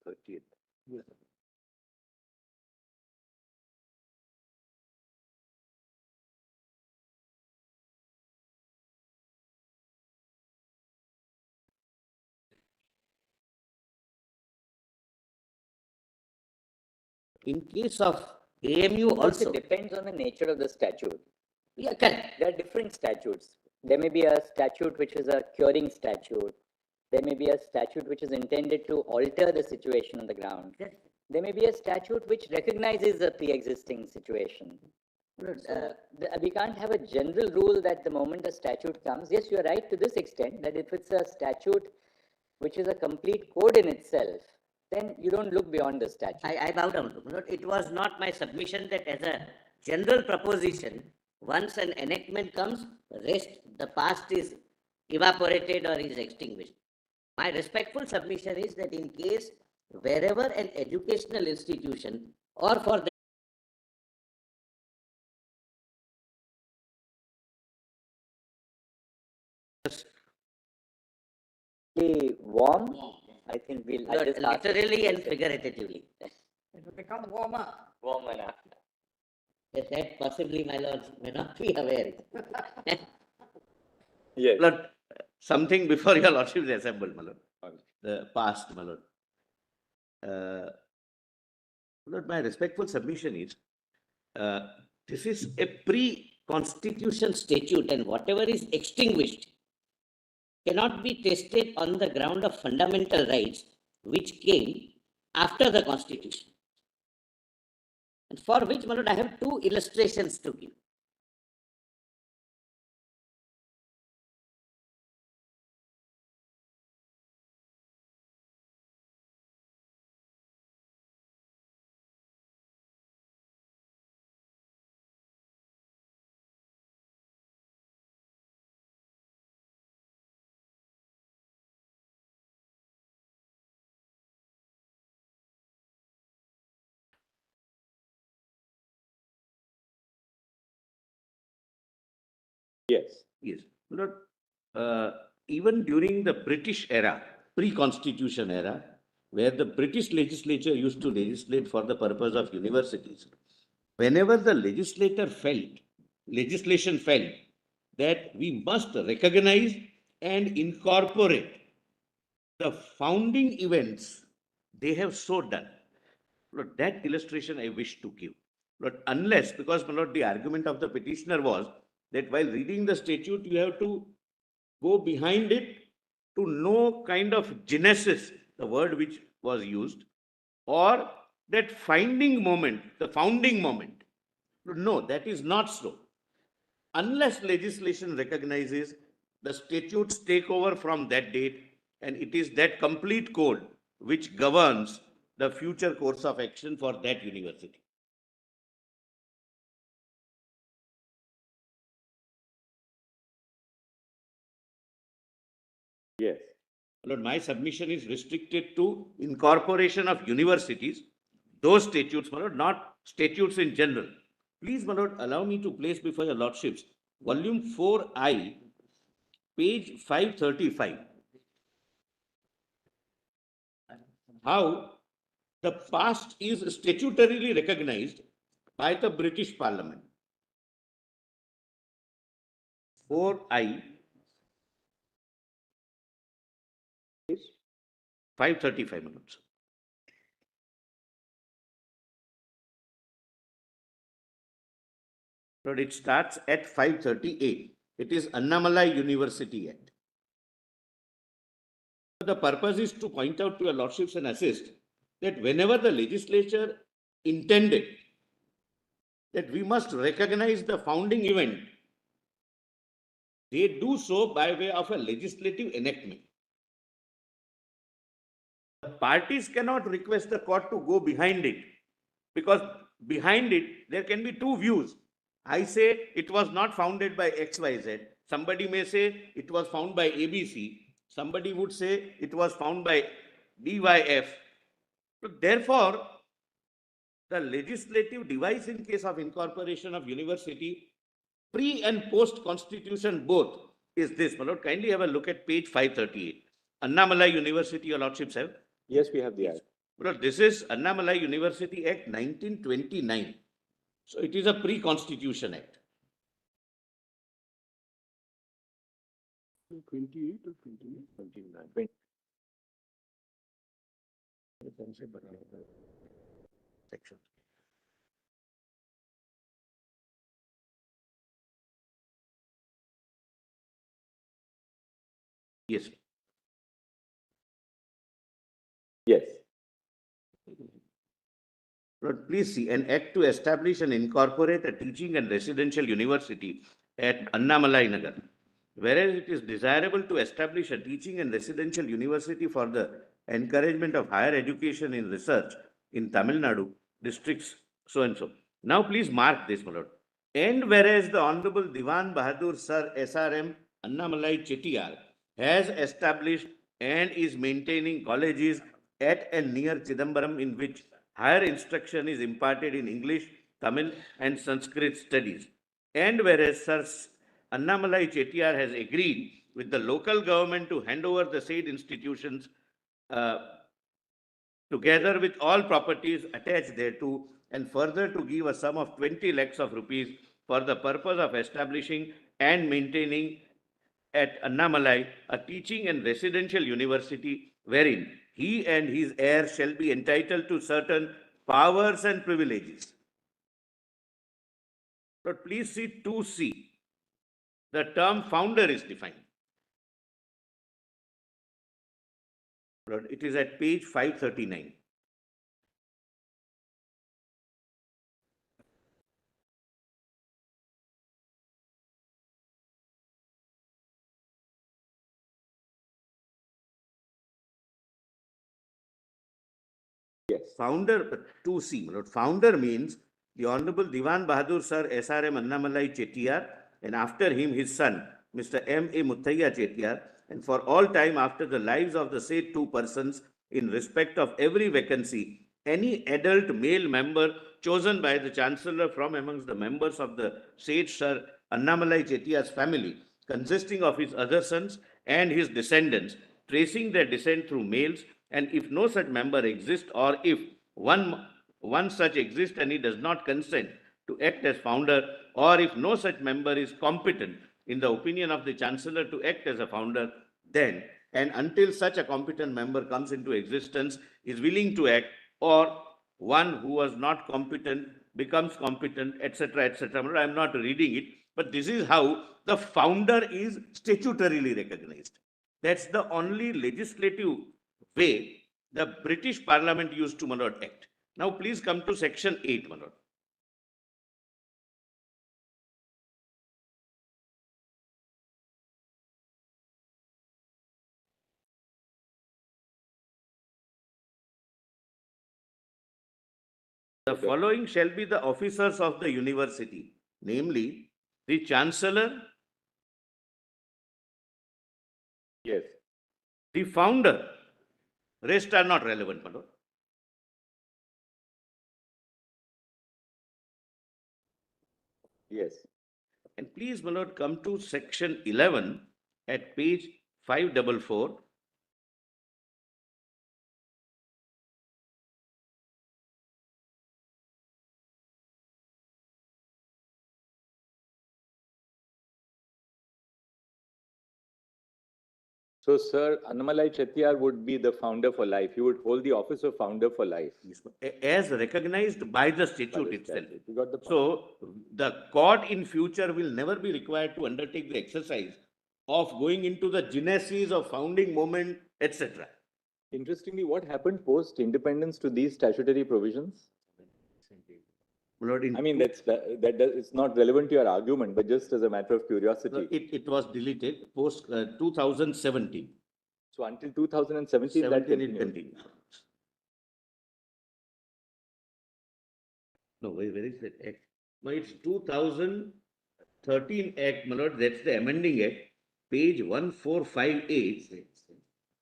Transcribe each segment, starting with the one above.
30th. Yes. In case of AMU also. It depends on the nature of the statute. Yeah, correct. There are different statutes. There may be a statute which is a curing statute. There may be a statute which is intended to alter the situation on the ground. Yes. There may be a statute which recognizes a pre-existing situation. We can't have a general rule that the moment a statute comes, yes, you're right to this extent, that if it's a statute which is a complete code in itself, then you don't look beyond the statute. I bow down to it. It was not my submission that as a general proposition, once an enactment comes, the past is evaporated or is extinguished. My respectful submission is that in case wherever an educational institution or for the warm, I think we'll literally and figuratively. It will become warmer. Warmer now. That possibly my lords may not be aware. Yes. Lord, something before your lordship is assembled, my lord. The past, my lord. Lord, my respectful submission is, this is a Constitution statute, and whatever is extinguished cannot be tested on the ground of fundamental rights which came after the Constitution. And for which, my lord, I have two illustrations to give. Yes. Yes. Lord, even during the British era, pre-constitution era, where the British legislature used to legislate for the purpose of universities, whenever the legislation felt that we must recognize and incorporate the founding events, they have so done. Lord, that illustration I wish to give. Lord, unless, because my lord, the argument of the petitioner was that while reading the statute, you have to go behind it to know kind of genesis, the word which was used, or that finding moment, the founding moment. No, that is not so. Unless legislation recognizes, the statutes take over from that date, and it is that complete code which governs the future course of action for that university. Yes. Lord, my submission is restricted to incorporation of universities, those statutes, my lord, not statutes in general. Please, my lord, allow me to place before your lordships volume 4I, page 535. How the past is statutorily recognized by the British Parliament. 4I, 535 minutes. But it starts at 538. It is Annamalai University Act. The purpose is to point out to your lordships and assist that whenever the legislature intended that we must recognize the founding event, they do so by way of a legislative enactment. The parties cannot request the court to go behind it, because behind it there can be two views. I say it was not founded by XYZ. Somebody may say it was found by ABC. Somebody would say it was found by DYF. So therefore, the legislative device in case of incorporation of university, pre and post constitution both, is this. My lord, kindly have a look at page 538. Annamalai University, your lordships have. Yes, we have the act. Well, this is Annamalai University Act 1929. So it is a pre-constitution act. 28 or 29? 29. Section. Yes. Yes. Lord, please see an act to establish and incorporate a teaching and residential university at Annamalai Nagar. Whereas it is desirable to establish a teaching and residential university for the encouragement of higher education in research in Tamil Nadu districts so and so. Now please mark this, my lord. And whereas the Honorable Diwan Bahadur Sir SRM Annamalai Chettiar has established and is maintaining colleges at and near Chidambaram in which higher instruction is imparted in English, Tamil and Sanskrit studies. And whereas Sir Annamalai Chettiar has agreed with the local government to hand over the said institutions together with all properties attached thereto, and further to give a sum of 20 lakhs of rupees for the purpose of establishing and maintaining at Annamalai a teaching and residential university wherein he and his heirs shall be entitled to certain powers and privileges. But please see 2C. The term founder is defined. It is at page 539. Yes. Founder, 2C. Founder means the Honorable Diwan Bahadur Sir SRM Annamalai Chettiar, and after him his son, Mr. M.A. Muthaiya Chettiar, and for all time after the lives of the said two persons, in respect of every vacancy, any adult male member chosen by the Chancellor from amongst the members of the said Sir Annamalai Chettiar's family, consisting of his other sons and his descendants, tracing their descent through males, and if no such member exists, or if one such exists and he does not consent to act as founder, or if no such member is competent in the opinion of the Chancellor to act as a founder, then and until such a competent member comes into existence, is willing to act, or one who was not competent becomes competent, etc., etc. I am not reading it, but this is how the founder is statutorily recognized. That's the only legislative way the British Parliament used to, my lord, act. Now please come to section 8, my lord. The following shall be the officers of the university, namely the Chancellor, Yes. the founder. Rest are not relevant, my lord. Yes. And please, my lord, come to section 11 at page 544. So, Sir Annamalai Chettiar would be the founder for life. He would hold the office of founder for life. As recognized by the statute itself. You got the point. So the court in future will never be required to undertake the exercise of going into the genesis of founding moment, etc. Interestingly, what happened post independence to these statutory provisions? I mean, it's not relevant to your argument, but just as a matter of curiosity. It was deleted post 2017. So until 2017, that continued. No, where is that act? No, it's 2013 act, my lord. That's the amending act, page 1458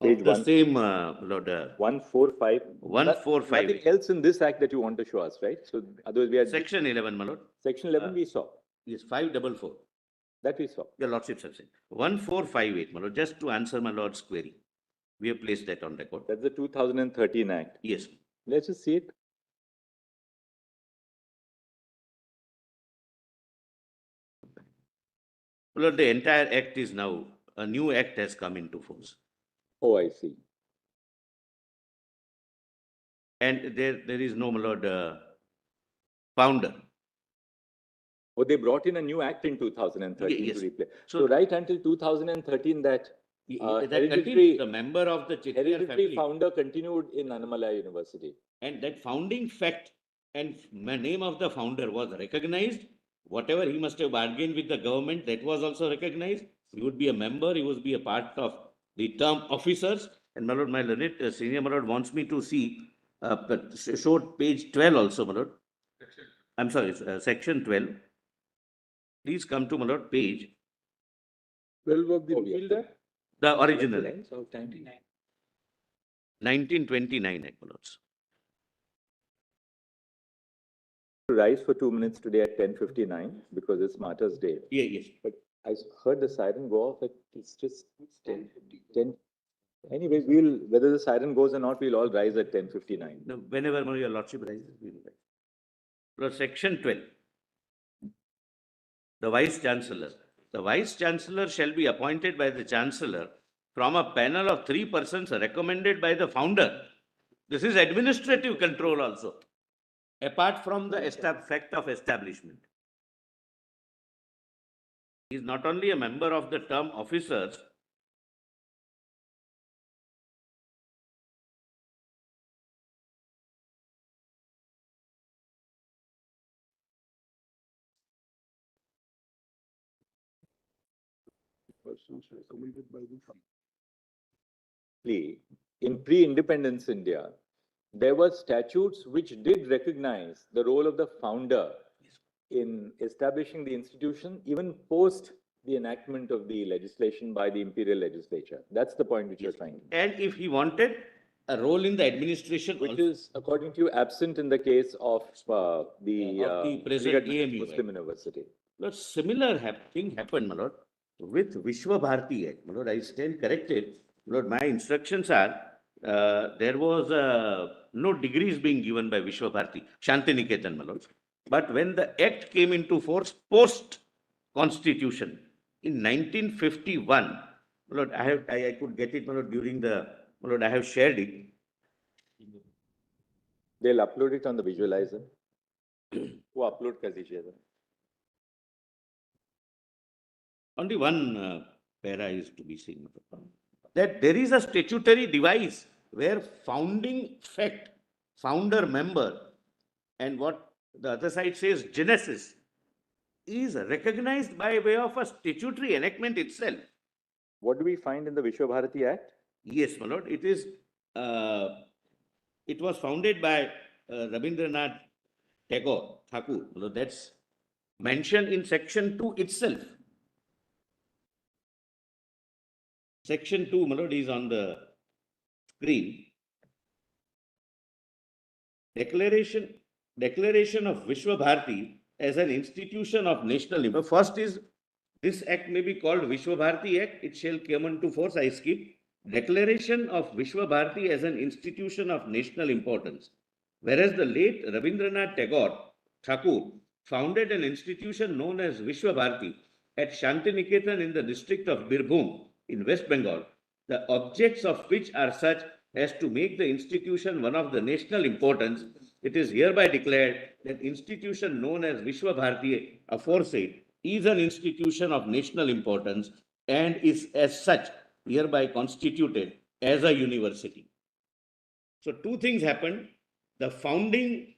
Page of the one. same, Lord. 145. 145. Nothing else in this act that you want to show us, right? So otherwise we had Section 11, my lord. Section 11 we saw. Yes, 544. That we saw. Your lordships have said. 1458, my lord. Just to answer my lord's query. We have placed that on record. That's the 2013 act. Yes. Let's just see it. Well, the entire act is now, a new act has come into force. Oh, I see. And there is no, my lord, founder. Oh, they brought in a new act in 2013 Yes. to replace. So- So right until 2013, that That hereditary, continues, the member of the Chettiar hereditary family. founder continued in Annamalai University. And that founding fact and name of the founder was recognized. Whatever he must have bargained with the government, that was also recognized. He would be a member, he would be a part of the term officers. And my lord, my learned senior my lord wants me to see short page 12 also, my lord. I'm sorry, section 12. Please come to my lord page, 12 of the repeal there? the original act, 1929 act, my lords. To rise for 2 minutes today at 10:59 because it's Martyrs' Day. Yeah, yes. But I heard the siren go off. It's just 10. Anyway, whether the siren goes or not, we'll all rise at 10:59. No, whenever my your lordship rises, we will rise. Lord, section 12. The Vice Chancellor. The Vice Chancellor shall be appointed by the Chancellor from a panel of 3 persons recommended by the founder. This is administrative control also, apart from the fact of establishment. He is not only a member of the term officers, In pre-independence India, there were statutes which did recognize the role of the founder in establishing the institution, even post the enactment of the legislation by the imperial legislature. That's the point which you're trying to make. and if he wanted a role in the administration, Which also, is, according to you, absent in the case of the present Aligarh AMU, Muslim University. Lord, similar thing happened, my lord, with Vishwa Bharati Act. My lord, I stand corrected. Lord, my instructions are, there was no degrees being given by Vishwa Bharati, Shantiniketan, my lord. But when the act came into force post-constitution in 1951, my lord, I could get it, my lord, during the, my lord, I have shared it. They'll upload it on the visualizer. वो upload कर दीजिएगा. Only one para is to be seen. That there is a statutory device where founding fact, founder member, and what the other side says genesis, is recognized by way of a statutory enactment itself. What do we find in the Vishwa Bharati Act? Yes, my lord, it is. It was founded by Rabindranath Thakur. That's mentioned in section 2 itself. Section 2, my lord, is on the screen. Declaration of Vishwa Bharati as an institution of national importance. First is, this act may be called Vishwa Bharati Act. It shall come into force. I skip. Declaration of Vishwa Bharati as an institution of national importance. Whereas the late Rabindranath Thakur founded an institution known as Vishwa Bharati at Shantiniketan in the district of Birbhum in West Bengal, the objects of which are such as to make the institution one of the national importance, it is hereby declared that institution known as Vishwa Bharati aforesaid is an institution of national importance and is as such hereby constituted as a university. So two things happened. The founding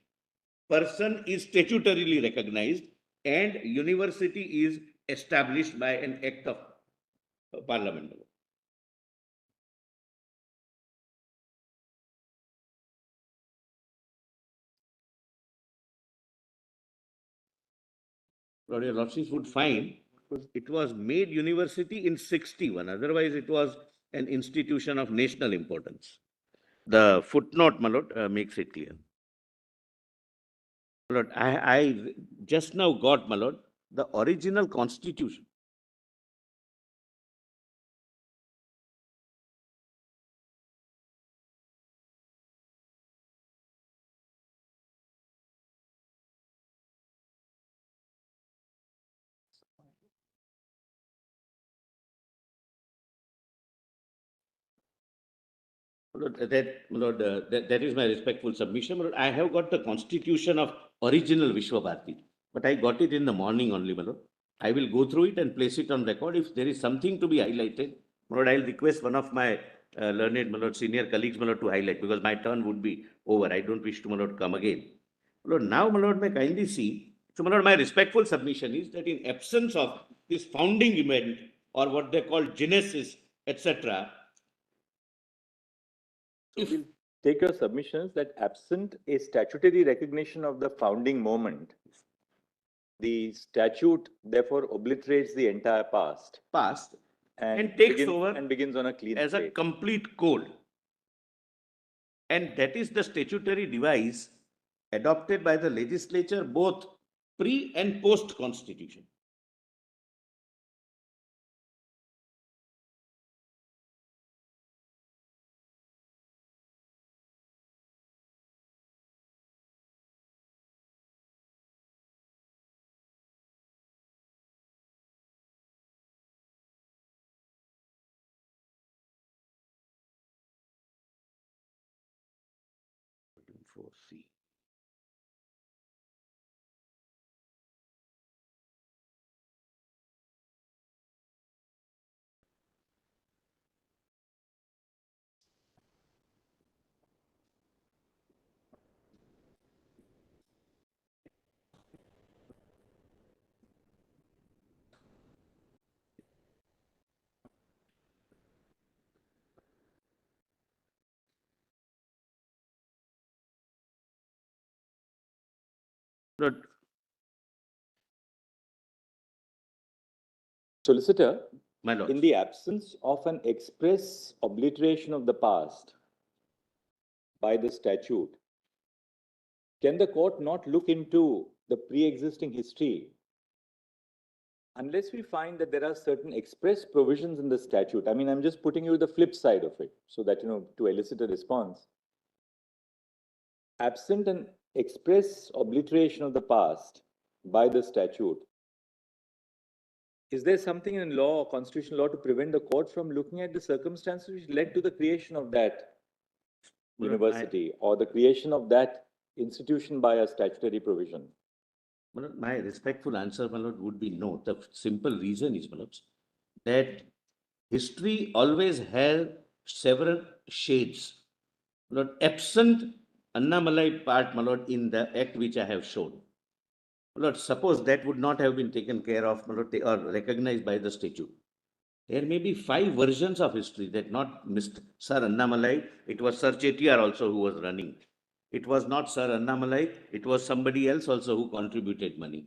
person is statutorily recognized and university is established by an act of parliament. Lord, your lordships would find it was made university in 61. Otherwise, it was an institution of national importance. The footnote, my lord, makes it clear. My lord, I just now got, my lord, the original constitution. That is my respectful submission. But I have got the constitution of original Vishwa Bharati, but I got it in the morning only, my lord. I will go through it and place it on record. If there is something to be highlighted, my lord, I'll request one of my learned, my lord, senior colleagues, my lord, to highlight, because my turn would be over. I don't wish to, my lord, come again. My lord, now, my lord, may kindly see. So, my lord, my respectful submission is that in absence of this founding event, or what they call genesis, etc., So we'll take your submissions that absent a statutory recognition of the founding moment, the statute therefore obliterates the entire past past and takes over and begins on a clean as a slate. complete code. And that is the statutory device adopted by the legislature both pre and post constitution. For C. But Solicitor, my lord, in the absence of an express obliteration of the past by the statute, can the court not look into the pre-existing history unless we find that there are certain express provisions in the statute? I mean, I'm just putting you the flip side of it so that, to elicit a response. Absent an express obliteration of the past by the statute, is there something in law or constitutional law to prevent the court from looking at the circumstances which led to the creation of that university or the creation of that institution by a statutory provision? my respectful answer, my lord, would be no. The simple reason is, my lords, that history always has several shades. My lord, absent Annamalai part, my lord, in the act which I have shown. My lord, suppose that would not have been taken care of, my lord, or recognized by the statute. There may be 5 versions of history that not Mr. Sir Annamalai, it was Sir Chettiar also who was running. It was not Sir Annamalai, it was somebody else also who contributed money.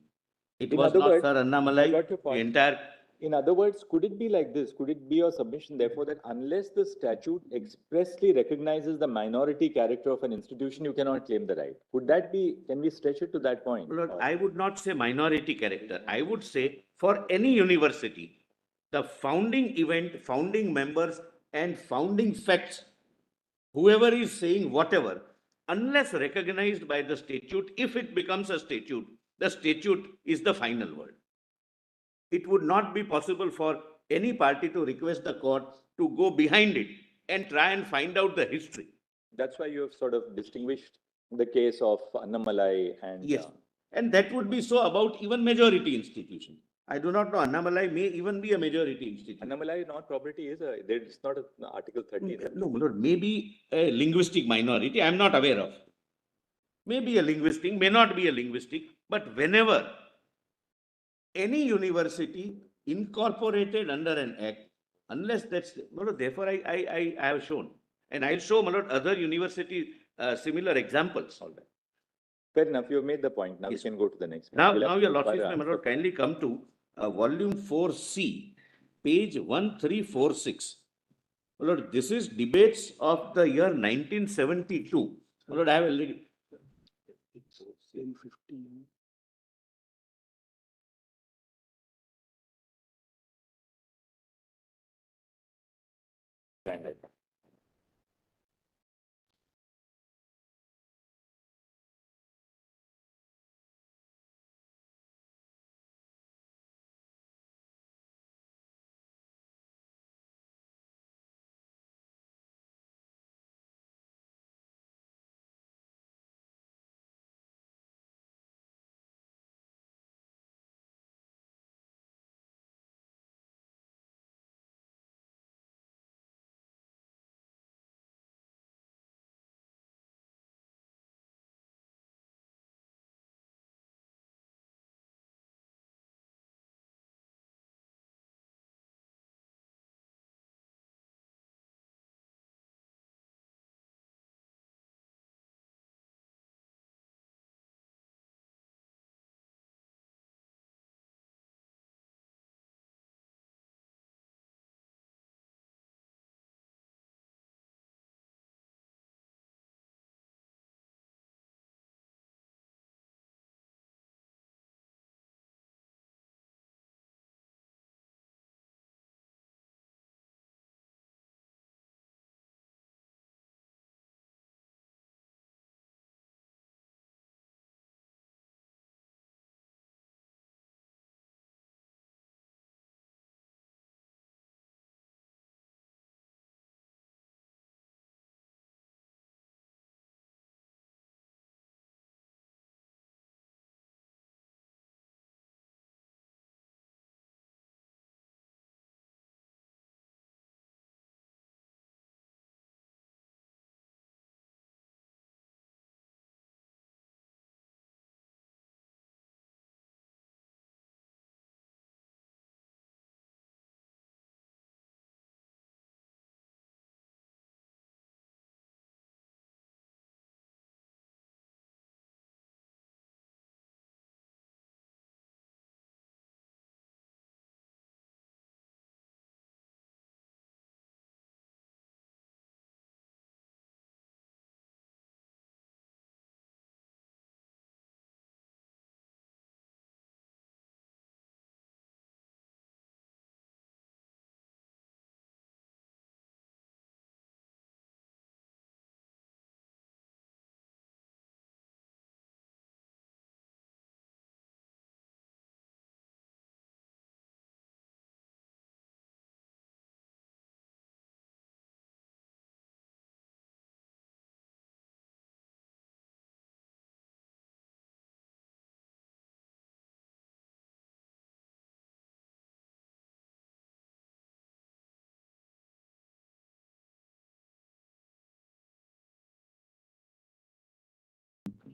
It was not Sir Annamalai, I got your the point. entire. In other words, could it be like this? Could it be your submission, therefore, that unless the statute expressly recognizes the minority character of an institution, you cannot claim the right? Could that be, can we stretch it to that point? Lord, I would not say minority character. I would say for any university, the founding event, founding members, and founding facts, whoever is saying whatever, unless recognized by the statute, if it becomes a statute, the statute is the final word. It would not be possible for any party to request the court to go behind it and try and find out the history. That's why you have sort of distinguished the case of Annamalai and. Yes. And that would be so about even majority institutions. I do not know. Annamalai may even be a majority institution. Annamalai not property is it's not an Article 13. No, Lord, maybe a linguistic minority. I am not aware of. Maybe a linguistic, may not be a linguistic, but whenever any university incorporated under an act, unless that's, therefore I have shown, and I'll show other university similar examples. All that. Fair enough, you have made the point. Now Yes. we can go to the next. Now, your Lordship, my lord, kindly come to volume 4C, page 1346. My lord, this is debates of the year 1972. My lord, I have already. 15.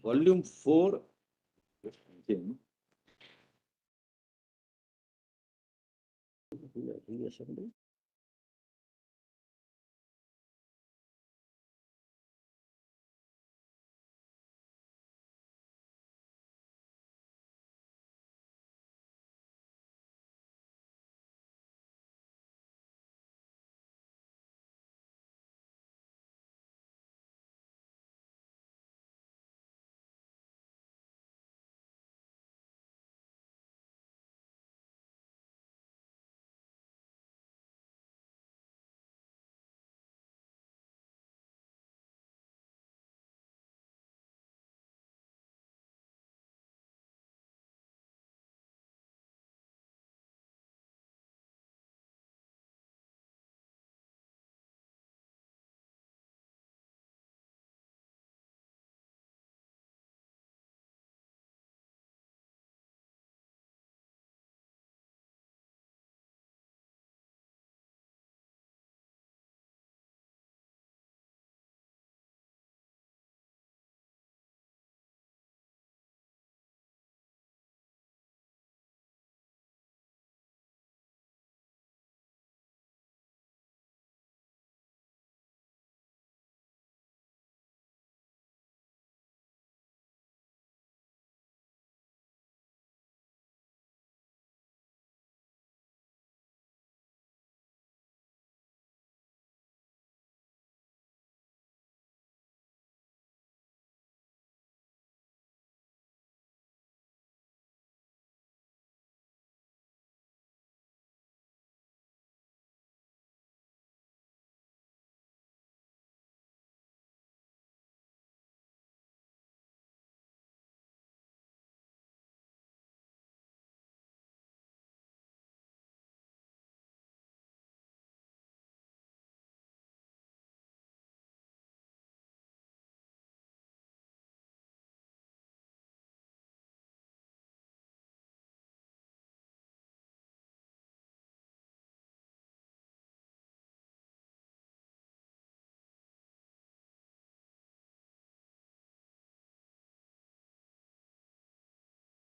volume 4. Jim. Reassembly.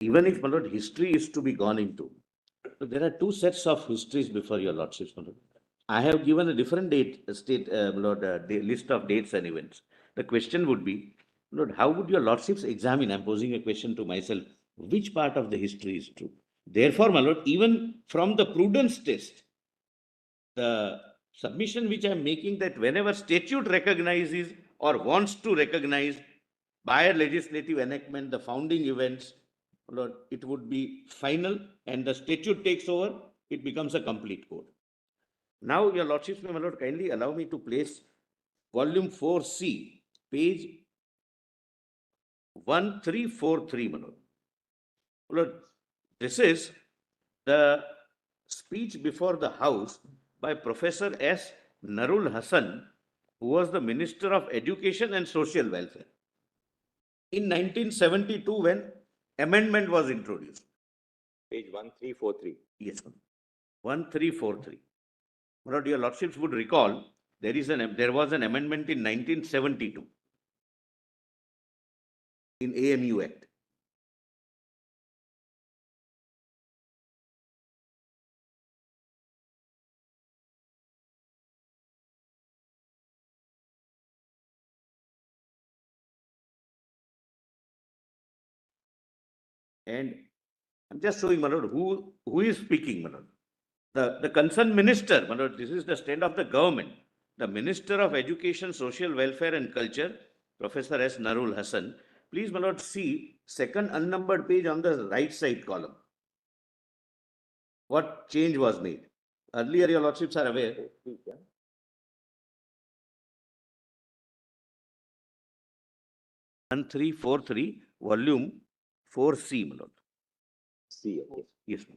Even if, my lord, history is to be gone into, there are two sets of histories before your lordships, my lord. I have given a different list of dates and events. The question would be, Lord, how would your lordships examine? I'm posing a question to myself. Which part of the history is true? Therefore, my lord, even from the prudence test, the submission which I'm making, that whenever statute recognizes or wants to recognize by a legislative enactment the founding events, Lord, it would be final, and the statute takes over, it becomes a complete code. Now, your lordships may, my lord, kindly allow me to place volume 4C, page 1343, my lord. Lord, this is the speech before the House by Professor S. Narul Hassan, who was the Minister of Education and Social Welfare, in 1972 when amendment was introduced. Page 1343. Yes, sir. 1343. What your lordships would recall, there was an amendment in 1972 in AMU Act. And I'm just showing, my lord, who is speaking, my lord. The concerned minister, my lord, this is the stand of the government. The Minister of Education, Social Welfare and Culture, Professor S. Narul Hassan. Please, my lord, see second unnumbered page on the right side column. What change was made? Earlier, your lordships are aware. 1343, volume 4C, my lord. C, okay. Yes, ma'am.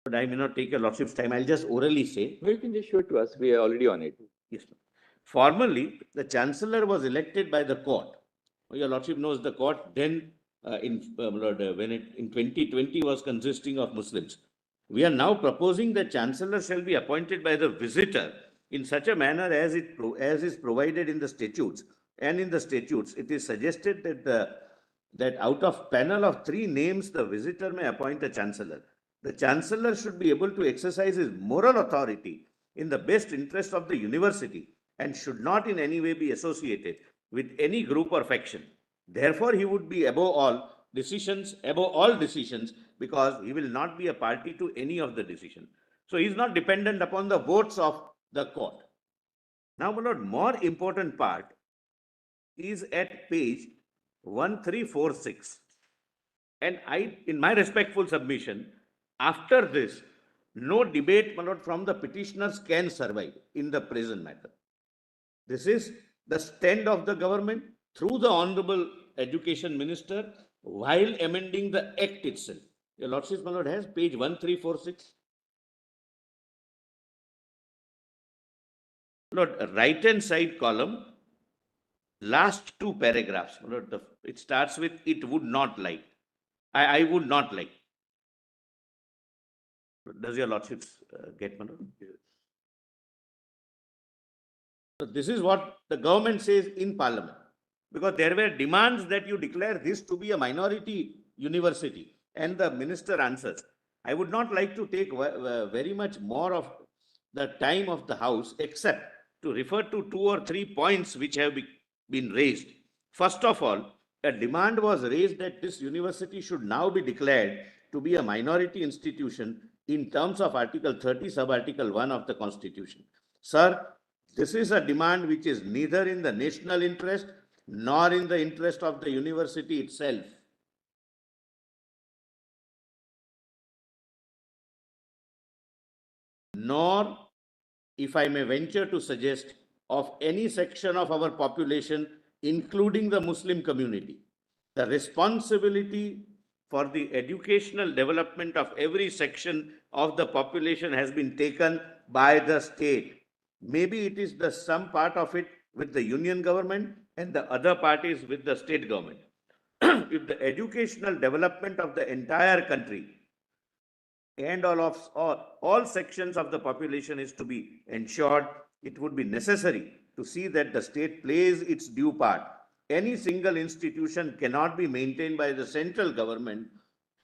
But I may not take your lordship's time. I'll just orally say. No, you can just show it to us. We are already on it. Yes, ma'am. Formerly, the chancellor was elected by the court. Your lordship knows the court then, in 2020 was consisting of Muslims. we are now proposing that Chancellor shall be appointed by the visitor in such a manner as is provided in the statutes. And in the statutes, it is suggested that out of panel of 3 names, the visitor may appoint a Chancellor. The Chancellor should be able to exercise his moral authority in the best interest of the university and should not in any way be associated with any group or faction. Therefore, he would be above all decisions, because he will not be a party to any of the decisions. So he is not dependent upon the votes of the court. Now, my lord, more important part is at page 1346. And in my respectful submission, after this, no debate, my lord, from the petitioners can survive in the present matter. This is the stand of the government through the Honorable Education Minister while amending the Act itself. Your Lordship, my lord, has page 1346. Lord, right hand side column, last 2 paragraphs. My lord, it starts with "it would not like." I would not like. Does your Lordship get, my lord? So this is what the government says in Parliament, because there were demands that you declare this to be a minority university, and the minister answers, I would not like to take very much more of the time of the House except to refer to 2 or 3 points which have been raised. First of all, a demand was raised that this university should now be declared to be a minority institution in terms of Article 30, Sub-Article 1 of the Constitution. Sir, this is a demand which is neither in the national interest nor in the interest of the university itself. Nor, if I may venture to suggest, of any section of our population, including the Muslim community. The responsibility for the educational development of every section of the population has been taken by the state. Maybe it is some part of it with the union government and the other parties with the state government. If the educational development of the entire country and all sections of the population is to be ensured, it would be necessary to see that the state plays its due part. Any single institution cannot be maintained by the central government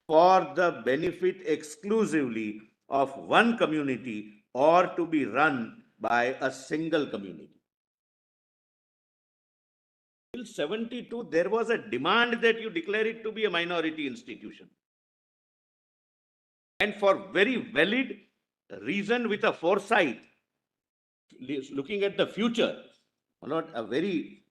for the benefit exclusively of one community or to be run by a single community. Till 72, there was a demand that you declare it to be a minority institution. And for very valid reason, with a foresight, looking at the future, not a very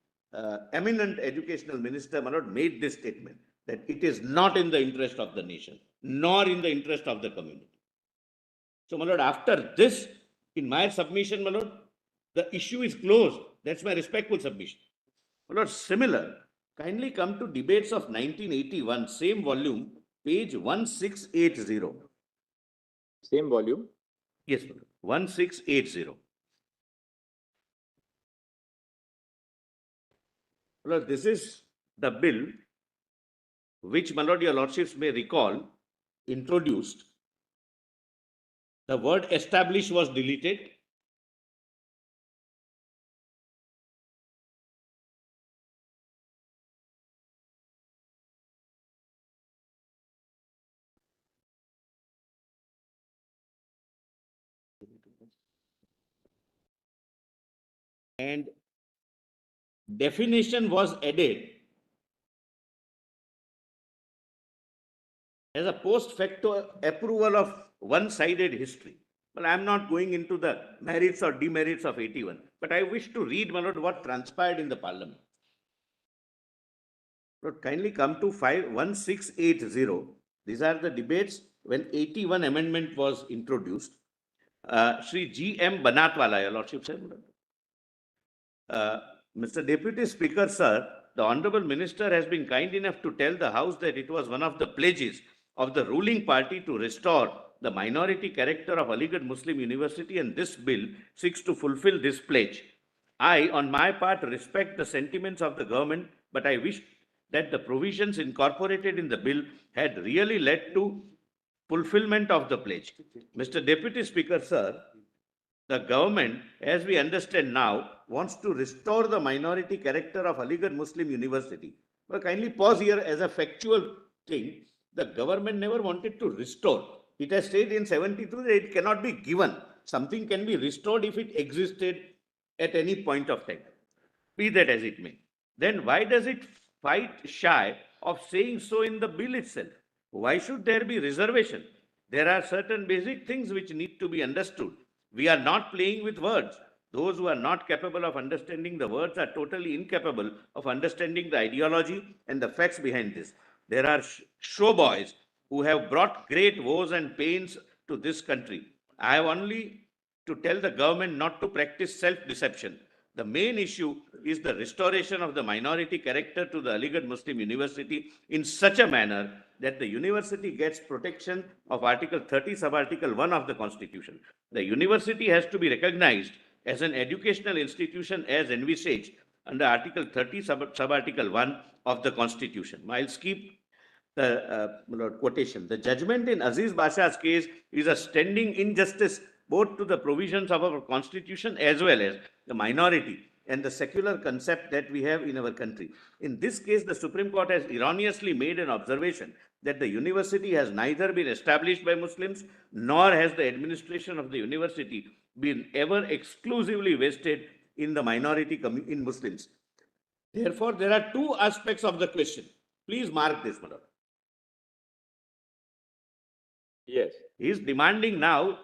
eminent educational minister, made this statement that it is not in the interest of the nation, nor in the interest of the community. So, my lord, after this, in my submission, my lord, the issue is closed. That's my respectful submission. My lord, similar, kindly come to debates of 1981, same volume, page 1680. Same volume? Yes, my lord, 1680. My lord, this is the bill which, my lord, your lordships may recall, introduced. The word "establish" was deleted. And definition was added as a post facto approval of one-sided history. Well, I am not going into the merits or demerits of 81, but I wish to read, my lord, what transpired in the parliament. Lord, kindly come to 1680. These are the debates when 81 amendment was introduced. Shri G.M. Banatwala, your lordship said. Mr. Deputy Speaker, sir, the Honorable Minister has been kind enough to tell the House that it was one of the pledges of the ruling party to restore the minority character of Aligarh Muslim University, and this bill seeks to fulfill this pledge. I, on my part, respect the sentiments of the government, but I wish that the provisions incorporated in the bill had really led to fulfillment of the pledge. Mr. Deputy Speaker, sir, the government, as we understand now, wants to restore the minority character of Aligarh Muslim University. But kindly pause here as a factual thing. The government never wanted to restore. It has said in 72 that it cannot be given. Something can be restored if it existed at any point of time. Be that as it may. Then why does it fight shy of saying so in the bill itself? Why should there be reservation? There are certain basic things which need to be understood. We are not playing with words. Those who are not capable of understanding the words are totally incapable of understanding the ideology and the facts behind this. There are showboys who have brought great woes and pains to this country. I have only to tell the government not to practice self-deception. The main issue is the restoration of the minority character to the Aligarh Muslim University in such a manner that the university gets protection of Article 30, Sub-Article 1 of the Constitution. The university has to be recognized as an educational institution as envisaged under Article 30, Sub-Article 1 of the Constitution. I'll skip the quotation. The judgment in Aziz Basha's case is a standing injustice both to the provisions of our constitution as well as the minority and the secular concept that we have in our country. In this case, the Supreme Court has erroneously made an observation that the university has neither been established by Muslims nor has the administration of the university been ever exclusively vested in the minority in Muslims. Therefore, there are two aspects of the question. Please mark this, madam. Yes. He is demanding now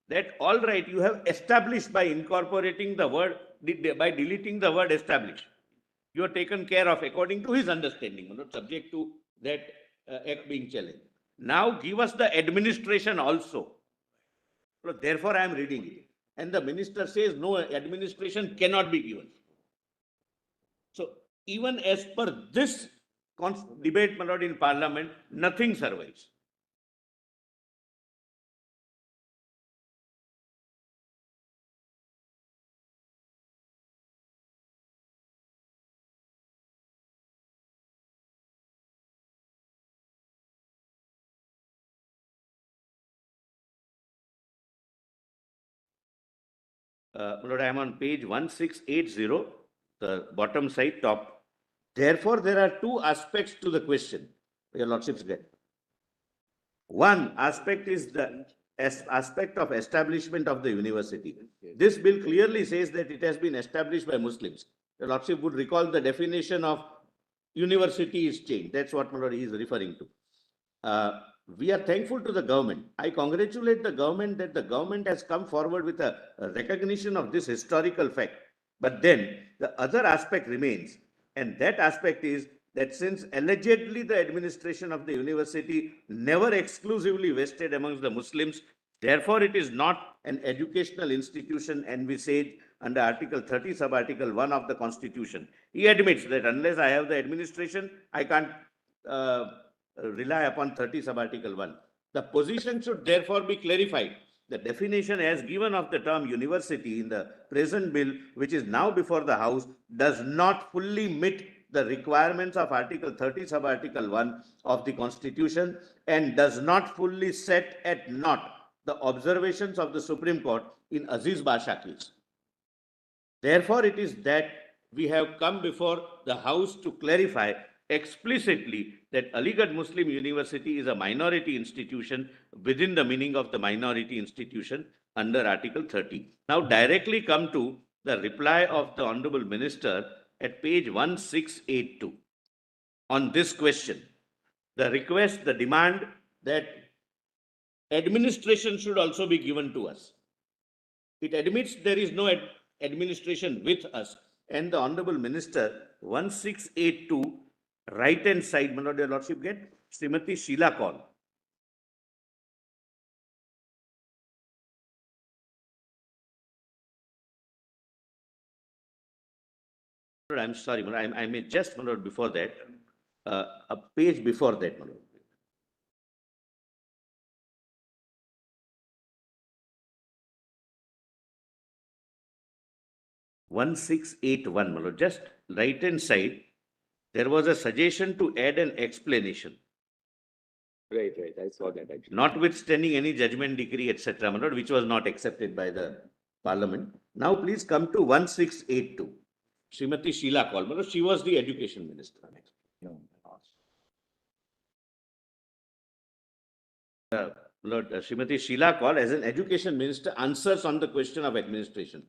that all right, you have established by incorporating the word, by deleting the word established. You are taken care of according to his understanding, not subject to that act being challenged. Now give us the administration also. So therefore, I am reading it. And the minister says no administration cannot be given. So even as per this debate in parliament, nothing survives. Lord, I am on page 1680, the bottom side top. Therefore, there are two aspects to the question. Your Lordship's get. One aspect is the aspect of establishment of the university. This bill clearly says that it has been established by Muslims. Your Lordship would recall the definition of university is changed. That's what my Lord is referring to. We are thankful to the government. I congratulate the government that the government has come forward with a recognition of this historical fact. But then the other aspect remains, and that aspect is that since allegedly the administration of the university never exclusively vested amongst the Muslims, therefore it is not an educational institution envisaged under Article 30, Sub-Article 1 of the Constitution. He admits that unless I have the administration, I can't rely upon 30 Sub-Article 1. The position should therefore be clarified. The definition as given of the term university in the present bill, which is now before the House, does not fully meet the requirements of Article 30 Sub-Article 1 of the Constitution and does not fully set at naught the observations of the Supreme Court in Aziz Basha case. Therefore, it is that we have come before the House to clarify explicitly that Aligarh Muslim University is a minority institution within the meaning of the minority institution under Article 30. Now directly come to the reply of the Honorable Minister at page 1682 on this question. The request, the demand that administration should also be given to us. It admits there is no administration with us, and the Honorable Minister 1682 right hand side, my Your Lordship get Srimati Sheila Kaul. I'm sorry, I may just before that, a page before that, my Lord. One 1681, my Lord, just right hand side. There was a suggestion to add an explanation. Right, right. I saw that actually. notwithstanding any judgment, decree, etc., my lord, which was not accepted by the parliament. Now please come to 1682. Srimati Sheila Kaul, my lord, she was the education minister. No. Lord, Srimati Sheila Kaul, as an education minister, answers on the question of administration.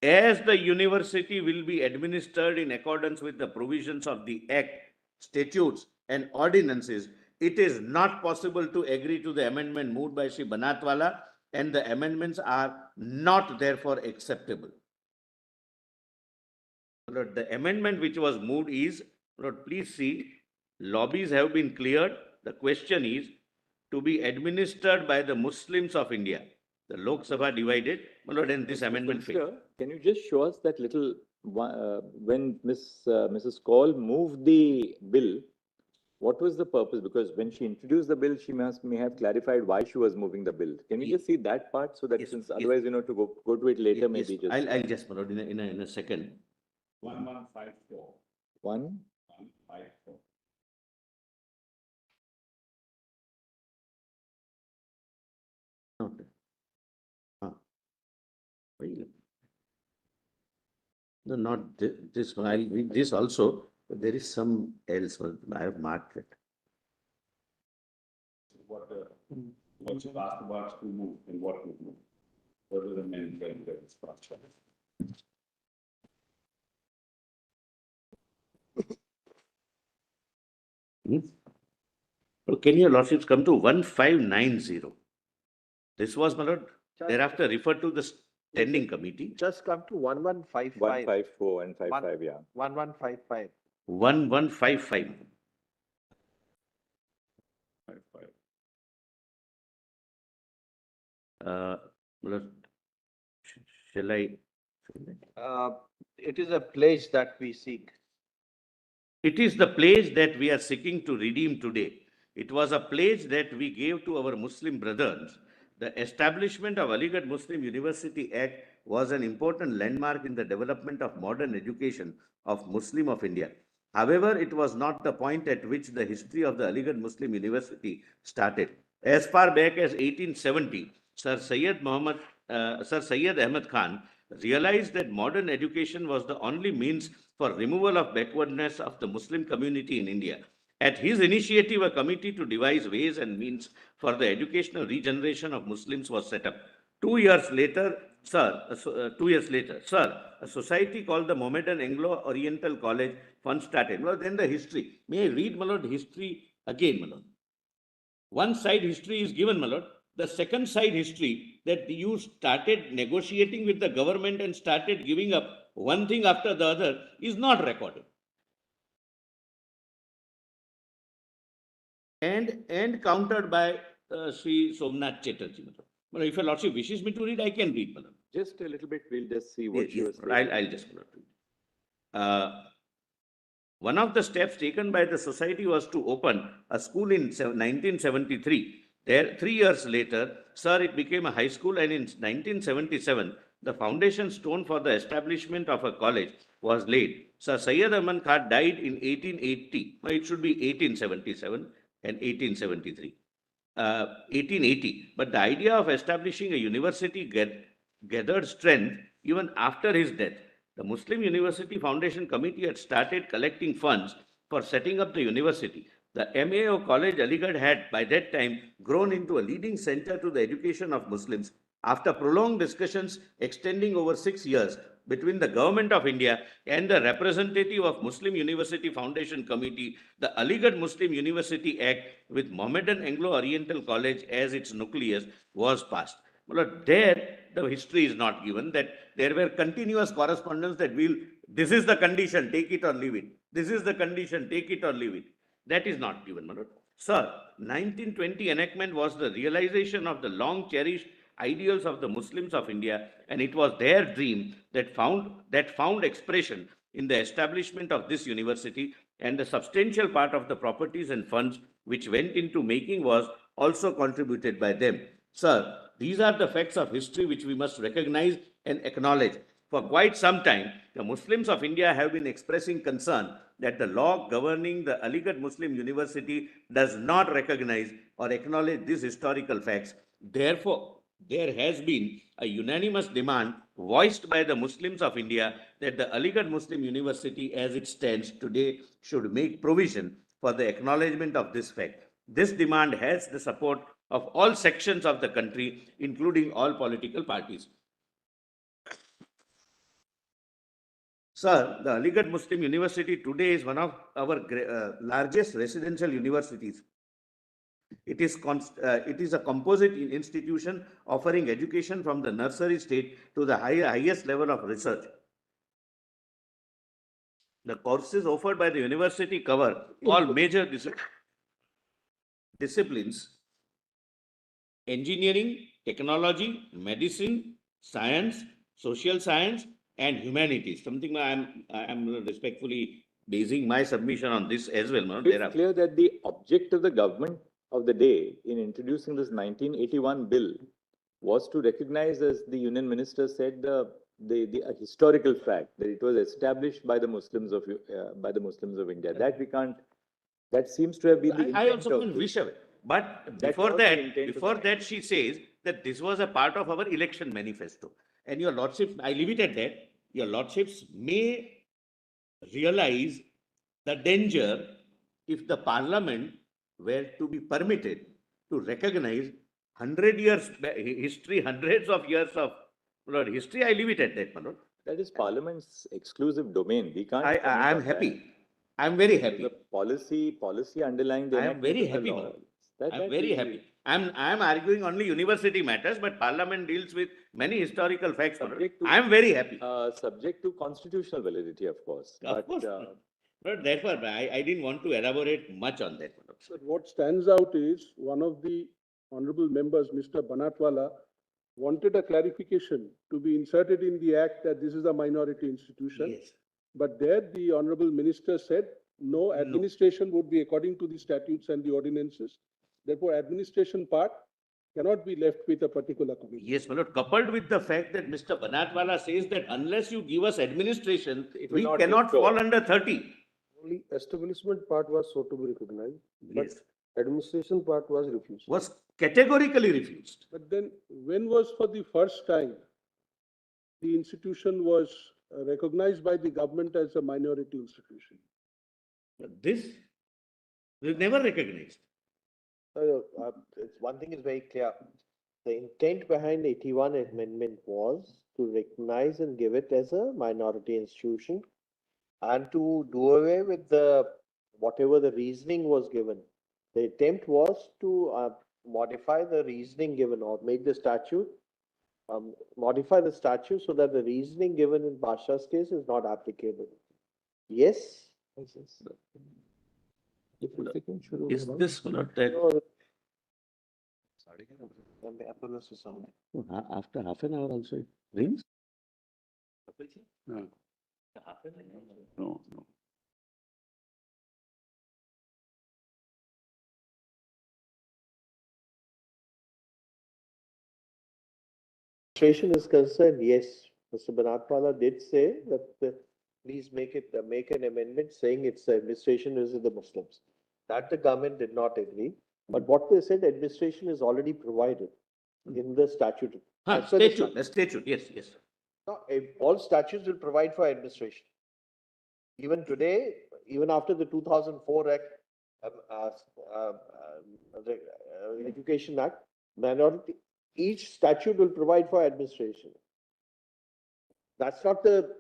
As the university will be administered in accordance with the provisions of the Act, statutes, and ordinances, it is not possible to agree to the amendment moved by Sri Banatwala, and the amendments are not therefore acceptable. Lord, the amendment which was moved is, Lord, please see, lobbies have been cleared. The question is to be administered by the Muslims of India. The Lok Sabha divided, my lord, and this amendment failed. Sir, can you just show us that little, when Mrs. Kaul moved the bill, what was the purpose? Because when she introduced the bill, she may have clarified why she was moving the bill. Can we just see that part so that Yes, since yes. otherwise, to go to it later, Yes, maybe just. I'll just, my lord, in a second. 1154. 154. Okay. Wait. No, not this one. I'll read this also, but there is some else. I have marked it. What you asked about to move and what would move. What are the main things that is structure? So can your lordships come to 1590? This was, my lord, thereafter referred to the standing committee. Just come to 1155. 154 and 55, yeah. 1155. 1155. My lord, shall I? It is a pledge that we seek. It is the pledge that we are seeking to redeem today. It was a pledge that we gave to our Muslim brothers. The establishment of Aligarh Muslim University Act was an important landmark in the development of modern education of Muslim of India. However, it was not the point at which the history of the Aligarh Muslim University started. As far back as 1870, Sir Syed Ahmad Khan realized that modern education was the only means for removal of backwardness of the Muslim community in India. At his initiative, a committee to devise ways and means for the educational regeneration of Muslims was set up. 2 years later, a society called the Mohammedan Anglo-Oriental College Fund started. Well, then the history. May I read, my lord, history again, my lord? One side history is given, my lord. The second side history, that you started negotiating with the government and started giving up one thing after the other, is not recorded. And countered by Sri Somnath Chatterjee. But if your lordship wishes me to read, I can read. Madam. Just a little bit, we'll just see what Yes, she was yes, saying. I'll just read. One of the steps taken by the society was to open a school in 1973. There, 3 years later, sir, it became a high school, and in 1977, the foundation stone for the establishment of a college was laid. Sir Syed Ahmad Khan died in 1880. It should be 1877 and 1873. 1880. But the idea of establishing a university gathered strength even after his death. The Muslim University Foundation Committee had started collecting funds for setting up the university. The MAO College Aligarh had by that time grown into a leading center to the education of Muslims. After prolonged discussions extending over 6 years between the Government of India and the representative of Muslim University Foundation Committee, the Aligarh Muslim University Act with Mohammedan Anglo-Oriental College as its nucleus was passed. Well, there the history is not given, that there were continuous correspondence that this is the condition, take it or leave it. This is the condition, take it or leave it. That is not given, my lord. Sir, 1920 enactment was the realization of the long cherished ideals of the Muslims of India, and it was their dream that found expression in the establishment of this university, and the substantial part of the properties and funds which went into making was also contributed by them. Sir, these are the facts of history which we must recognize and acknowledge. For quite some time, the Muslims of India have been expressing concern that the law governing the Aligarh Muslim University does not recognize or acknowledge these historical facts. Therefore, there has been a unanimous demand voiced by the Muslims of India that the Aligarh Muslim University, as it stands today, should make provision for the acknowledgement of this fact. This demand has the support of all sections of the country, including all political parties. Sir, the Aligarh Muslim University today is one of our largest residential universities. It is a composite institution offering education from the nursery stage to the highest level of research. The courses offered by the university cover all major disciplines: engineering, technology, medicine, science, social science, and humanities. Something I'm respectfully basing my submission on this as well. No? It's clear that the object of the government of the day in introducing this 1981 bill was to recognize, as the Union Minister said, a historical fact that it was established by the Muslims of India. That we can't. That seems to have been the I intent also of wish away. But That before was the that, intent of she says that this was a part of our election manifesto. And your lordships, I leave it at that. Your lordships may realize the danger if the parliament were to be permitted to recognize 100 years history, hundreds of years of history. I leave it at that, Manoj. That is Parliament's exclusive domain. We can't. I am happy. I'm very happy. The policy underlying the I am very enactment of the happy, law. Manoj. That I'm very happy. I'm arguing only university matters, but Parliament deals with many historical facts. I'm very happy. Subject to constitutional validity, of course. Of course. But therefore, I didn't want to elaborate much on that. Sir, what stands out is one of the honorable members, Mr. Banatwala, wanted a clarification to be inserted in the act that this is a minority institution. Yes. But there the honorable minister said no, administration would be according to the statutes and the ordinances. Therefore, administration part cannot be left with a particular committee. Yes, my lord. Coupled with the fact that Mr. Banatwala says that unless you give us administration, we not cannot be so. fall under 30. Only establishment part was so to be recognized, but Yes. administration part was refused. Was categorically refused. But then when was for the first time the institution was recognized by the government as a minority institution? This is never recognized. One thing is very clear. The intent behind the 81 amendment was to recognize and give it as a minority institution and to do away with whatever the reasoning was given. The attempt was to modify the reasoning given or make the statute, modify the statute so that the reasoning given in Basha's case is not applicable. Yes? Is this not that? No, After half an hour also it rings? No. No. administration is concerned, yes, Mr. Banatwala did say that please make an amendment saying it's the administration is the Muslims. That the government did not agree. But what they said, administration is already provided in the statute. As per the Statute, yes. No, all statutes will provide for administration. Even today, even after the 2004 Act, Education Act, minority, each statute will provide for administration. That's not the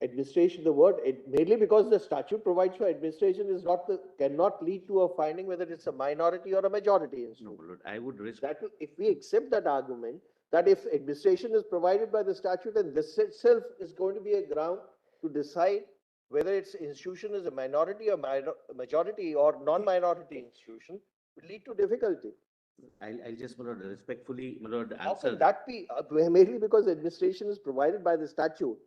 administration, the word, mainly because the statute provides for administration is not cannot lead to a finding whether it's a minority or a majority. No, Lord, I would risk. That if we accept that argument, that if administration is provided by the statute, then this itself is going to be a ground to decide whether its institution is a minority or majority or non-minority institution, will lead to difficulty. I'll just, my lord, respectfully, my lord, How answer. can that be? Mainly because administration is provided by the statute.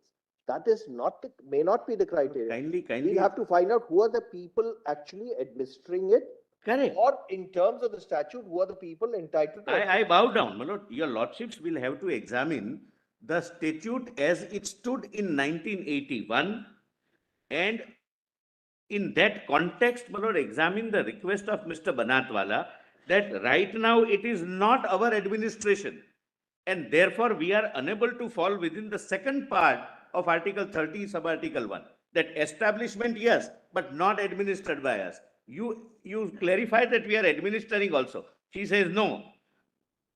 That is not, may not be the criteria. Kindly. We have to find out who are the people actually administering it. Correct. Or in terms of the statute, who are the people entitled to it. I bow down, my lord. Your lordships will have to examine the statute as it stood in 1981, and in that context, my lord, examine the request of Mr. Banatwala that right now it is not our administration. And therefore, we are unable to fall within the second part of Article 30, Sub-Article 1. That establishment, yes, but not administered by us. You clarify that we are administering also. She says, no,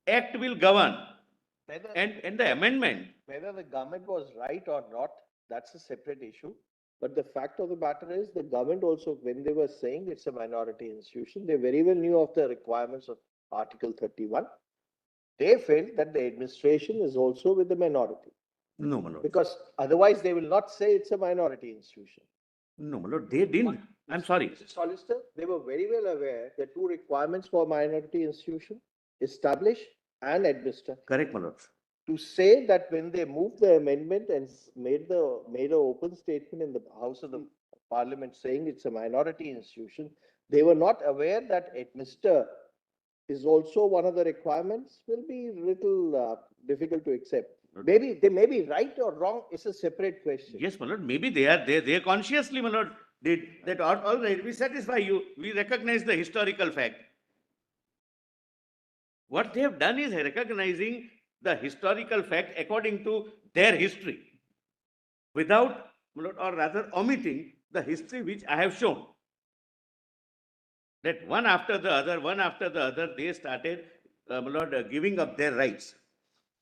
Act will govern. Whether, And the amendment, whether the government was right or not, that's a separate issue. But the fact of the matter is, the government also, when they were saying it's a minority institution, they very well knew of the requirements of Article 31. They felt that the administration is also with the minority, no, my lord. because otherwise they will not say it's a minority institution. No, my lord, they didn't. I'm sorry. Mr. Solicitor, they were very well aware the two requirements for minority institution: establish and administer. Correct, my lord. To say that when they moved the amendment and made an open statement in the House of the Parliament saying it's a minority institution, they were not aware that administer is also one of the requirements, will be little difficult to accept. Maybe they may be right or wrong. It's a separate question. Yes, my lord, maybe they consciously, my lord, did that. All right, we satisfy you. We recognize the historical fact. What they have done is recognizing the historical fact according to their history, without, my lord, or rather omitting the history which I have shown. That one after the other, they started, my lord, giving up their rights.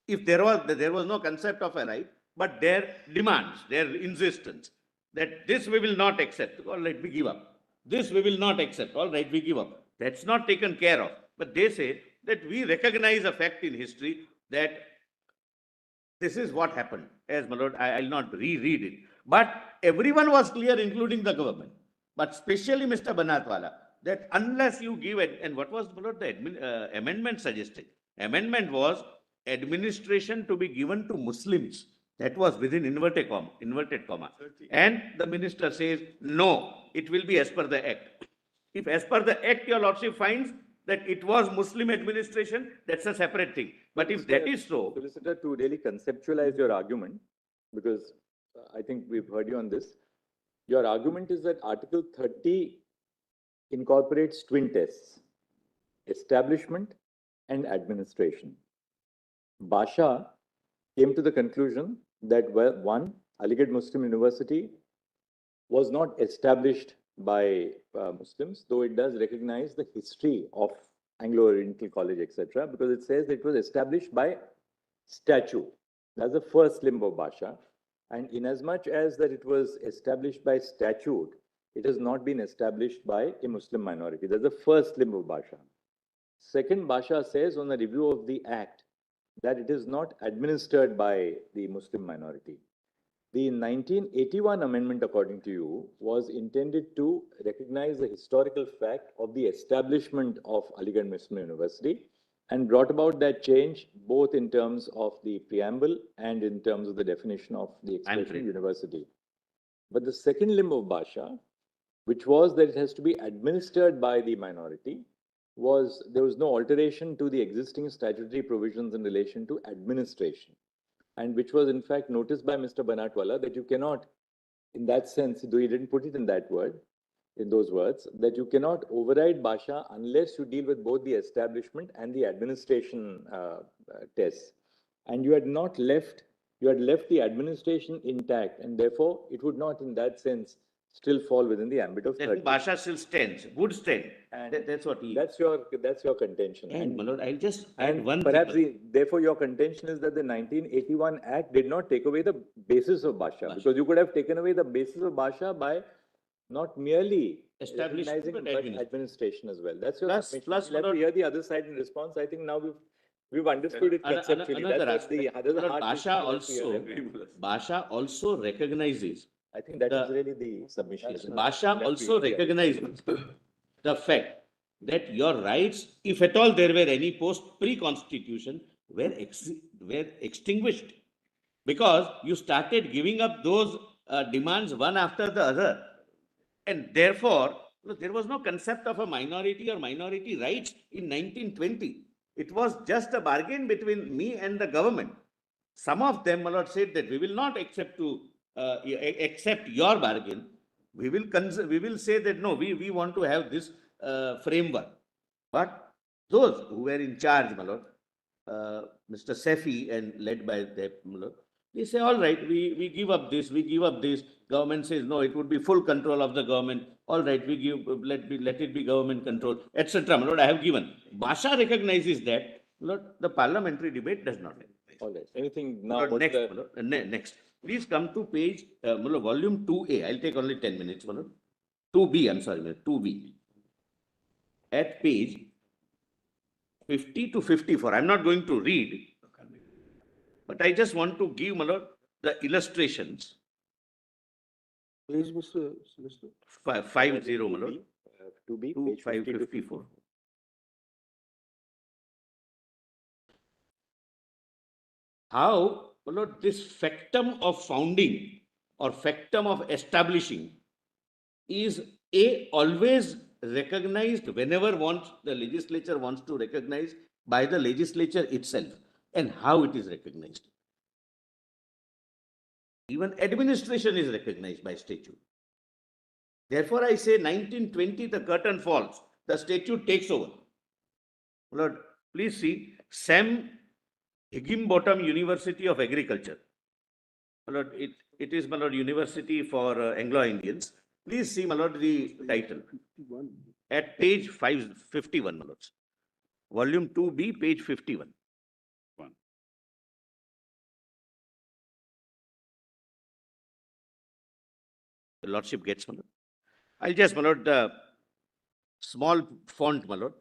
If there was no concept of a right, but their demands, their insistence, that this we will not accept, all right, we give up. This we will not accept, all right, we give up. That's not taken care of. But they say that we recognize a fact in history that this is what happened. As my lord, I'll not reread it. But everyone was clear, including the government, but especially Mr. Banatwala, that unless you give it, and what was, my lord, the amendment suggested? Amendment was administration to be given to Muslims. That was within inverted comma. And the minister says, no, it will be as per the act. If as per the act, your lordship finds that it was Muslim administration, that's a separate thing. But if that is so, Solicitor, to really conceptualize your argument, because I think we've heard you on this, your argument is that Article 30 incorporates twin tests: establishment and administration. Basha came to the conclusion that, well, one, Aligarh Muslim University was not established by Muslims, though it does recognize the history of Anglo-Oriental College, etc., because it says it was established by statute. That's the first limb of Basha. And inasmuch as that it was established by statute, it has not been established by a Muslim minority. That's the first limb of Basha. Second, Basha says on the review of the act that it is not administered by the Muslim minority. The 1981 amendment, according to you, was intended to recognize the historical fact of the establishment of Aligarh Muslim University and brought about that change both in terms of the preamble and in terms of the definition of the expression university. But the second limb of Basha, which was that it has to be administered by the minority, there was no alteration to the existing statutory provisions in relation to administration, and which was in fact noticed by Mr. Banatwala that you cannot, in that sense, though he didn't put it in that word, in those words, that you cannot override Basha unless you deal with both the establishment and the administration tests. And you had left the administration intact, and therefore it would not, in that sense, still fall within the ambit of 30. Basha still stands, would stand. And that's what he. That's your contention. And my lord, I'll just add one. Perhaps therefore your contention is that the 1981 Act did not take away the basis of Basha, because you could have taken away the basis of Basha by not merely recognizing but administration as well. That's your submission. Plus, We'll have to hear the other side in response. I think now we've understood it conceptually. Basha also recognizes. I think that is really the submission. Basha also recognizes the fact that your rights, if at all there were any pre-constitution, were extinguished, because you started giving up those demands one after the other. And therefore, there was no concept of a minority or minority rights in 1920. It was just a bargain between me and the government. Some of them, my lord, said that we will not accept your bargain. We will say that no, we want to have this framework. But those who were in charge, my lord, Mr. Sefi and led by them, my lord, they say, all right, we give up this, we give up this. Government says, no, it would be full control of the government. All right, we give, let it be government control, etc. My lord, I have given. Basha recognizes that, my lord, the parliamentary debate does not recognize. All right. Anything My now? lord, What's next, the- my lord, next. Please come to page, my lord, volume 2A. I'll take only 10 minutes, my lord. 2B, I'm sorry, my lord, 2B. At page 50 to 54. I'm not going to read, but I just want to give, my lord, the illustrations. Please, Mr. Solicitor. 50, my lord. 2B, To page 50 to 554. How, my lord, this factum of founding or factum of establishing is always recognized whenever the legislature wants to recognize by the legislature itself, and how it is recognized. Even administration is recognized by statute. Therefore, I say 1920, the curtain falls, the statute takes over. Lord, please see Sam Higginbottom University of Agriculture. Lord, it is, my lord, University for Anglo-Indians. Please see, my lord, the title at page 551, my lords. Volume 2B, page 51. The lordship gets, my lord. I'll just, my lord, the small font, my lord.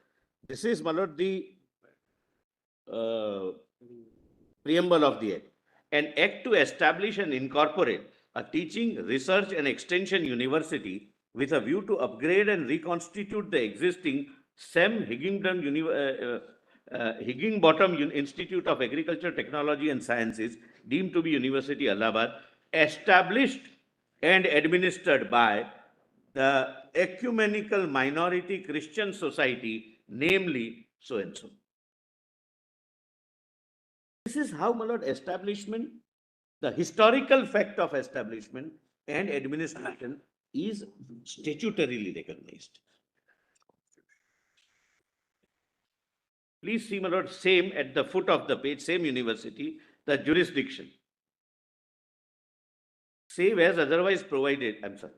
This is, my lord, the preamble of the act. An act to establish and incorporate a teaching, research and extension university with a view to upgrade and reconstitute the existing Sam Higginbottom Institute of Agriculture, Technology and Sciences, deemed to be University Allahabad, established and administered by the Ecumenical Minority Christian Society, namely so and so. This is how, my lord, establishment, the historical fact of establishment and administration is statutorily recognized. Please see, my lord, same at the foot of the page, same university, the jurisdiction. Save as otherwise provided, I'm sorry.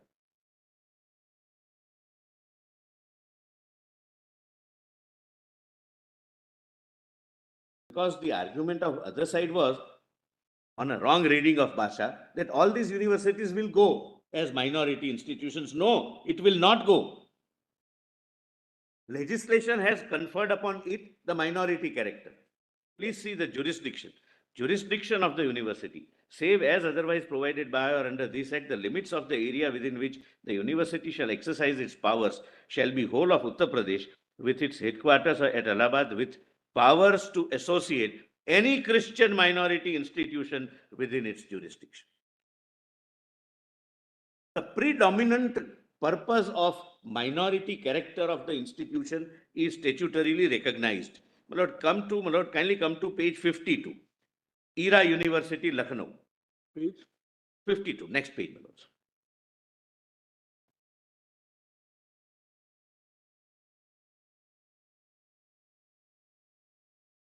Because the argument of other side was on a wrong reading of Basha, that all these universities will go as minority institutions. No, it will not go. Legislation has conferred upon it the minority character. Please see the jurisdiction. Jurisdiction of the university, save as otherwise provided by or under this act, the limits of the area within which the university shall exercise its powers shall be whole of Uttar Pradesh, with its headquarters at Allahabad, with powers to associate any Christian minority institution within its jurisdiction. The predominant purpose of minority character of the institution is statutorily recognized. My lord, kindly come to page 52. Era University, Lucknow. Page 52, next page, my lords.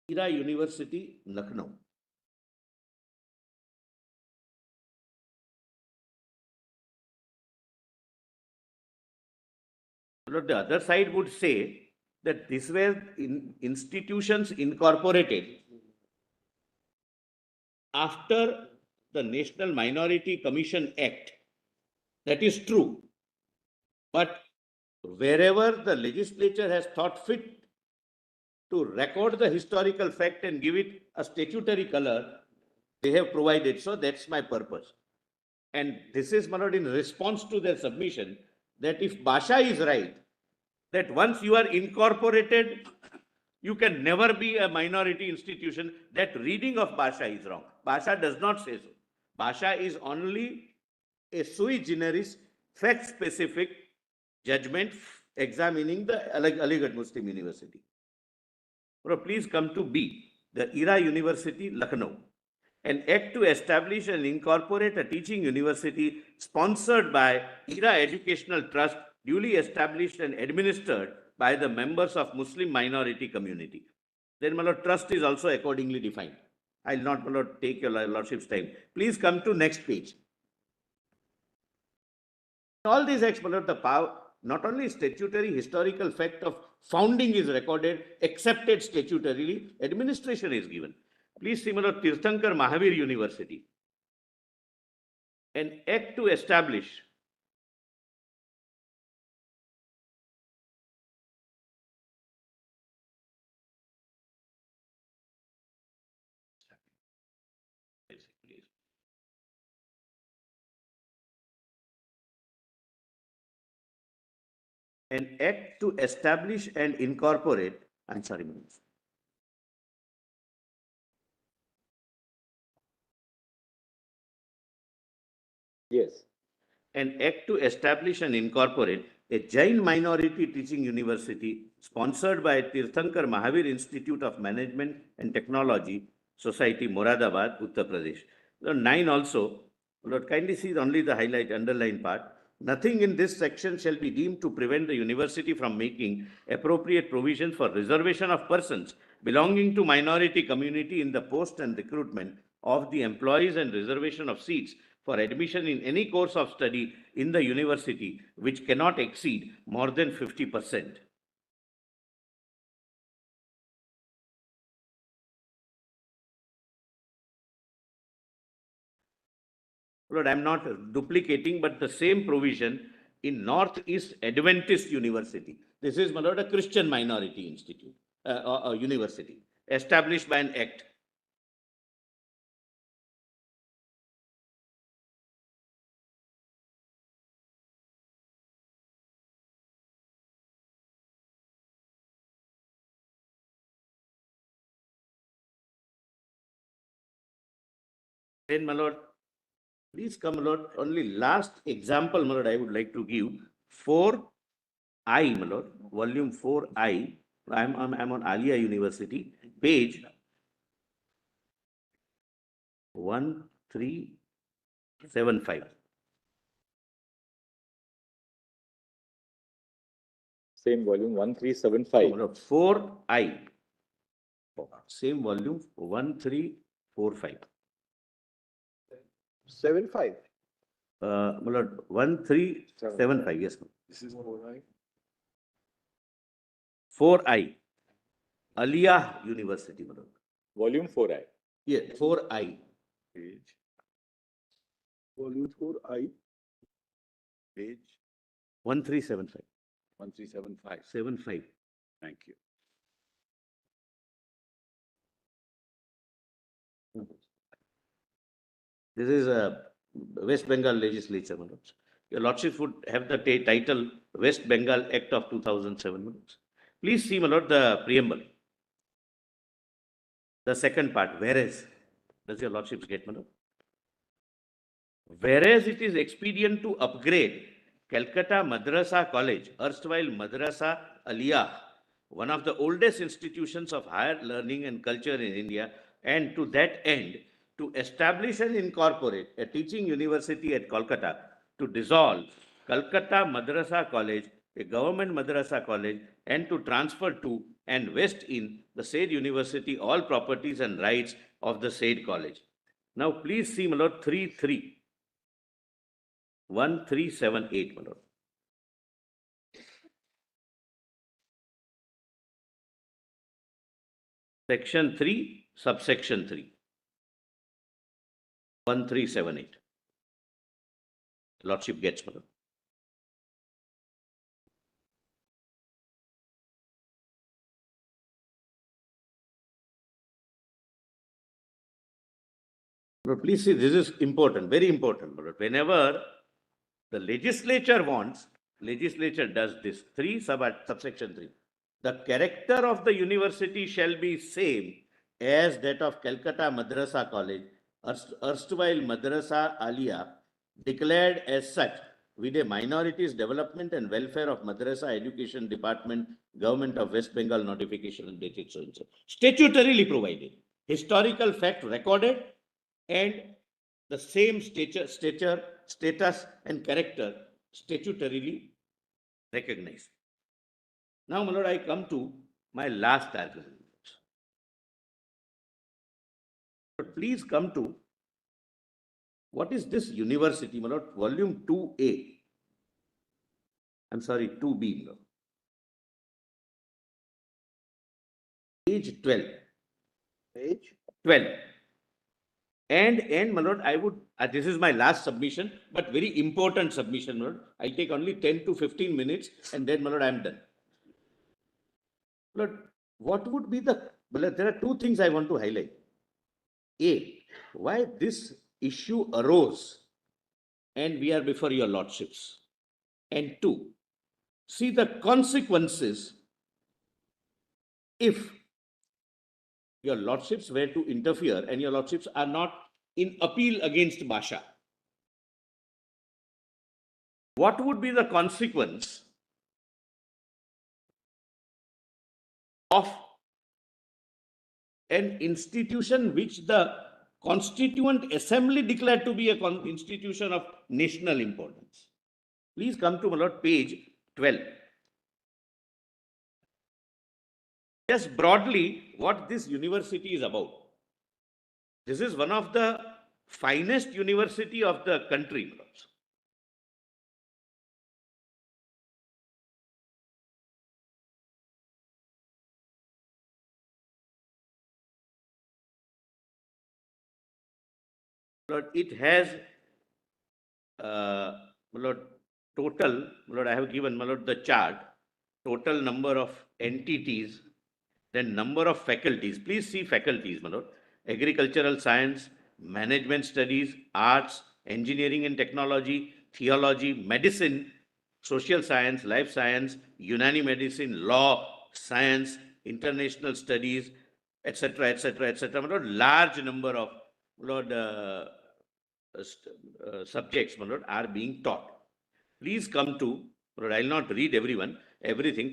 Era University, Lucknow. The other side would say that these were institutions incorporated after the National Minority Commission Act. That is true. But wherever the legislature has thought fit to record the historical fact and give it a statutory color, they have provided. So that's my purpose. And this is, my lord, in response to their submission that if Basha is right, that once you are incorporated, you can never be a minority institution. That reading of Basha is wrong. Basha does not say so. Basha is only a sui generis, fact-specific judgment examining the Aligarh Muslim University. Please come to B, the Era University, Lucknow. An act to establish and incorporate a teaching university sponsored by Era Educational Trust, duly established and administered by the members of Muslim minority community. Then, my lord, trust is also accordingly defined. I'll not, my lord, take your lordship's time. Please come to next page. All these acts, my lord, the power, not only statutory historical fact of founding is recorded, accepted statutorily, administration is given. Please see, my lord, Tirthankar Mahavir University. An act to establish an act to establish and incorporate, I'm sorry, madam. Yes. An act to establish and incorporate a Jain minority teaching university sponsored by Tirthankar Mahavir Institute of Management and Technology Society, Moradabad, Uttar Pradesh. 9 also, Lord, kindly see only the highlight, underline part. Nothing in this section shall be deemed to prevent the university from making appropriate provisions for reservation of persons belonging to minority community in the post and recruitment of the employees and reservation of seats for admission in any course of study in the university which cannot exceed more than 50%. Lord, I'm not duplicating, but the same provision in Northeast Adventist University. This is, my lord, a Christian minority institute, university, established by an act. Then, my lord, please come, my lord, only last example, my lord, I would like to give. 4I, my lord, volume 4I. I'm on Alia University, page 1375. Same volume, 1375. No, 4I. Same volume, 1345. 7.5. My lord, 1375, yes. This is 4I. 4I. Aligarh University, my lord. Volume 4I. Yeah, 4I. Page. Volume 4I. Page 1375. 1375. 75. Thank you. This is a West Bengal legislature, my lords. Your lordship would have the title West Bengal Act of 2007, my lords. Please see, my lord, the preamble. The second part, whereas. Does your lordship get, my lord? Whereas it is expedient to upgrade Calcutta Madrasa College, erstwhile Madrasa Aligarh, one of the oldest institutions of higher learning and culture in India, and to that end, to establish and incorporate a teaching university at Kolkata, to dissolve Calcutta Madrasa College, a government madrasa college, and to transfer to and vest in the said university all properties and rights of the said college. Now, please see, my lord, 3.3. 1378, my lord. Section 3, subsection 3. 1378. Lordship gets, my lord. But please see, this is important, very important. My lord. Whenever the legislature wants, legislature does this. 3, subsection 3. The character of the university shall be same as that of Calcutta Madrasa College, erstwhile Madrasa Aligarh, declared as such with a minorities development and welfare of Madrasa Education Department, Government of West Bengal notification and dated so and so. Statutorily provided, historical fact recorded, and the same status and character statutorily recognized. Now, my lord, I come to my last argument. But please come to what is this university, my lord? Volume 2A. I'm sorry, 2B, my lord. Page 12. Page? 12. And my lord, I would, this is my last submission, but very important submission, my lord. I'll take only 10 to 15 minutes and then, my lord, I'm done. Lord, what would be the, well, there are two things I want to highlight. A, why this issue arose and we are before your lordships. And two, see the consequences if your lordships were to interfere and your lordships are not in appeal against Basha. What would be the consequence of an institution which the Constituent Assembly declared to be a institution of national importance? Please come to, my lord, page 12. Just broadly, what this university is about. This is one of the finest university of the country. Lord, it has, my lord, total, my lord, I have given, my lord, the chart, total number of entities, then number of faculties. Please see faculties, my lord. Agricultural science, management studies, arts, engineering and technology, theology, medicine, social science, life science, Unani medicine, law, science, international studies, etc., etc., etc. My lord, large number of, my lord, subjects, my lord, are being taught. Please come to, Lord, I will not read everything.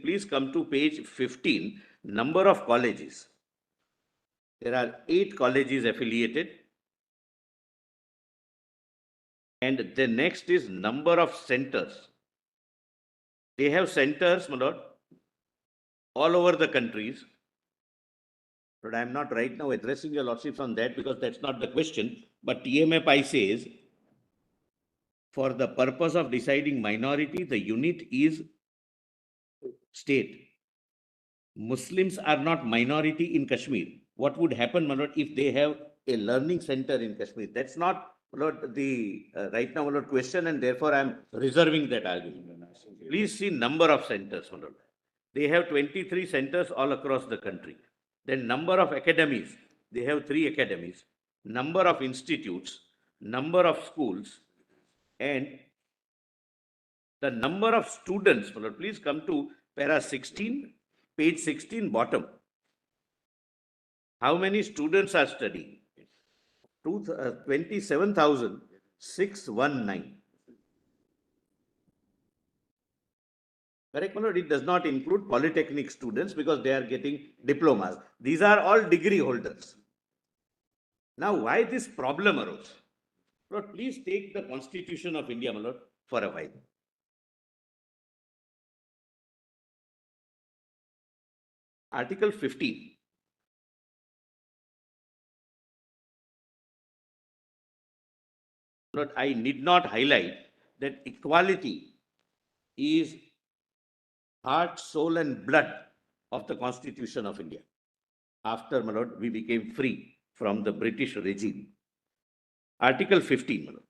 Please come to page 15, number of colleges. There are 8 colleges affiliated. And the next is number of centers. They have centers, my lord, all over the countries. But I am not right now addressing your lordships on that because that's not the question. But TMFI says, for the purpose of deciding minority, the unit is state. Muslims are not minority in Kashmir. What would happen, my lord, if they have a learning center in Kashmir? That's not, my lord, the right now, my lord, question, and therefore I am reserving that argument. Please see number of centers, my lord. They have 23 centers all across the country. Then number of academies. They have 3 academies. Number of institutes, number of schools, and the number of students. My lord, please come to para 16, page 16, bottom. How many students are studying? 27,619. Correct, my lord? It does not include polytechnic students because they are getting diplomas. These are all degree holders. Now, why this problem arose? Lord, please take the Constitution of India, my lord, for a while. Article 15. Lord, I need not highlight that equality is heart, soul, and blood of the Constitution of India. After, my lord, we became free from the British regime. Article 15, my lord.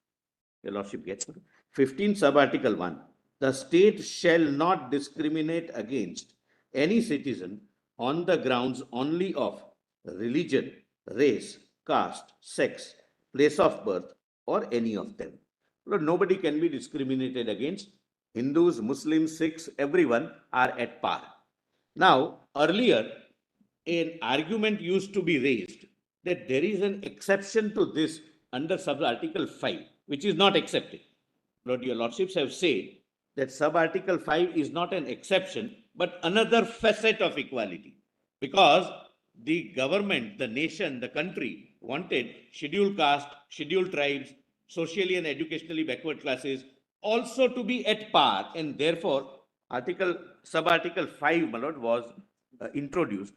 Your lordship gets 15, sub-article 1. The state shall not discriminate against any citizen on the grounds only of religion, race, caste, sex, place of birth, or any of them. Lord, nobody can be discriminated against. Hindus, Muslims, Sikhs, everyone are at par. Now, earlier, an argument used to be raised that there is an exception to this under sub-article 5, which is not accepted. Lord, your lordships have said that sub-article 5 is not an exception, but another facet of equality. Because the government, the nation, the country wanted scheduled caste, scheduled tribes, socially and educationally backward classes also to be at par, and therefore sub-article 5, my lord, was introduced.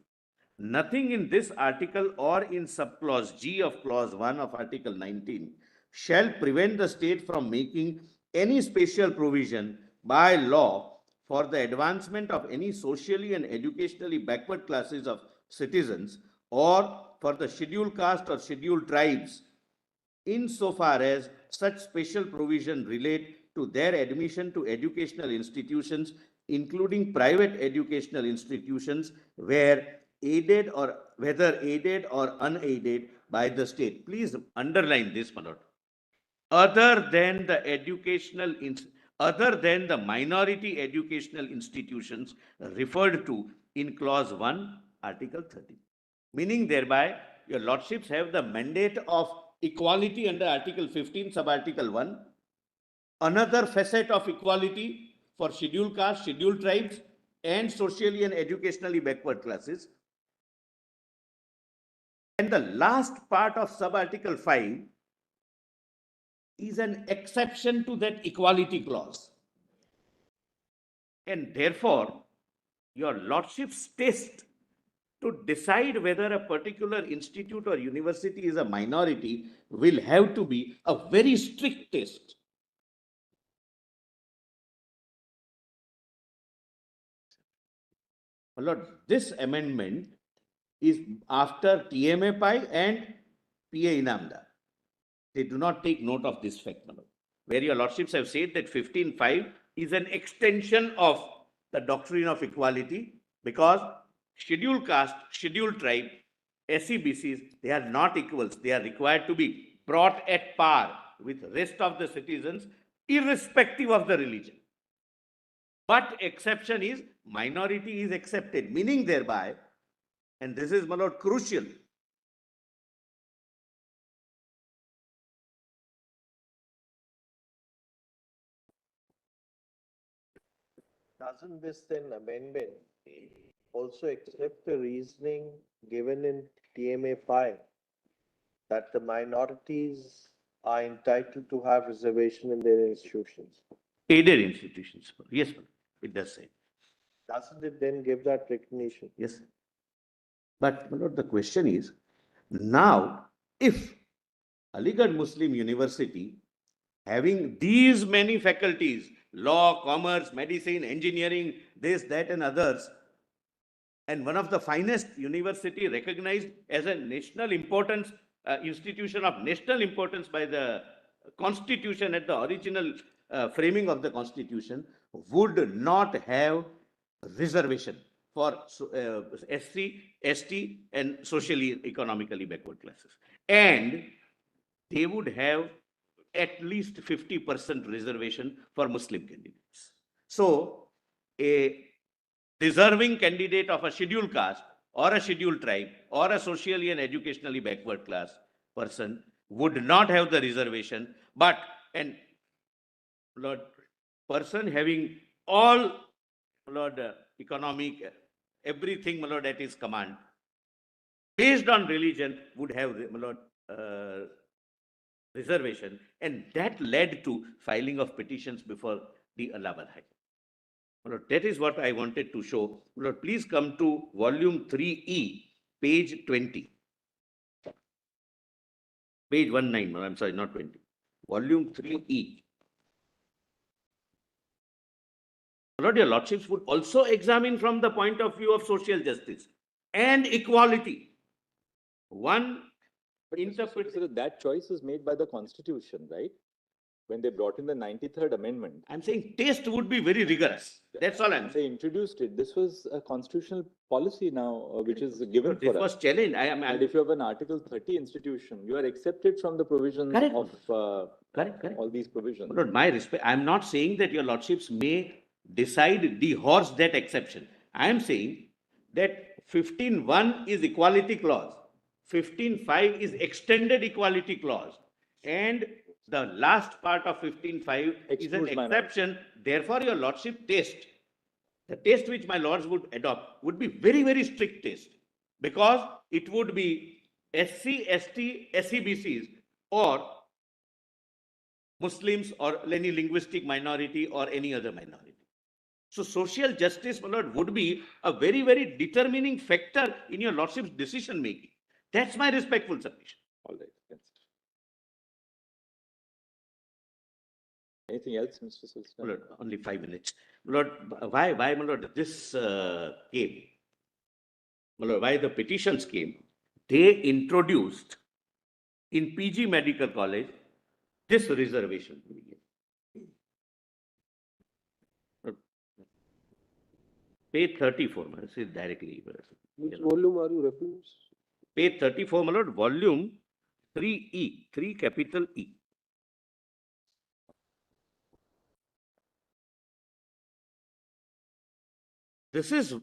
Nothing in this article or in subclause G of clause 1 of article 19 shall prevent the state from making any special provision by law for the advancement of any socially and educationally backward classes of citizens or for the scheduled caste or scheduled tribes insofar as such special provision relate to their admission to educational institutions, including private educational institutions, where aided or whether aided or unaided by the state. Please underline this, my lord. Other than the other than the minority educational institutions referred to in clause 1, article 13. Meaning thereby, your lordships have the mandate of equality under article 15, sub-article 1. Another facet of equality for scheduled castes, scheduled tribes, and socially and educationally backward classes. And the last part of sub-article 5 is an exception to that equality clause. And therefore, your lordship's test to decide whether a particular institute or university is a minority will have to be a very strict test. Lord, this amendment is after TMA Pi and PA Inamda. They do not take note of this fact, my lord, where your lordships have said that 15.5 is an extension of the doctrine of equality because scheduled caste, scheduled tribe, SEBCs, they are not equals. They are required to be brought at par with rest of the citizens, irrespective of the religion. But exception is minority is accepted, meaning thereby, and this is, my lord, crucial. Doesn't this then amendment also accept the reasoning given in TMA 5 that the minorities are entitled to have reservation in their institutions? Aided institutions. Yes, it does say. Doesn't it then give that recognition? Yes. But, my lord, the question is, now, if Aligarh Muslim University, having these many faculties, law, commerce, medicine, engineering, this, that, and others, and one of the finest university recognized as a national importance, institution of national importance by the constitution at the original framing of the constitution, would not have reservation for SC, ST, and socially economically backward classes. And they would have at least 50% reservation for Muslim candidates. So, a deserving candidate of a scheduled caste or a scheduled tribe or a socially and educationally backward class person would not have the reservation, but an Lord, person having all Lord, economic, everything, my lord, at his command, based on religion, would have, my lord, reservation, and that led to filing of petitions before the Allahabad High Court. My lord, that is what I wanted to show. My lord, please come to volume 3E, page 20. Page 19, I'm sorry, not 20. Volume 3E. Lord, your lordships would also examine from the point of view of social justice and equality. One interprets that choice was made by the Constitution, right? When they brought in the 93rd Amendment. I'm saying taste would be very rigorous. That's all I'm saying. They introduced it. This was a constitutional policy now, which is given This for was us. challenged. And if you have an Article 30 institution, you are accepted from the provisions Correct. of Correct. all these provisions. Lord, my respect, I'm not saying that your lordships may decide dehorse that exception. I am saying that 15.1 is equality clause, 15.5 is extended equality clause, and the last part of 15.5 is an Excludes minority. exception. Therefore, your lordship test, the test which my lords would adopt would be very, very strict test, because it would be SC, ST, SEBCs, or Muslims or any linguistic minority or any other minority. So social justice, my lord, would be a very, very determining factor in your lordship's decision making. That's my respectful submission. All right. Yes. Anything else, Mr. My Solicitor? lord, only 5 minutes. My lord, why, my lord, this came? My lord, why the petitions came? They introduced in PG Medical College this reservation. Page 34, my lord, this is directly. Which volume are you referring? Page 34, my lord, volume 3E, 3 capital E. This is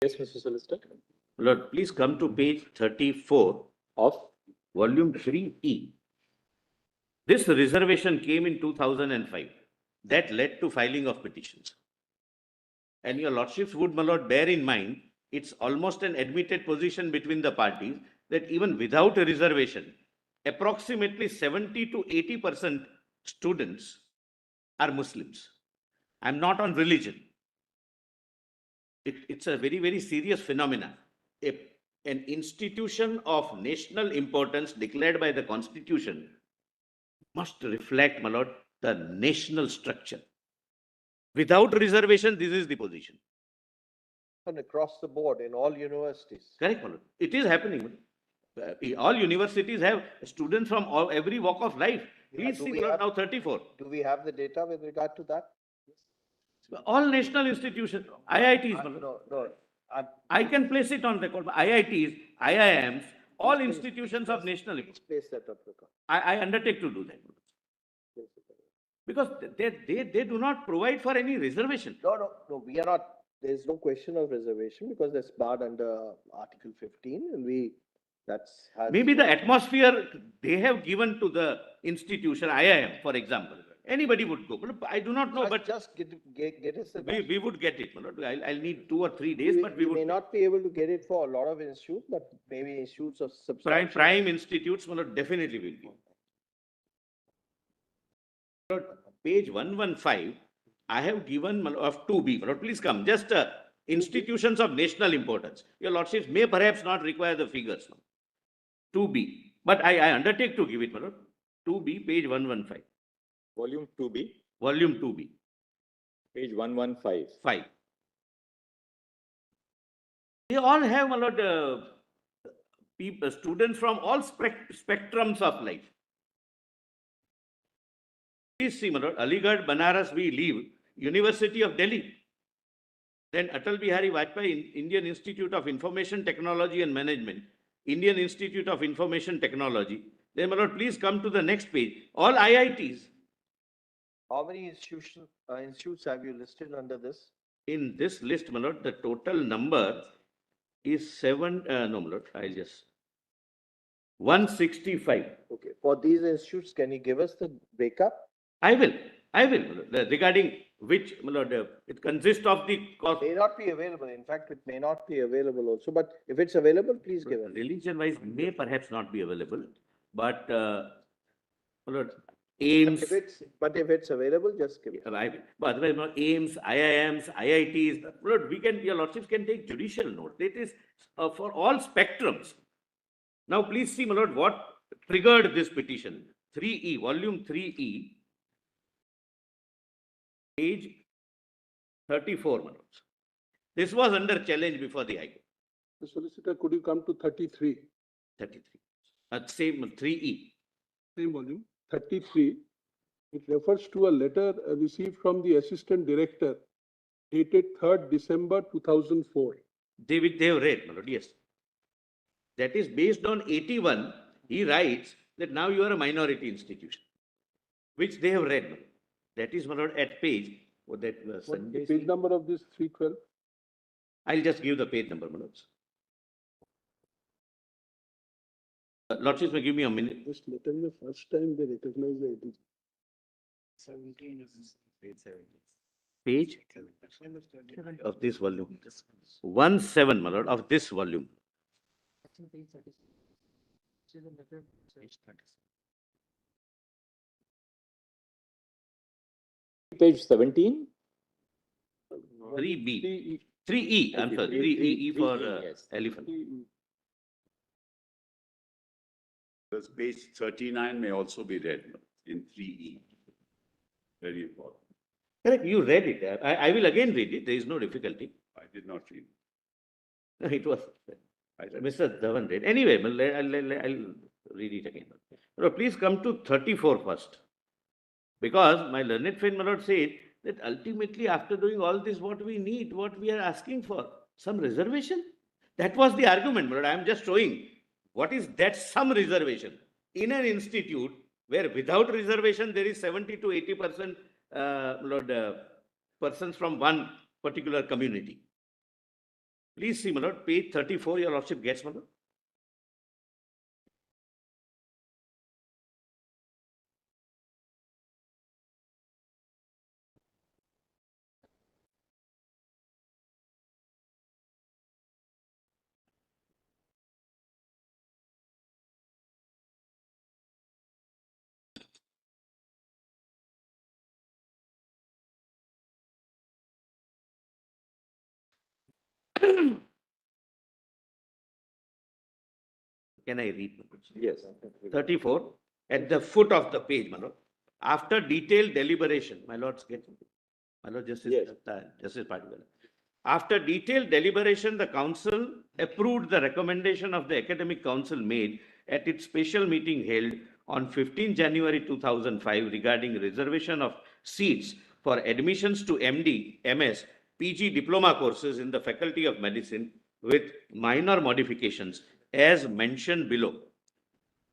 Yes, Mr. Solicitor. Lord, please come to page 34 Of volume 3E. This reservation came in 2005. That led to filing of petitions. And your lordships would, my lord, bear in mind, it's almost an admitted position between the parties that even without a reservation, approximately 70 to 80% students are Muslims. I'm not on religion. It's a very, very serious phenomenon. An institution of national importance declared by the Constitution must reflect, my lord, the national structure. Without reservation, this is the position. And across the board in all universities. Correct, my lord. It is happening. All universities have students from every walk of life. Please Do see, we my lord, have- now 34. Do we have the data with regard to that? All national institutions, IITs, my lord. No. I can place it on record. IITs, IIMs, all institutions of national importance. Please place that on record. I undertake to do that. Because they do not provide for any reservation. No, we are not, there's no question of reservation because that's barred under Article 15 and that's. Maybe the atmosphere they have given to the institution, IIM, for example, anybody would go. But I do not know, but Just get us the. we would get it. I'll need 2 or 3 days, but we may would. not be able to get it for a lot of institutes, but maybe institutes of substantial. Prime institutes, definitely will be. Page 115, I have given of 2B. Please come. Just institutions of national importance. Your lordships may perhaps not require the figures. 2B. But I undertake to give it, 2B, page 115. volume 2B, Volume 2B. page 115. 5. They all have, people, students from all spectrums of life. Please see, Aligarh, Banaras, we leave. University of Delhi. Then Atal Bihari Vajpayee, Indian Institute of Information Technology and Management, Indian Institute of Information Technology. Then, please come to the next page. All IITs. How many institutes have you listed under this? In this list, the total number is 7, I'll just 165. Okay, for these institutes, can you give us the breakup? I will. I will, regarding which, my lord, it consists of the cost. May not be available. In fact, it may not be available also, but if it's available, please give it. Religion-wise may perhaps not be available, but, my lord, aims. But if it's available, just give it. Right. But otherwise, no, aims, IIMs, IITs, Lord, your lordships can take judicial note. It is for all spectrums. Now, please see, my lord, what triggered this petition. 3E, volume 3E, page 34, my lords. This was under challenge before the High Court. The solicitor, could you come to 33? 33. Same 3E. Same volume, 33. It refers to a letter received from the Assistant Director dated 3rd December 2004. They have read, my lord, yes. That is based on 81. He writes that now you are a minority institution, which they have read, my lord. That is, my lord, at page. What is the page number of this 312? I'll just give the page number, my lords. Lordships may give me a minute. This letter is the first time they recognize the ATG. 17 is page 17. Page of this volume. 17, my lord, of this volume. Page 17? 3B. 3E, I'm sorry, 3E for yes. elephant. This page 39 may also be read in 3E. Very important. Correct, you read it. I will again read it. There is no difficulty. I did not read. It was Mr. Dhawan read. Anyway, I'll read it again. Now, please come to 34 first. Because my learned friend, my lord, said that ultimately after doing all this, what we need, what we are asking for, some reservation. That was the argument, my lord. I am just showing what is that some reservation in an institute where without reservation there is 70 to 80% persons from one particular community. Please see, my lord, page 34, your lordship gets, my lord. Can I read? Yes. 34, at the foot of the page, my lord. After detailed deliberation, my lords get, my lord Justice, Yes. Justice Particular. After detailed deliberation, the council approved the recommendation of the academic council made at its special meeting held on 15 January 2005 regarding reservation of seats for admissions to MD, MS, PG diploma courses in the Faculty of Medicine with minor modifications as mentioned below.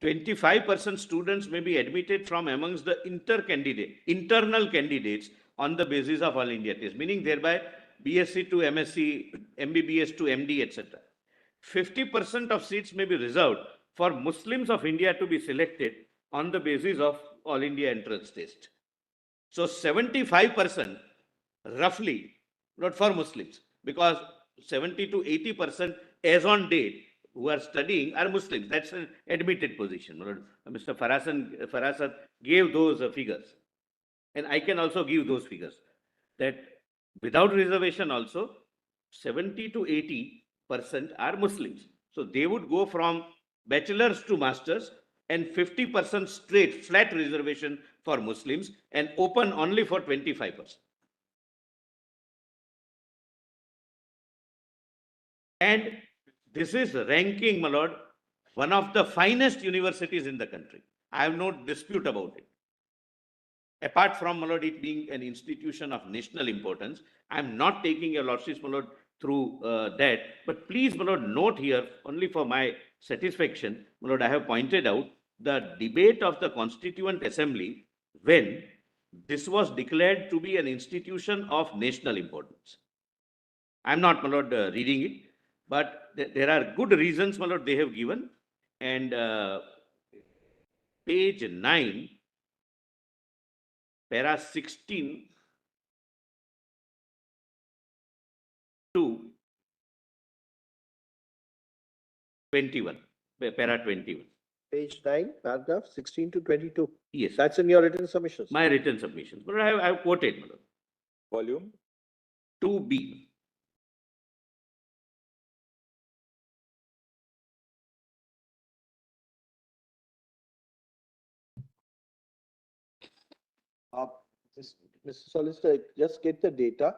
25% students may be admitted from amongst the internal candidates on the basis of All India test, meaning thereby BSc to MSc, MBBS to MD, etc. 50% of seats may be reserved for Muslims of India to be selected on the basis of All India entrance test. So 75% roughly, not for Muslims, because 70 to 80% as on date who are studying are Muslims. That's an admitted position. Mr. Farasat gave those figures. And I can also give those figures. That without reservation also, 70 to 80% are Muslims. So they would go from bachelor's to master's and 50% straight flat reservation for Muslims and open only for 25%. And this is ranking, my lord, one of the finest universities in the country. I have no dispute about it. Apart from, my lord, it being an institution of national importance, I am not taking your lordships, my lord, through that. But please, my lord, note here, only for my satisfaction, my lord, I have pointed out the debate of the Constituent Assembly when this was declared to be an institution of national importance. I am not, my lord, reading it, but there are good reasons, my lord, they have given. And page 9, para 16 to 21, para 21. Page 9, paragraph 16 to 22. Yes, That's in your written submissions. my written submissions. But I have quoted, Madam. Volume? 2B. Just, Mr. Solicitor, just get the data,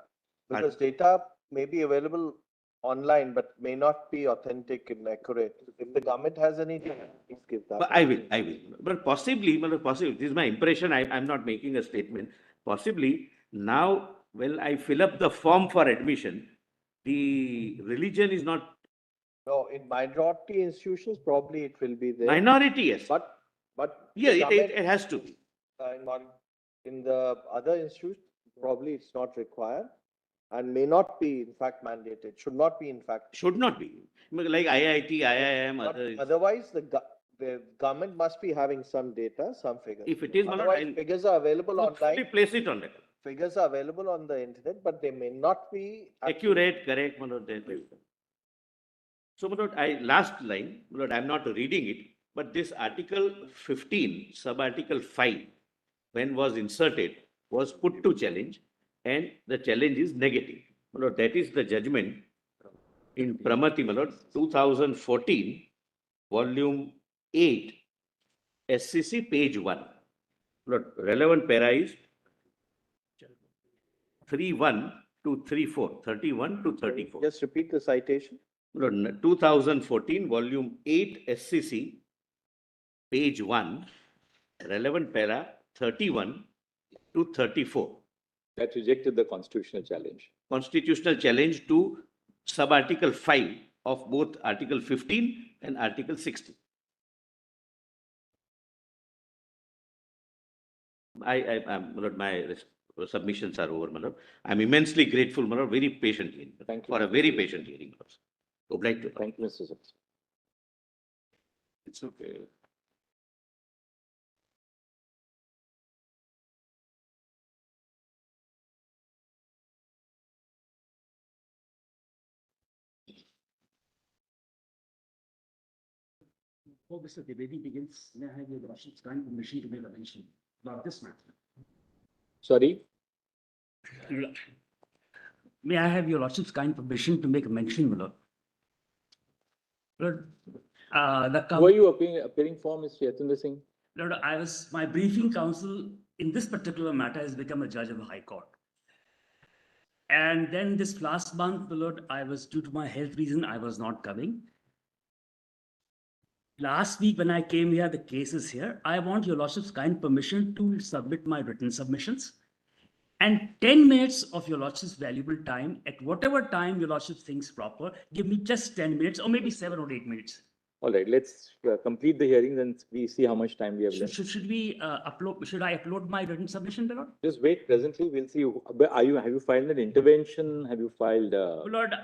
because data may be available online, but may not be authentic and accurate. If the government has any data, please give that. But I will. But possibly, this is my impression, I'm not making a statement. Possibly, now, when I fill up the form for admission, the religion is not No, in minority institutions, probably it will be there. minority, yes. But Yeah, the government, it has to be. in the other institutes, probably it's not required and may not be in fact mandated, should not be in fact. Should not be. Like IIT, IIM, But other. otherwise, the government must be having some data, some figures. If it is, Manoj, Otherwise, I'll figures are available truthfully online, place it on record. figures are available on the internet, but they may not be Accurate, correct, Manoj. So, Manoj, last line, Manoj, I'm not reading it, but this Article 15, sub-article 5, when was inserted, was put to challenge, and the challenge is negative. Manoj, that is the judgment in Pramati, Manoj, 2014, volume 8, SCC, page 1. Manoj, relevant para is 31 to 34, 31 to 34. Just repeat the citation. 2014, volume 8, SCC, page 1, relevant para 31 to 34. That rejected the constitutional challenge. Constitutional challenge to sub-article 5 of both Article 15 and Article 16. My submissions are over, Manoj. I'm immensely grateful, Manoj, very patient hearing. Thank you. For a very patient hearing. Obliged to. Thank you, Mr. Solicitor. It's okay. Before Mr. Trivedi begins, may I have your lordship's kind permission to make a mention about this matter? Sorry? May I have your lordship's kind permission to make a mention, my lord? Lord, Who are you appearing for, Mr. Yatendra Singh? Lord, my briefing counsel in this particular matter has become a judge of the High Court. And then this last month, my lord, due to my health reason, I was not coming. Last week when I came here, the case is here. I want your lordship's kind permission to submit my written submissions. And 10 minutes of your lordship's valuable time, at whatever time your lordship thinks proper, give me just 10 minutes or maybe 7 or 8 minutes. All right, let's complete the hearing, then we see how much time we have left. Should I upload my written submission, my lord? Just wait, presently we'll see. Have you filed an intervention? Have you filed? Lord,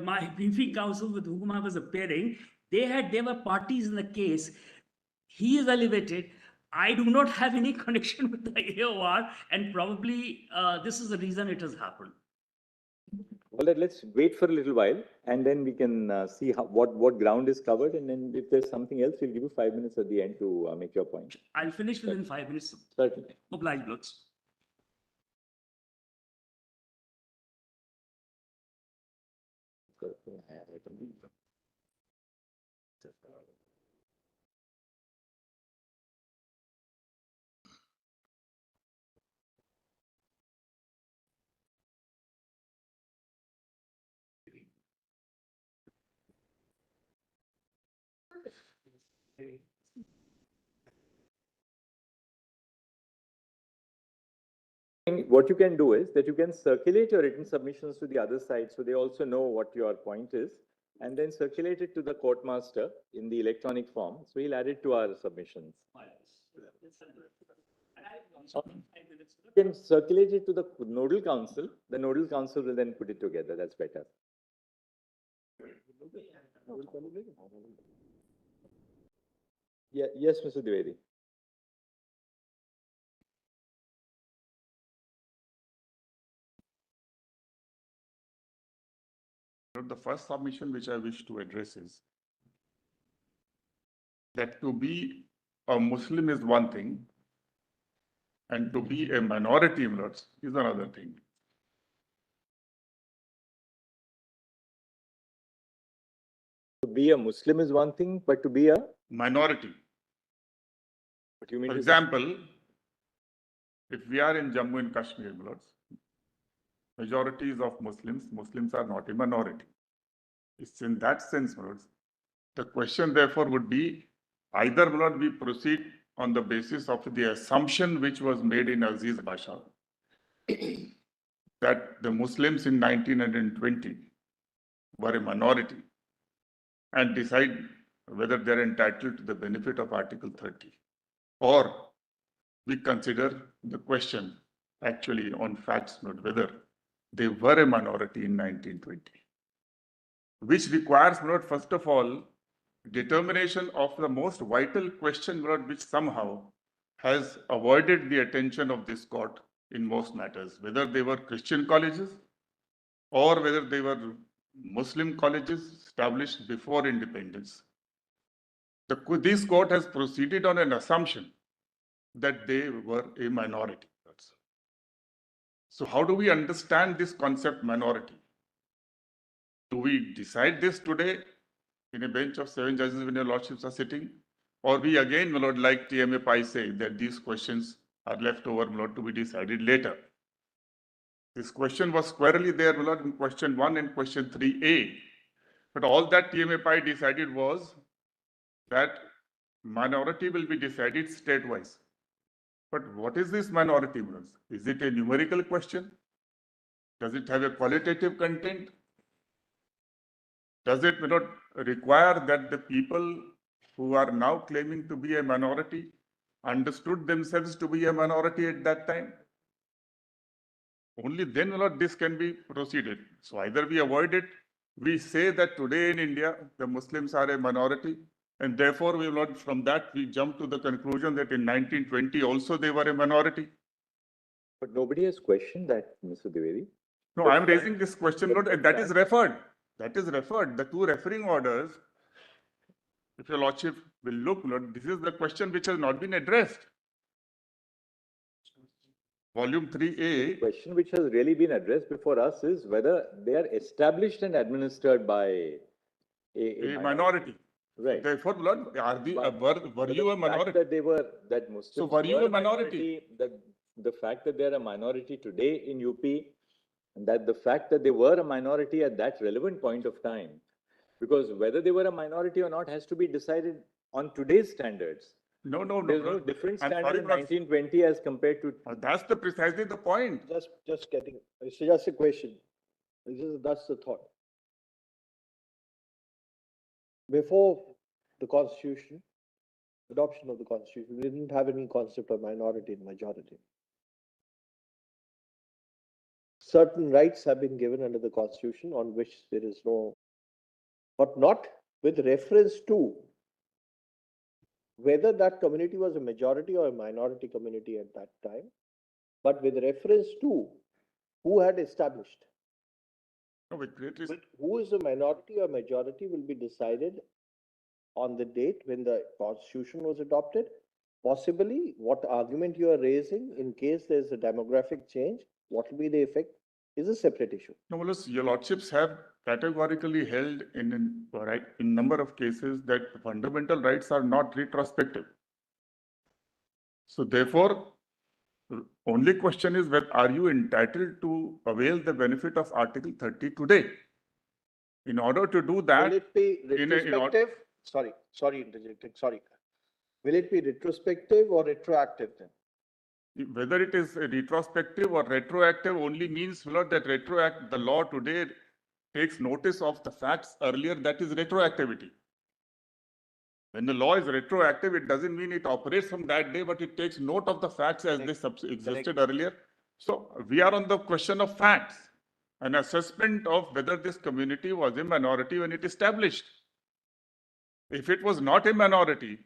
my briefing counsel with whom I was appearing, there were parties in the case. He is elevated. I do not have any connection with the AOR, and probably this is the reason it has happened. All right, let's wait for a little while, and then we can see what ground is covered, and then if there's something else, we'll give you 5 minutes at the end to make your point. I'll finish within 5 minutes. Certainly. Obliged, lords. What you can do is that you can circulate your written submissions to the other side, so they also know what your point is, and then circulate it to the court master in the electronic form. So he'll add it to our submissions. You can circulate it to the nodal council. The nodal council will then put it together. That's better. Yeah, yes, Mr. Dwivedi. Lord, the first submission which I wish to address is that to be a Muslim is one thing, and to be a minority, my lords, is another thing. To be a Muslim is one thing, but to be a, Minority. what do you mean? For to- example, if we are in Jammu and Kashmir, my lords, majorities of Muslims are not a minority. It's in that sense, my lords. The question therefore would be either, my lord, we proceed on the basis of the assumption which was made in Aziz Basha that the Muslims in 1920 were a minority and decide whether they're entitled to the benefit of Article 30. Or we consider the question actually on facts, not whether they were a minority in 1920, which requires, not first of all, determination of the most vital question, which somehow has avoided the attention of this court in most matters, whether they were Christian colleges or whether they were Muslim colleges established before independence. This court has proceeded on an assumption that they were a minority. So how do we understand this concept minority? Do we decide this today in a bench of 7 judges when your lordships are sitting? Or we again, my lord, like TMA Pai say, that these questions are left over, my lord, to be decided later. This question was squarely there, my lord, in question 1 and question 3A. But all that TMA Pai decided was that minority will be decided state-wise. But what is this minority, my lords? Is it a numerical question? Does it have a qualitative content? Does it not require that the people who are now claiming to be a minority understood themselves to be a minority at that time? Only then, Lord, this can be proceeded. So either we avoid it, we say that today in India, the Muslims are a minority, and therefore we will not, from that, we jump to the conclusion that in 1920 also they were a minority. But nobody has questioned that, Mr. Dwivedi. No, I am raising this question, Lord, and that is referred. That is referred. The two referring orders, if your lordship will look, Lord, this is the question which has not been addressed. Volume 3A. The question which has really been addressed before us is whether they are established and administered by a minority. Right. Therefore, Lord, were you a minority? That they were, that Muslims So were you a minority? The fact that they're a minority today in UP, and that the fact that they were a minority at that relevant point of time, because whether they were a minority or not has to be decided on today's standards. No. There's no different standard sorry, in 1920 as compared to. That's precisely the point. Just getting, it's just a question. That's the thought. Before the constitution, adoption of the constitution, we didn't have any concept of minority and majority. Certain rights have been given under the constitution on which there is no, but not with reference to whether that community was a majority or a minority community at that time, but with reference to who had established. No, with great But who is a minority or majority will be decided on the date when the constitution was adopted. Possibly, what argument you are raising in case there's a demographic change, what will be the effect is a separate issue. No, your lordships have categorically held in number of cases that fundamental rights are not retrospective. So therefore, only question is whether are you entitled to avail the benefit of Article 30 today? In order to do that, will it be retrospective? Sorry, interjecting. Sorry. Will it be retrospective or retroactive then? Whether it is retrospective or retroactive only means, Lord, that the law today takes notice of the facts earlier, that is retroactivity. When the law is retroactive, it doesn't mean it operates from that day, but it takes note of the facts as they existed earlier. So we are on the question of facts, an assessment of whether this community was a minority when it established. If it was not a minority,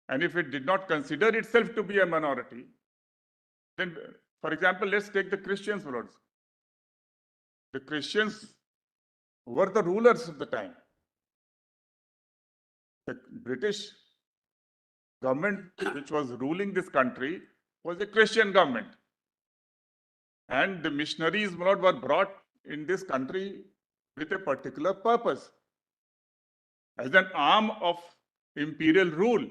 and if it did not consider itself to be a minority, then, for example, let's take the Christians, Lords. The Christians were the rulers of the time. The British government which was ruling this country was a Christian government. And the missionaries were brought in this country with a particular purpose as an arm of imperial rule.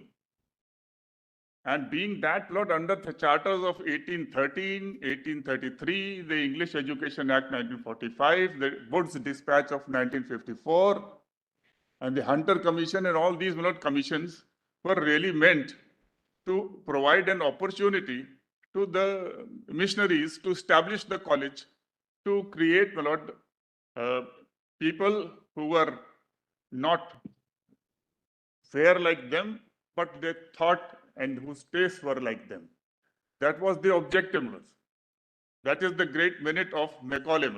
And being that under the charters of 1813, 1833, the English Education Act 1945, the Woods Dispatch of 1954, and the Hunter Commission and all these commissions were really meant to provide an opportunity to the missionaries to establish the college, to create people who were not fair like them, but they thought and whose tastes were like them. That was the objective. That is the great merit of Macaulay.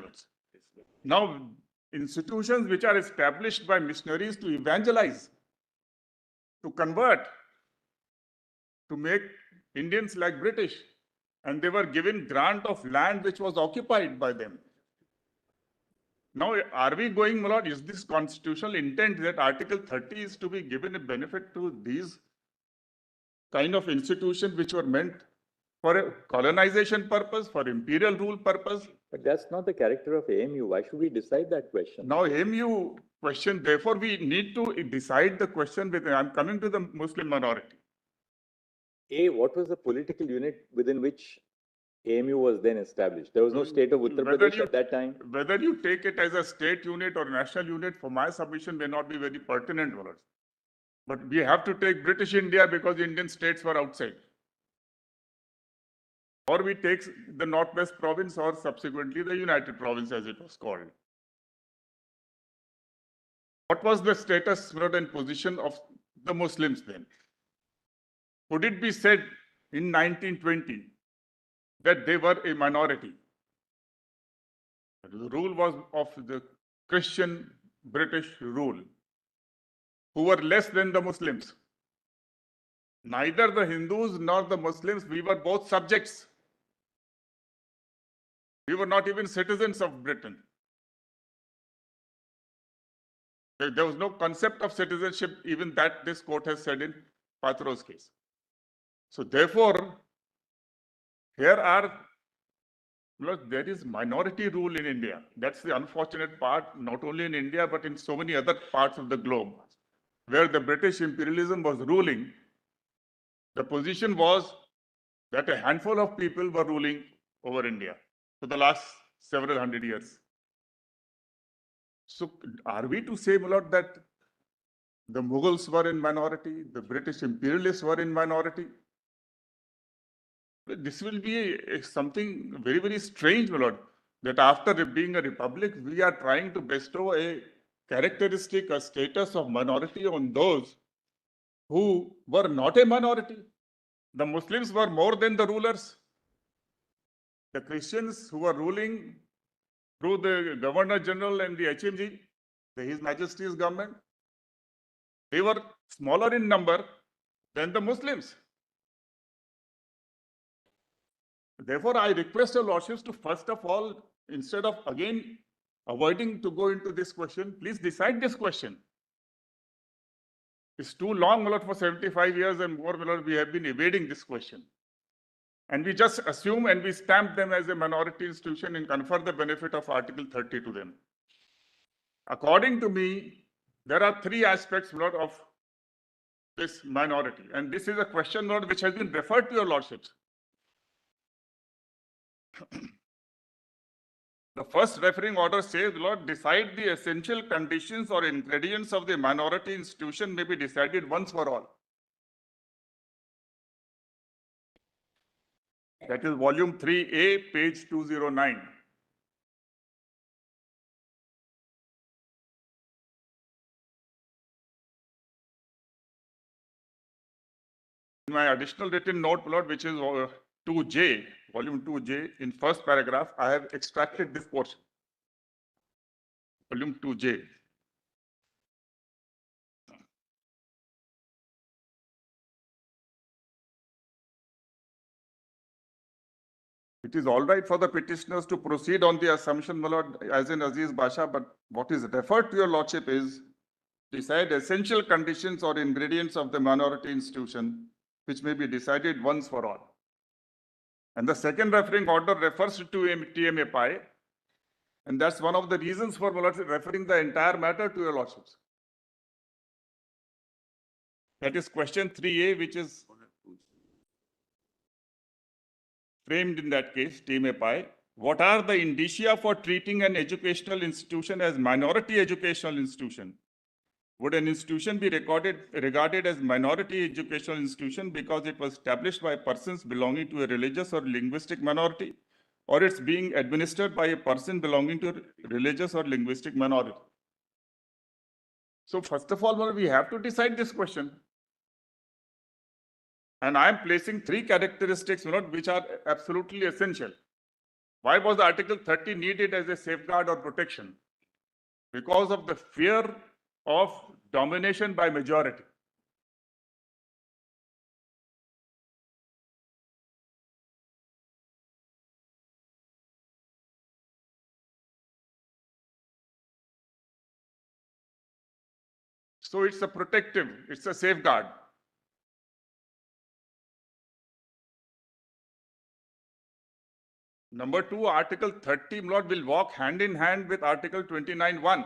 Now, institutions which are established by missionaries to evangelize, to convert, to make Indians like British, and they were given grant of land which was occupied by them. Now, are we going, my lord, is this constitutional intent that Article 30 is to be given a benefit to these kind of institutions which were meant for a colonization purpose, for imperial rule purpose? But that's not the character of AMU. Why should we decide that question? Now, AMU question, therefore, we need to decide the question with, I'm coming to the Muslim minority. What was the political unit within which AMU was then established? There was no state of Uttar Pradesh at that time. Whether you take it as a state unit or national unit, for my submission, may not be very pertinent. But we have to take British India because Indian states were outside. Or we take the Northwest Province or subsequently the United Province as it was called. What was the status and position of the Muslims then? Could it be said in 1920 that they were a minority? The rule was of the Christian British rule, who were less than the Muslims. Neither the Hindus nor the Muslims, we were both subjects. We were not even citizens of Britain. There was no concept of citizenship, even that this court has said in Patro's case. So therefore, there is minority rule in India. That's the unfortunate part, not only in India, but in so many other parts of the globe, where the British imperialism was ruling. The position was that a handful of people were ruling over India for the last several hundred years. So are we to say, my lord, that the Mughals were in minority, the British imperialists were in minority? This will be something very, very strange, my lord, that after being a republic, we are trying to bestow a characteristic, a status of minority on those who were not a minority. The Muslims were more than the rulers. The Christians who were ruling through the Governor General and the HMG, His Majesty's government, they were smaller in number than the Muslims. Therefore, I request your lordships to first of all, instead of again avoiding to go into this question, please decide this question. It's too long, my lord, for 75 years and more, my lord, we have been evading this question. And we just assume and we stamp them as a minority institution and confer the benefit of Article 30 to them. According to me, there are three aspects, my lord, of this minority. And this is a question, my lord, which has been referred to your lordships. The first referring order says, Lord, decide the essential conditions or ingredients of the minority institution may be decided once for all. That is volume 3A, page 209. In my additional written note, Lord, which is 2J, volume 2J, in first paragraph, I have extracted this portion. Volume 2J. It is all right for the petitioners to proceed on the assumption, my lord, as in Aziz Basha, but what is referred to your lordship is decide essential conditions or ingredients of the minority institution, which may be decided once for all. And the second referring order refers to TMA Pi, and that's one of the reasons for my lordship referring the entire matter to your lordships. That is question 3A, which is framed in that case, TMA Pi. What are the indicia for treating an educational institution as minority educational institution? Would an institution be regarded as minority educational institution because it was established by persons belonging to a religious or linguistic minority, or it's being administered by a person belonging to a religious or linguistic minority? So first of all, we have to decide this question. And I'm placing three characteristics, which are absolutely essential. Why was the Article 30 needed as a safeguard or protection? Because of the fear of domination by majority. So it's a protective, it's a safeguard. Number two, Article 30 will walk hand in hand with Article 29(1).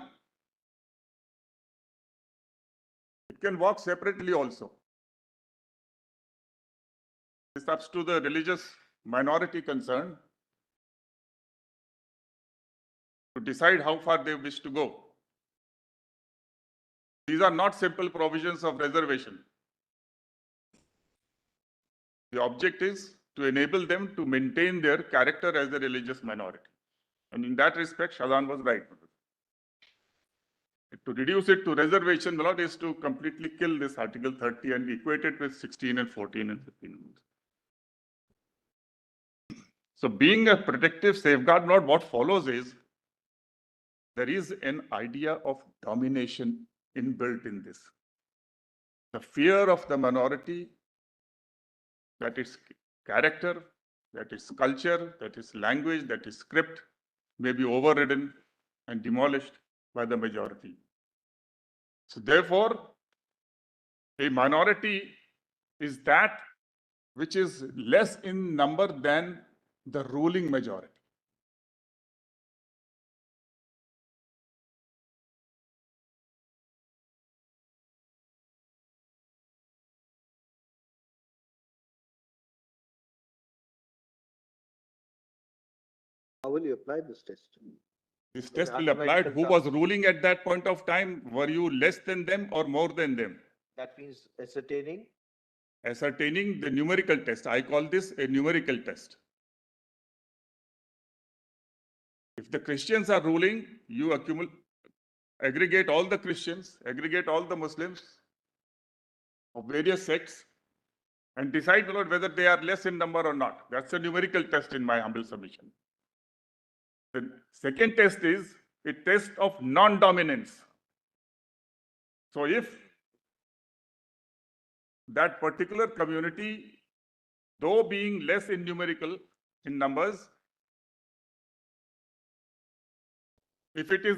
It can walk separately also. It's up to the religious minority concerned to decide how far they wish to go. These are not simple provisions of reservation. The object is to enable them to maintain their character as a religious minority. And in that respect, Shazan was right. To reduce it to reservation is to completely kill this Article 30 and equate it with 16 and 14 and 15. So being a protective safeguard, what follows is there is an idea of domination inbuilt in this. The fear of the minority, that is character, that is culture, that is language, that is script, may be overridden and demolished by the majority. So therefore, a minority is that which is less in number than the ruling majority. How will you apply this test? This test will apply. Who was ruling at that point of time? Were you less than them or more than them? That means ascertaining. Ascertaining the numerical test. I call this a numerical test. If the Christians are ruling, you aggregate all the Christians, aggregate all the Muslims of various sects, and decide whether they are less in number or not. That's a numerical test in my humble submission. The second test is a test of non-dominance. So if that particular community, though being less in numerical, in numbers, if it is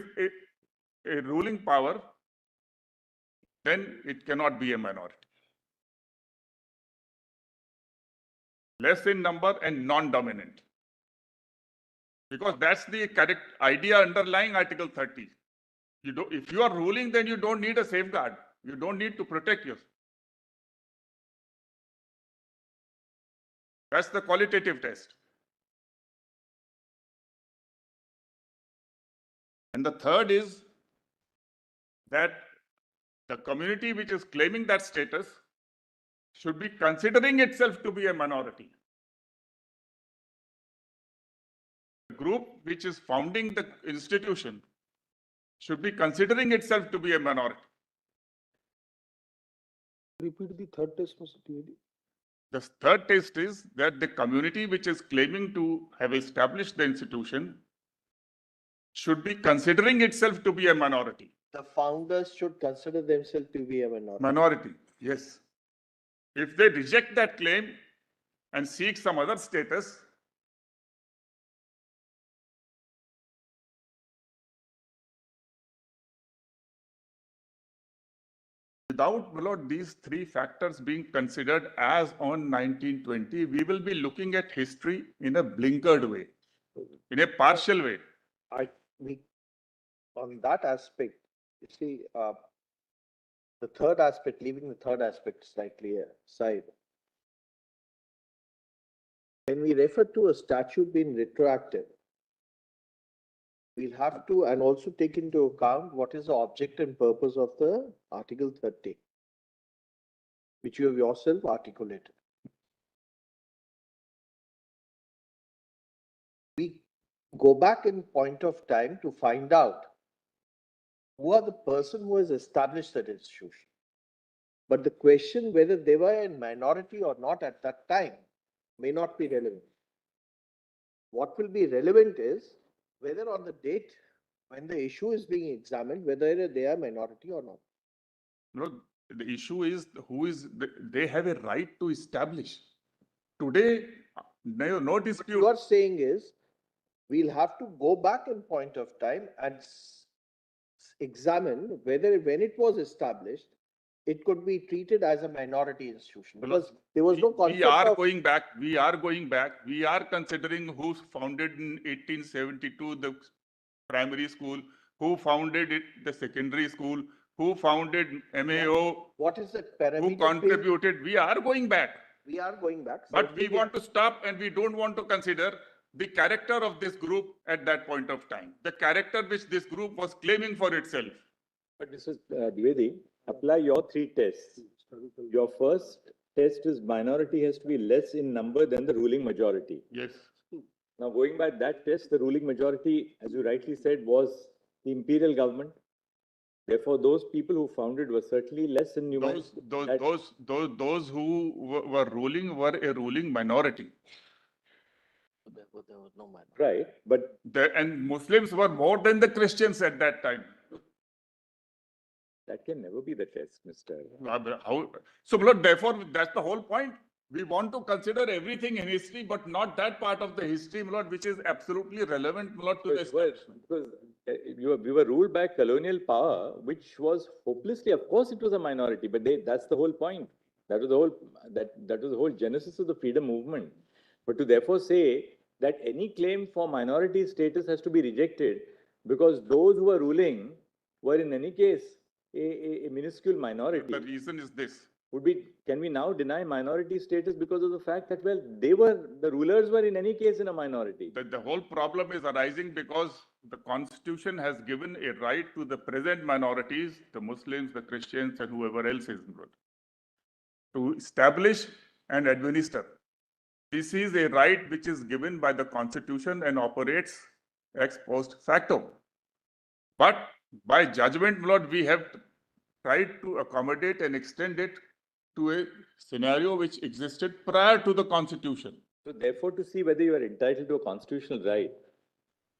a ruling power, then it cannot be a minority. Less in number and non-dominant. Because that's the correct idea underlying Article 30. If you are ruling, then you don't need a safeguard. You don't need to protect yourself. That's the qualitative test. And the third is that the community which is claiming that status should be considering itself to be a minority. The group which is founding the institution should be considering itself to be a minority. Repeat the third test, Mr. TAD. The third test is that the community which is claiming to have established the institution should be considering itself to be a minority. The founders should consider themselves to be a minority. Minority, yes. If they reject that claim and seek some other status, without, my lord, these three factors being considered as on 1920, we will be looking at history in a blinkered way, in a partial way. we, on that aspect, you see, the third aspect, leaving the third aspect slightly aside, when we refer to a statute being retroactive, we'll have to, and also take into account what is the object and purpose of the Article 30, which you have yourself articulated. We go back in point of time to find out who are the person who has established that institution. But the question whether they were in minority or not at that time may not be relevant. What will be relevant is whether on the date when the issue is being examined, whether they are minority or not. No, the issue is they have a right to establish. Today, no dispute. What you are saying is we'll have to go back in point of time and examine whether when it was established, it could be treated as a minority institution, because there was no concept we are of... going back. We are considering who founded in 1872 the primary school, who founded it, the secondary school, who founded MAO, What is the parameter? who contributed. We are going back. We are going back. But we want to stop, and we don't want to consider the character of this group at that point of time, the character which this group was claiming for itself. But Mr. Dwivedi, apply your three tests. Your first test is minority has to be less in number than the ruling majority. Yes. Now, going by that test, the ruling majority, as you rightly said, was the imperial government. Therefore, those people who founded were certainly less in number. Those who were ruling were a ruling minority. There was no minority. Right, but And Muslims were more than the Christians at that time. that can never be the test, Mr. So, Lord, therefore, that's the whole point. We want to consider everything in history, but not that part of the history, Lord, which is absolutely relevant, Lord, to this. Because we were ruled by colonial power, which was hopelessly, of course, it was a minority, but that's the whole point. That was the whole that was the whole genesis of the freedom movement. But to therefore say that any claim for minority status has to be rejected because those who were ruling were in any case a minuscule minority. The reason is this. Can we now deny minority status because of the fact that, well, the rulers were in any case in a minority? The whole problem is arising because the Constitution has given a right to the present minorities, the Muslims, the Christians, and whoever else is, to establish and administer. This is a right which is given by the Constitution and operates ex post facto. But by judgment, Lord, we have tried to accommodate and extend it to a scenario which existed prior to the Constitution. So therefore, to see whether you are entitled to a constitutional right,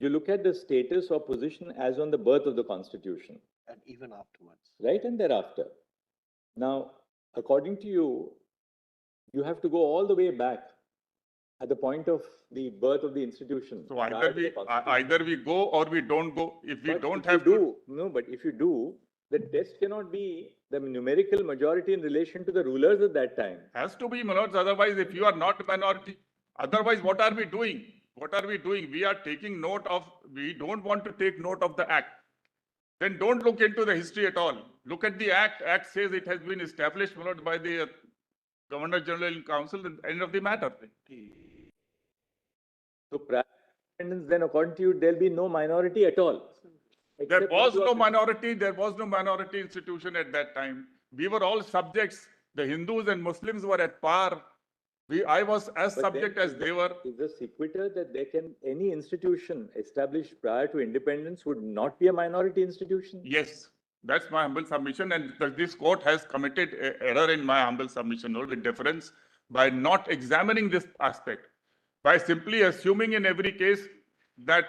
you look at the status or position as on the birth of the Constitution. And even afterwards. Right, and thereafter. Now, according to you, you have to go all the way back at the point of the birth of the institution. So either we go or we don't go. If we don't have to... No, but if you do, the test cannot be the numerical majority in relation to the rulers at that time. Has to be, Manoj. Otherwise, if you are not a minority, otherwise, what are we doing? What are we doing? We are taking note of, we don't want to take note of the act. Then don't look into the history at all. Look at the act. Act says it has been established, Manoj, by the Governor General in Council, the end of the matter. So prior to independence, then according to you, there'll be no minority at all. There was no minority. There was no minority institution at that time. We were all subjects. The Hindus and Muslims were at par. I was as subject as they were. Is the sequitur that any institution established prior to independence would not be a minority institution? Yes, that's my humble submission, and this court has committed an error in my humble submission, with deference, by not examining this aspect, by simply assuming in every case that.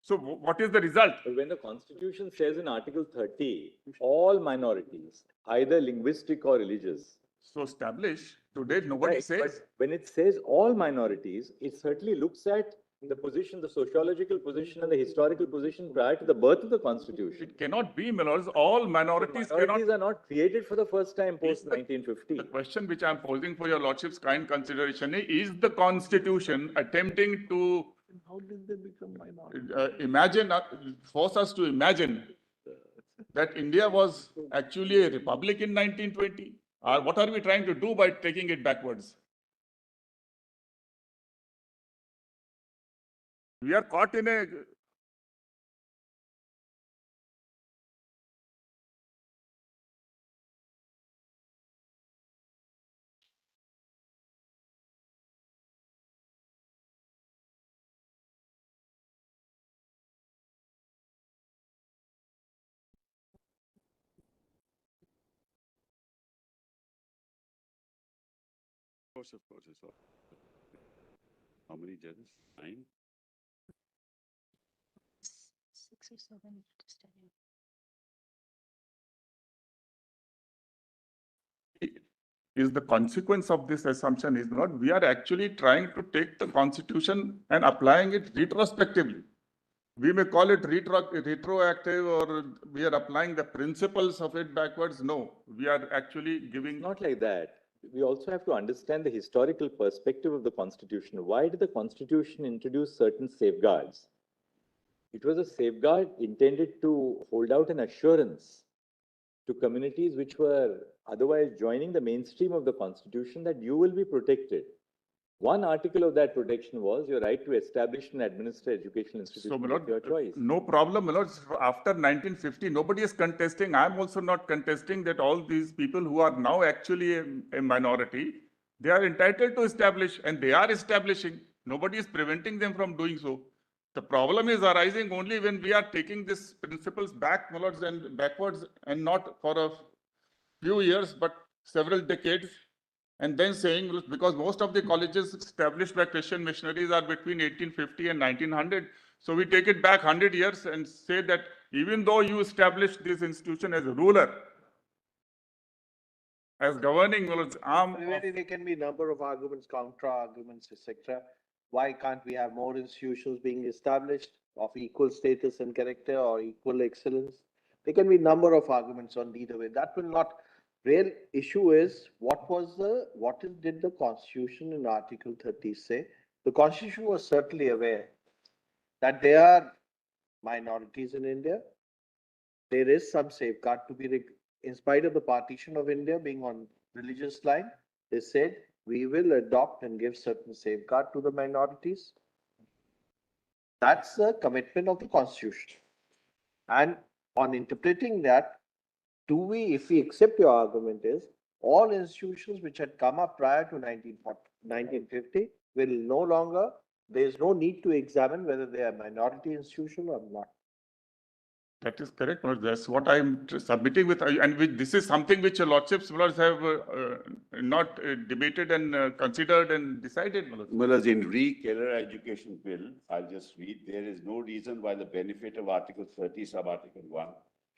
So what is the result? When the Constitution says in Article 30, all minorities, either linguistic or religious. So established, today nobody says. But when it says all minorities, it certainly looks at The position, the sociological position and the historical position prior to the birth of the constitution. It cannot be, my lords. All minorities Minorities are not created for the first time post 1950. The question which I am posing for your lordship's kind consideration is the constitution attempting to How did they become minority? force us to imagine that India was actually a republic in 1920? Or what are we trying to do by taking it backwards? We are caught in a Of course, it's all. How many judges? 9? 6 or 7, just tell you. is the consequence of this assumption is not, we are actually trying to take the constitution and applying it retrospectively. We may call it retroactive, or we are applying the principles of it backwards. No, we are actually giving. Not like that. We also have to understand the historical perspective of the constitution. Why did the constitution introduce certain safeguards? It was a safeguard intended to hold out an assurance to communities which were otherwise joining the mainstream of the constitution that you will be protected. One article of that protection was your right to establish and administer educational institutions of your choice. No problem, my lords. After 1950, nobody is contesting. I'm also not contesting that all these people who are now actually a minority, they are entitled to establish, and they are establishing. Nobody is preventing them from doing so. The problem is arising only when we are taking these principles back, my lords, and backwards, and not for a few years, but several decades. And then saying, because most of the colleges established by Christian missionaries are between 1850 and 1900. So we take it back 100 years and say that even though you established this institution as a ruler, as governing arm. There can be a number of arguments, counter arguments, etc. Why can't we have more institutions being established of equal status and character or equal excellence? There can be a number of arguments on either way. That will not. Real issue is did the Constitution in Article 30 say? The Constitution was certainly aware that there are minorities in India. There is some safeguard to be, in spite of the partition of India being on religious line, they said we will adopt and give certain safeguard to the minorities. That's a commitment of the Constitution. And on interpreting that, if we accept your argument is, all institutions which had come up prior to 1950 will no longer, there is no need to examine whether they are minority institution or not. That is correct. That's what I'm submitting with, and this is something which your lordships have not debated and considered and decided. Mullahs, in Kerala Education Bill, I'll just read, there is no reason why the benefit of Article 30, Sub-Article 1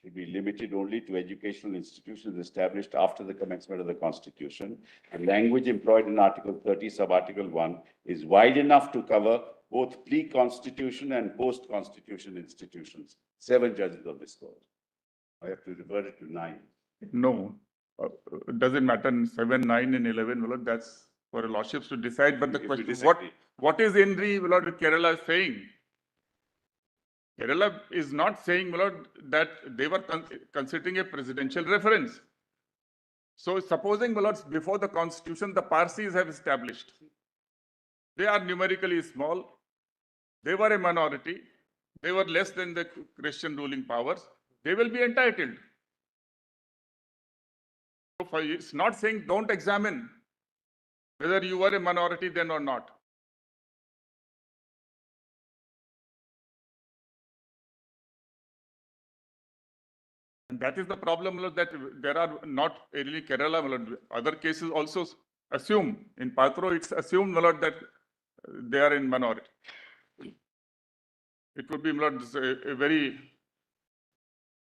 should be limited only to educational institutions established after the commencement of the Constitution. The language employed in Article 30, Sub-Article 1 is wide enough to cover both pre-Constitution and post-Constitution institutions. 7 judges of this court. I have to revert it to 9. No, it doesn't matter. 7, 9, and 11. That's for lordships to decide. But the question, what is INRI, Kerala saying? Kerala is not saying, that they were considering a presidential reference. So supposing, before the Constitution, the Parsis have established. They are numerically small. They were a minority. They were less than the Christian ruling powers. They will be entitled. So it's not saying don't examine whether you were a minority then or not. And that is the problem, that there are not really Kerala, other cases also assume, in Patro it's assumed that they are in minority. It would be a very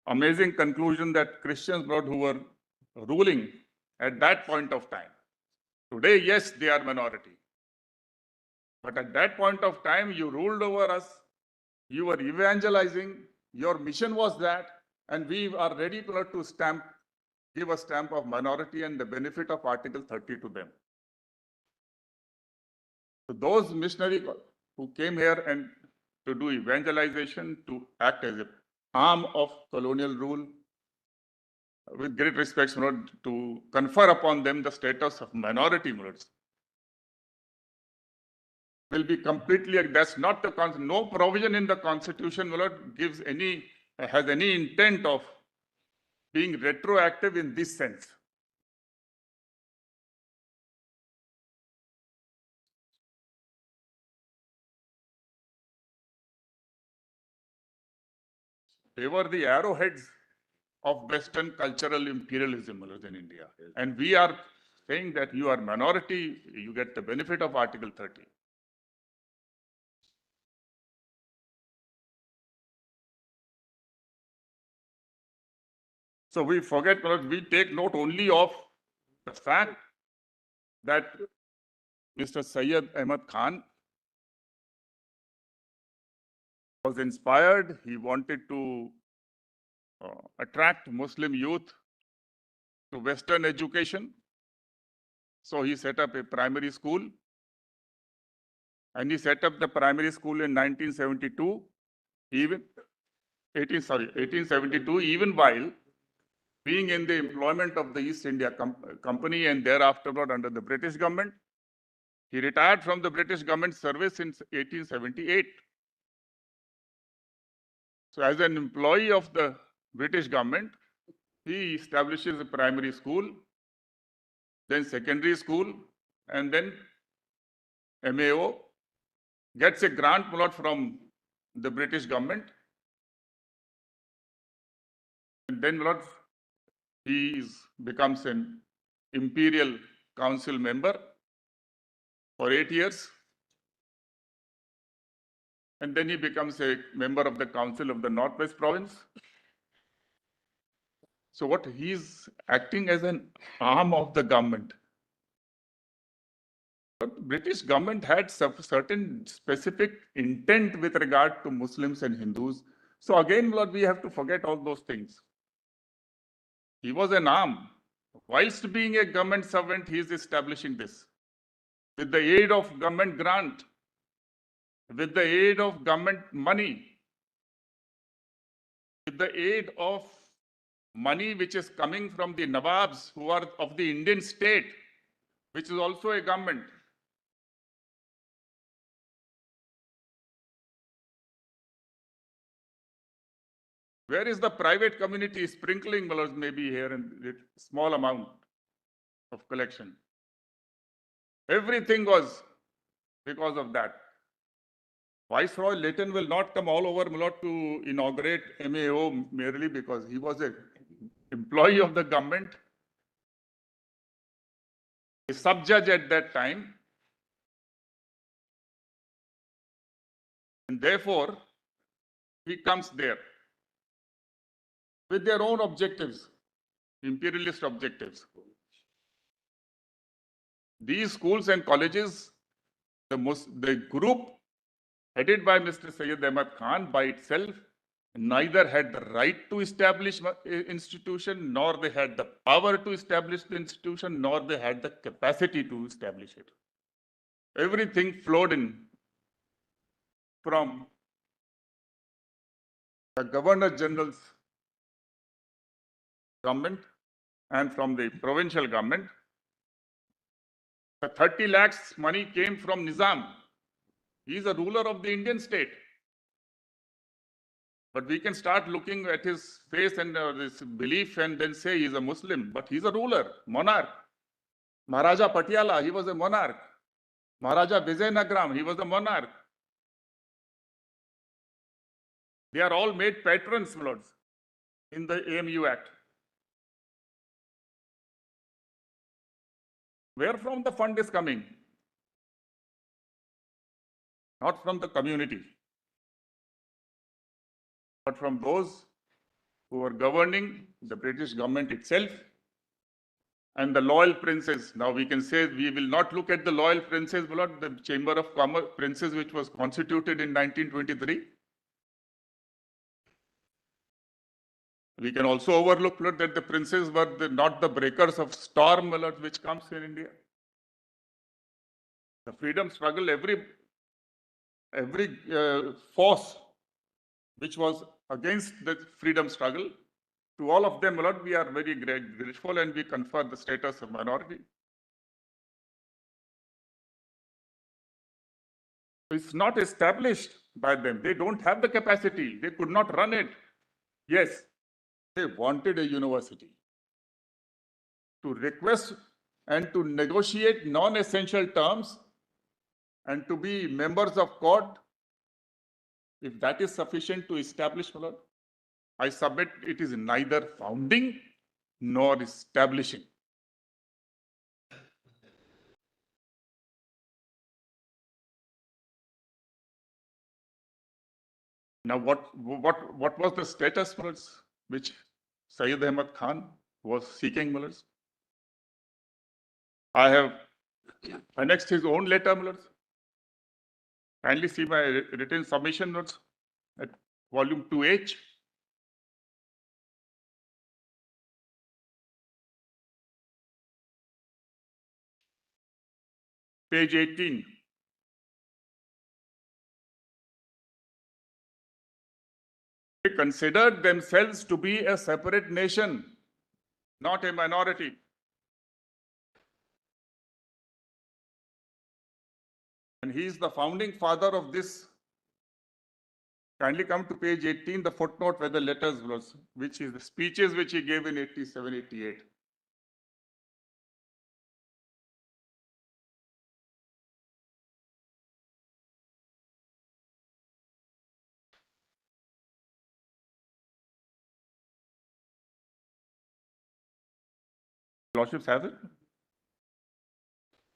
amazing conclusion that Christians who were ruling at that point of time. Today, yes, they are minority. But at that point of time, you ruled over us, you were evangelizing, your mission was that, and we are ready to stamp, give a stamp of minority and the benefit of Article 30 to them. So those missionaries who came here and to do evangelization, to act as an arm of colonial rule, with great respect, to confer upon them the status of minority, will be completely, that's not the, no provision in the constitution, gives any, has any intent of being retroactive in this sense. They were the arrowheads of Western cultural imperialism in India. And we are saying that you are minority, you get the benefit of Article 30. So we forget, we take note only of the fact that Mr. Syed Ahmad Khan was inspired. He wanted to attract Muslim youth to Western education. So he set up a primary school. And he set up the primary school in 1972, even 1872, even while being in the employment of the East India Company and thereafter under the British government. He retired from the British government service in 1878. So as an employee of the British government, he establishes a primary school, then secondary school, and then MAO, gets a grant from the British government. And then he becomes an Imperial Council member for 8 years. And then he becomes a member of the Council of the Northwest Province. So what he's acting as an arm of the government. But British government had certain specific intent with regard to Muslims and Hindus. So again, Lord, we have to forget all those things. He was an arm. Whilst being a government servant, he is establishing this. With the aid of government grant, with the aid of government money, with the aid of money which is coming from the Nawabs who are of the Indian state, which is also a government. Where is the private community sprinkling maybe here in a small amount of collection? Everything was because of that. Viceroy Leighton will not come all over to inaugurate MAO merely because he was an employee of the government, a sub-judge at that time. And therefore, he comes there with their own objectives, imperialist objectives. These schools and colleges, the group headed by Mr. Syed Ahmad Khan by itself neither had the right to establish institution, nor they had the power to establish the institution, nor they had the capacity to establish it. Everything flowed in from the Governor General's government and from the provincial government. The 30 lakhs money came from Nizam. He is a ruler of the Indian state. But we can start looking at his face and his belief and then say he's a Muslim. But he's a ruler, monarch. Maharaja Patiala, he was a monarch. Maharaja Vijayanagram, he was a monarch. They are all made patrons, lords, in the AMU Act. Where from the fund is coming? Not from the community, but from those who are governing the British government itself and the loyal princes. Now we can say we will not look at the loyal princes, my lord, the Chamber of Commerce Princes, which was constituted in 1923. We can also overlook, my lord, that the princes were not the breakers of storm, my lord, which comes in India. The freedom struggle, every force which was against the freedom struggle, to all of them, my lord, we are very grateful and we confer the status of minority. It's not established by them. They don't have the capacity. They could not run it. Yes, they wanted a university to request and to negotiate non-essential terms and to be members of court. If that is sufficient to establish, my lord, I submit it is neither founding nor establishing. Now, what was the status, my lords, which Sayyid Ahmad Khan was seeking, my lords? I have annexed his own letter, my lords. Kindly see my written submission notes at volume 2H. Page 18. They considered themselves to be a separate nation, not a minority. And he is the founding father of this. Kindly come to page 18, the footnote where the letters was, which is the speeches which he gave in 87, 88. Lordships have it.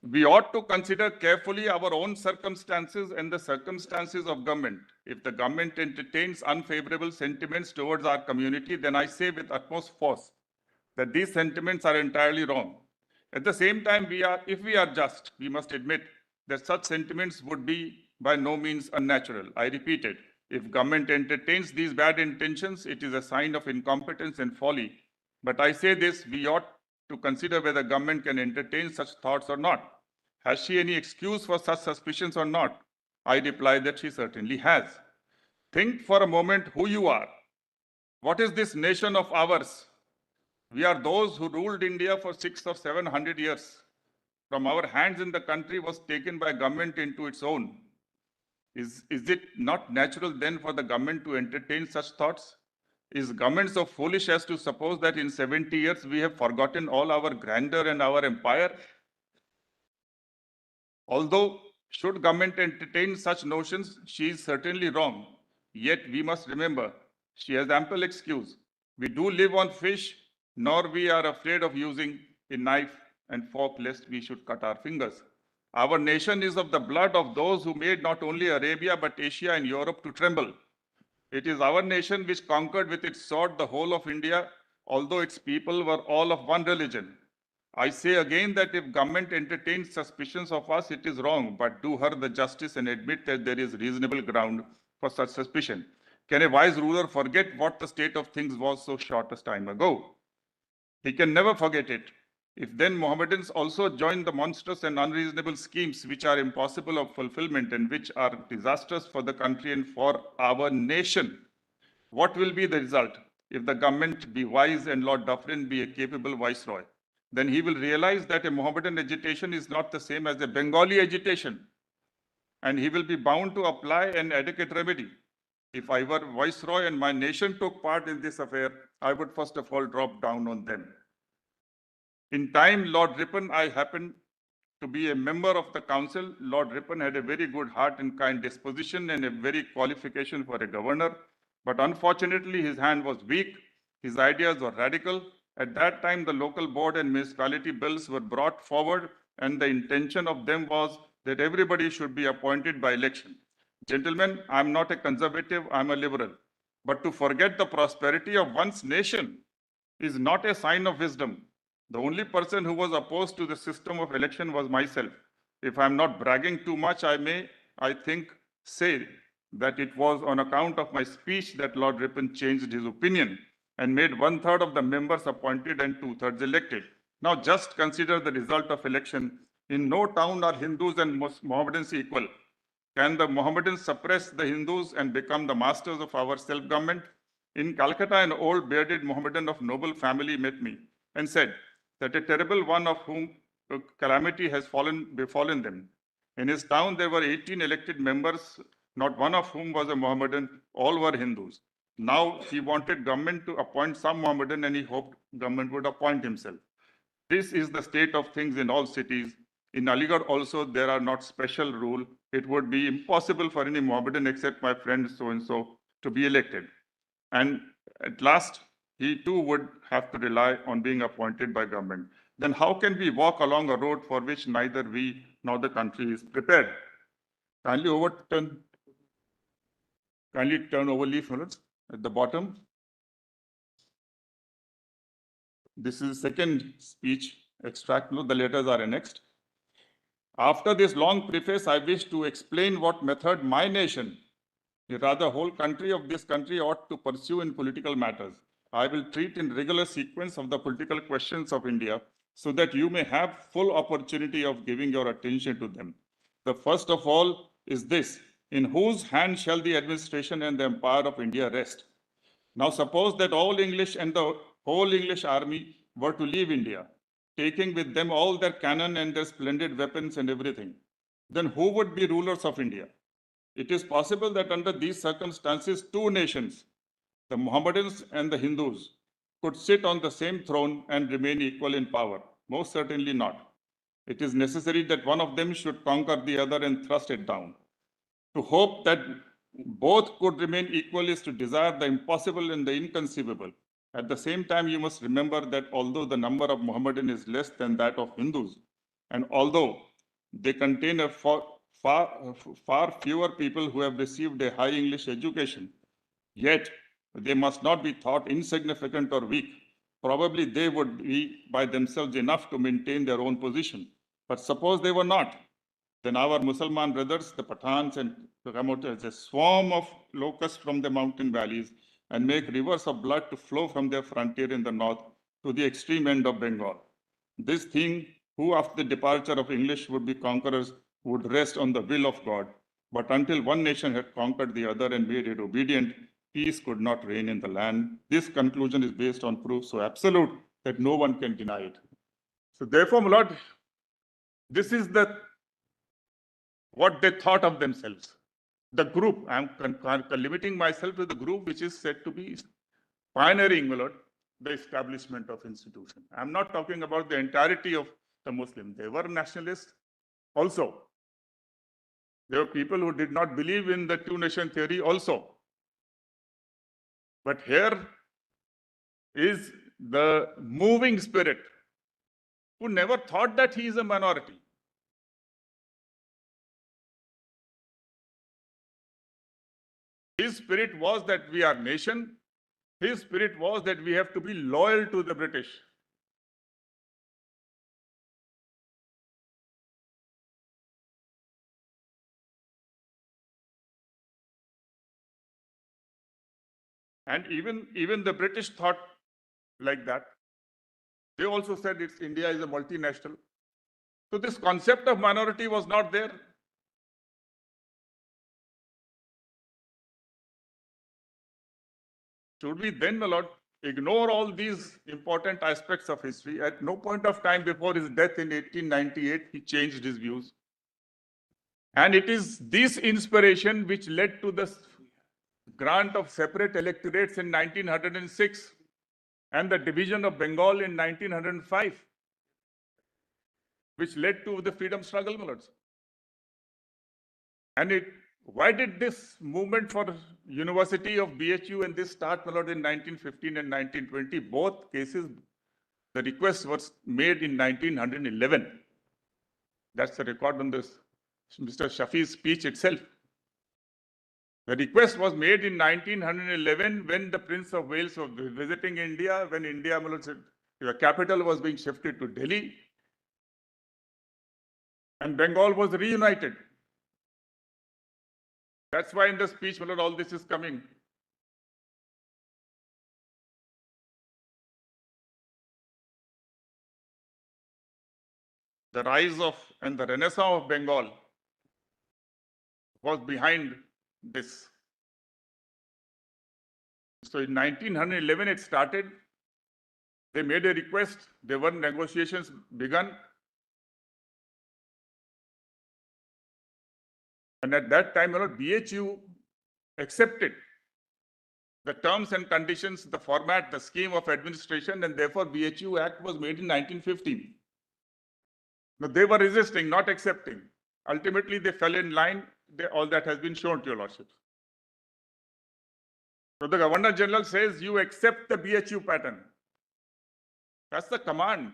We ought to consider carefully our own circumstances and the circumstances of government. If the government entertains unfavorable sentiments towards our community, then I say with utmost force that these sentiments are entirely wrong. At the same time, if we are just, we must admit that such sentiments would be by no means unnatural. I repeat it, if government entertains these bad intentions, it is a sign of incompetence and folly. But I say this, we ought to consider whether government can entertain such thoughts or not. Has she any excuse for such suspicions or not? I reply that she certainly has. Think for a moment who you are. What is this nation of ours? We are those who ruled India for 600 or 700 years. From our hands in the country was taken by government into its own. Is it not natural then for the government to entertain such thoughts? Is government so foolish as to suppose that in 70 years we have forgotten all our grandeur and our empire? Although, should government entertain such notions, she is certainly wrong. Yet we must remember, she has ample excuse. We do live on fish, nor we are afraid of using a knife and fork lest we should cut our fingers. Our nation is of the blood of those who made not only Arabia, but Asia and Europe to tremble. It is our nation which conquered with its sword the whole of India, although its people were all of one religion. I say again that if government entertains suspicions of us, it is wrong, but do her the justice and admit that there is reasonable ground for such suspicion. Can a wise ruler forget what the state of things was so short a time ago? He can never forget it. If then Mohammedans also join the monstrous and unreasonable schemes which are impossible of fulfillment and which are disastrous for the country and for our nation, what will be the result? If the government be wise and Lord Dufferin be a capable viceroy, then he will realize that a Mohammedan agitation is not the same as a Bengali agitation, and he will be bound to apply an adequate remedy. If I were viceroy and my nation took part in this affair, I would first of all drop down on them. In time, Lord Ripon, I happened to be a member of the council. Lord Ripon had a very good heart and kind disposition and a very qualification for a governor. But unfortunately, his hand was weak. His ideas were radical. At that time, the local board and municipality bills were brought forward, and the intention of them was that everybody should be appointed by election. Gentlemen, I'm not a conservative, I'm a liberal. But to forget the prosperity of one's nation is not a sign of wisdom. The only person who was opposed to the system of election was myself. If I'm not bragging too much, I think, say that it was on account of my speech that Lord Ripon changed his opinion and made 1/3 of the members appointed and 2/3 elected. Now just consider the result of election. In no town are Hindus and Mohammedans equal. Can the Mohammedans suppress the Hindus and become the masters of our self-government? In Calcutta, an old bearded Mohammedan of noble family met me and said that a terrible one of whom calamity has befallen them. In his town, there were 18 elected members, not one of whom was a Mohammedan, all were Hindus. Now he wanted government to appoint some Mohammedan and he hoped government would appoint himself. This is the state of things in all cities. In Aligarh also, there are not special rule. It would be impossible for any Mohammedan except my friend so-and-so to be elected. And at last, he too would have to rely on being appointed by government. Then how can we walk along a road for which neither we nor the country is prepared? Kindly turn over leaf at the bottom. This is the second speech extract. No, the letters are annexed. After this long preface, I wish to explain what method my nation, rather whole country of this country, ought to pursue in political matters. I will treat in regular sequence of the political questions of India so that you may have full opportunity of giving your attention to them. The first of all is this: in whose hand shall the administration and the empire of India rest? Now suppose that all English and the whole English army were to leave India, taking with them all their cannon and their splendid weapons and everything. Then who would be rulers of India? It is possible that under these circumstances, two nations, the Mohammedans and the Hindus, could sit on the same throne and remain equal in power. Most certainly not. It is necessary that one of them should conquer the other and thrust it down. To hope that both could remain equal is to desire the impossible and the inconceivable. At the same time, you must remember that although the number of Mohammedan is less than that of Hindus, and although they contain a far fewer people who have received a high English education, yet they must not be thought insignificant or weak. Probably they would be by themselves enough to maintain their own position. But suppose they were not, then our Mussalman brothers, the Pathans, and come out as a swarm of locusts from the mountain valleys and make rivers of blood to flow from their frontier in the north to the extreme end of Bengal. This thing, who after the departure of English would be conquerors, would rest on the will of God. But until one nation had conquered the other and made it obedient, peace could not reign in the land. This conclusion is based on proof so absolute that no one can deny it. So therefore, my Lord, this is what they thought of themselves. The group, I'm limiting myself to the group which is said to be pioneering, my Lord, the establishment of institution. I'm not talking about the entirety of the Muslims. They were nationalists also. There were people who did not believe in the two-nation theory also. But here is the moving spirit who never thought that he is a minority. His spirit was that we are nation. His spirit was that we have to be loyal to the British. And even the British thought like that. They also said India is a multinational. So this concept of minority was not there. Should we then, my Lord, ignore all these important aspects of history? At no point of time before his death in 1898, he changed his views. And it is this inspiration which led to the grant of separate electorates in 1906 and the division of Bengal in 1905, which led to the freedom struggle, my lords. And why did this movement for University of BHU and this start, my lord, in 1915 and 1920? Both cases, the request was made in 1911. That's the record on this, Mr. Shafi's speech itself. The request was made in 1911 when the Prince of Wales was visiting India, when India, my lord, said, The capital was being shifted to Delhi, and Bengal was reunited. That's why in the speech, my lord, all this is coming. The rise of and the renaissance of Bengal was behind this. So in 1911, it started. They made a request. There were negotiations begun. And at that time, BHU accepted the terms and conditions, the format, the scheme of administration, and therefore BHU Act was made in 1915. Now, they were resisting, not accepting. Ultimately, they fell in line. All that has been shown to your lordships. So the Governor General says, you accept the BHU pattern. That's the command.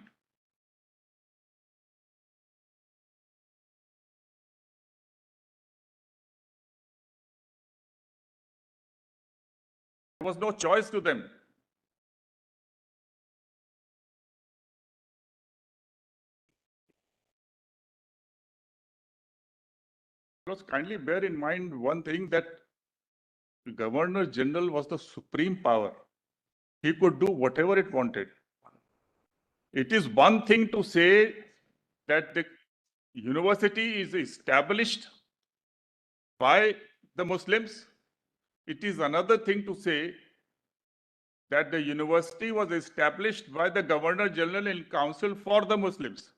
There was no choice to them. Because kindly bear in mind one thing, that the Governor General was the supreme power. He could do whatever it wanted. It is one thing to say that the university is established by the Muslims. It is another thing to say that the university was established by the Governor General in Council for the Muslims.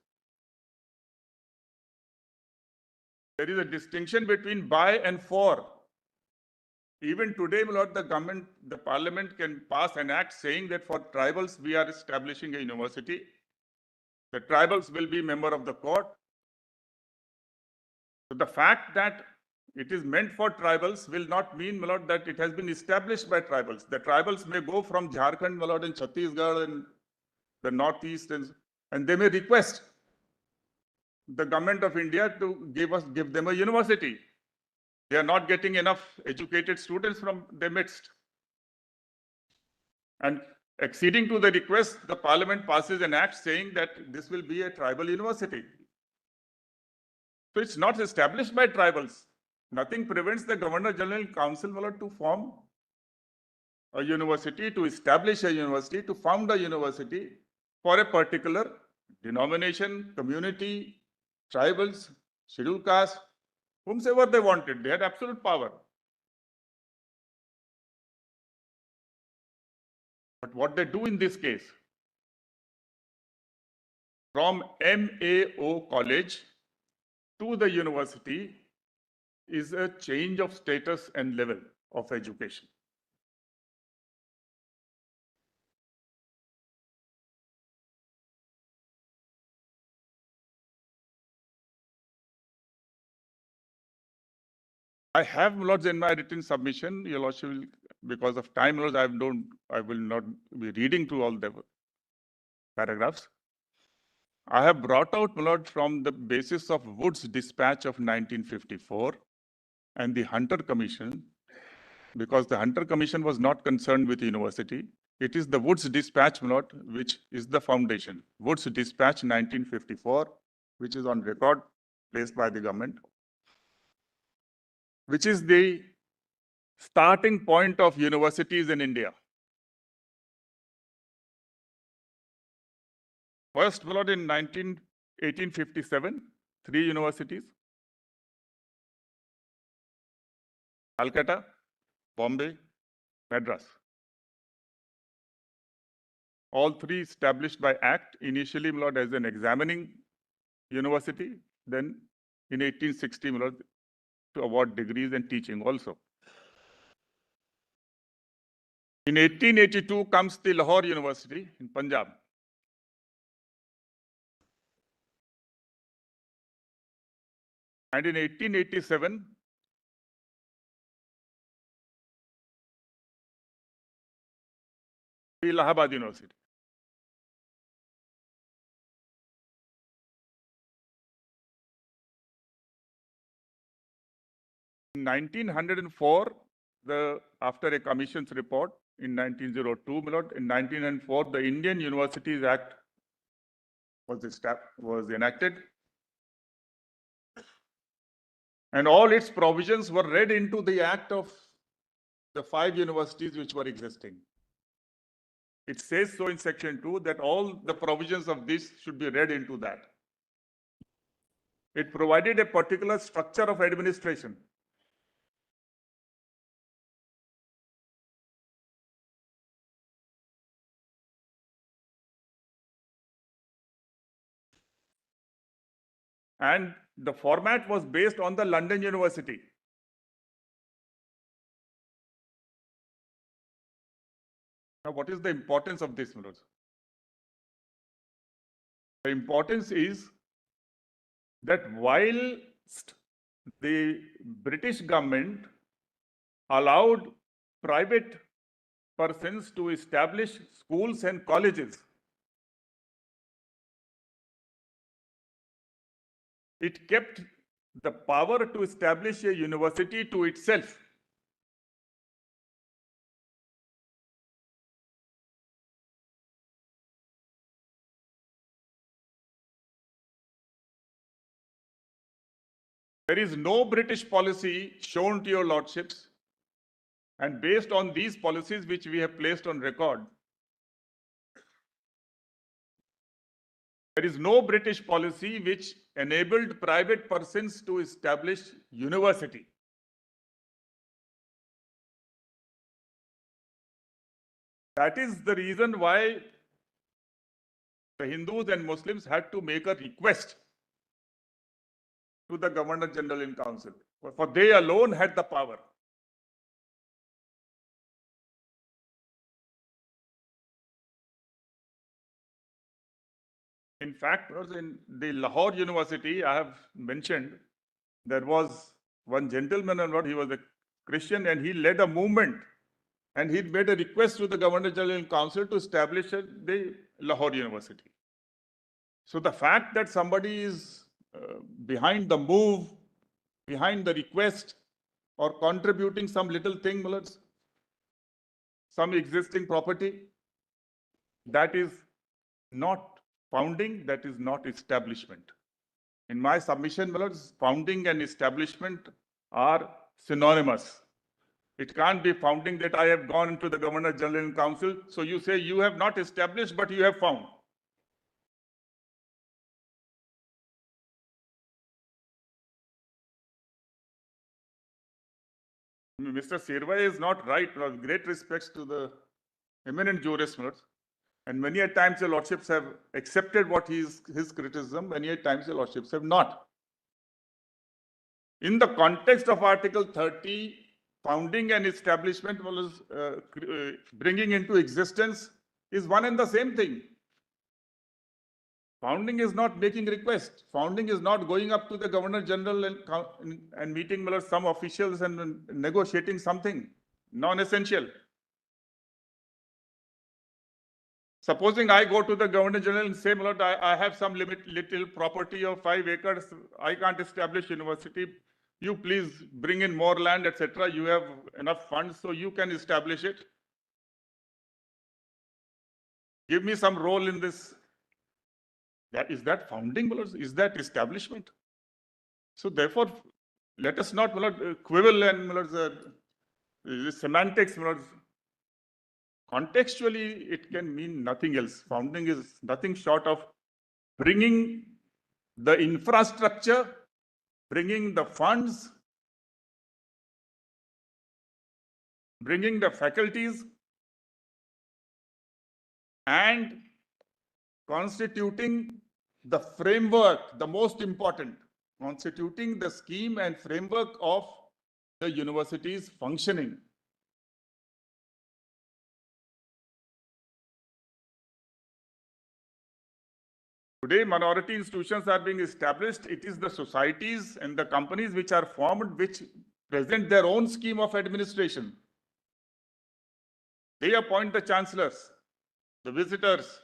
There is a distinction between by and for. Even today, my lord, the government, the parliament can pass an act saying that for tribals, we are establishing a university. The tribals will be member of the court. So the fact that it is meant for tribals will not mean, my lord, that it has been established by tribals. The tribals may go from Jharkhand, my lord, and Chhattisgarh and the northeast, and they may request the government of India to give them a university. They are not getting enough educated students from their midst. And acceding to the request, the parliament passes an act saying that this will be a tribal university. So it's not established by tribals. Nothing prevents the Governor General Council to form a university, to establish a university, to found a university for a particular denomination, community, tribals, scheduled caste, whomsoever they wanted. They had absolute power. But what they do in this case, from MAO college to the university, is a change of status and level of education. I have, lords, in my written submission, your lordship will, because of time, lords, I will not be reading through all the paragraphs. I have brought out, my lord, from the basis of Wood's dispatch of 1954 and the Hunter Commission, because the Hunter Commission was not concerned with university. It is the Wood's dispatch, my lord, which is the foundation. Wood's dispatch 1954, which is on record, placed by the government, which is the starting point of universities in India. First, my lord, in 1857, 3 universities: Calcutta, Bombay, Madras. All 3 established by Act, initially, my lord, as an examining university, then in 1860, my lord, to award degrees and teaching also. In 1882 comes the Lahore University in Punjab. And in 1887, the Allahabad University. In 1904, after a commission's report, in 1902, my lord. In 1904, the Indian Universities Act was enacted, and all its provisions were read into the act of the 5 universities which were existing. It says so in section 2 that all the provisions of this should be read into that. It provided a particular structure of administration. And the format was based on the London University. Now, what is the importance of this, my lords? The importance is that whilst the British government allowed private persons to establish schools and colleges, it kept the power to establish a university to itself. There is no British policy shown to your lordships, and based on these policies which we have placed on record, there is no British policy which enabled private persons to establish university. That is the reason why the Hindus and Muslims had to make a request to the Governor General in Council, for they alone had the power. In fact, in the Lahore University, I have mentioned, there was one gentleman, he was a Christian, and he led a movement, and he made a request to the Governor General in Council to establish the Lahore University. So the fact that somebody is behind the move, behind the request, or contributing some little thing, some existing property, that is not founding, that is not establishment. In my submission, founding and establishment are synonymous. It can't be founding that I have gone into the Governor General in Council. So you say you have not established, but you have found. Mr. Sirvai is not right. With great respects to the eminent jurist, and many a times the lordships have accepted what his criticism, many a times the lordships have not. In the context of Article 30, founding and establishment was bringing into existence is one and the same thing. Founding is not making request. Founding is not going up to the Governor General and meeting some officials and negotiating something non-essential. Supposing I go to the Governor General and say, I have some little property of 5 acres, I can't establish university. You please bring in more land, etc. You have enough funds, so you can establish it. Give me some role in this. Is that founding, is that establishment? So therefore, let us not quibble and semantics. Contextually, it can mean nothing else. Founding is nothing short of bringing the infrastructure, bringing the funds, bringing the faculties, and constituting the framework, the most important, constituting the scheme and framework of the university's functioning. Today, minority institutions are being established. It is the societies and the companies which are formed, which present their own scheme of administration. They appoint the chancellors, the visitors.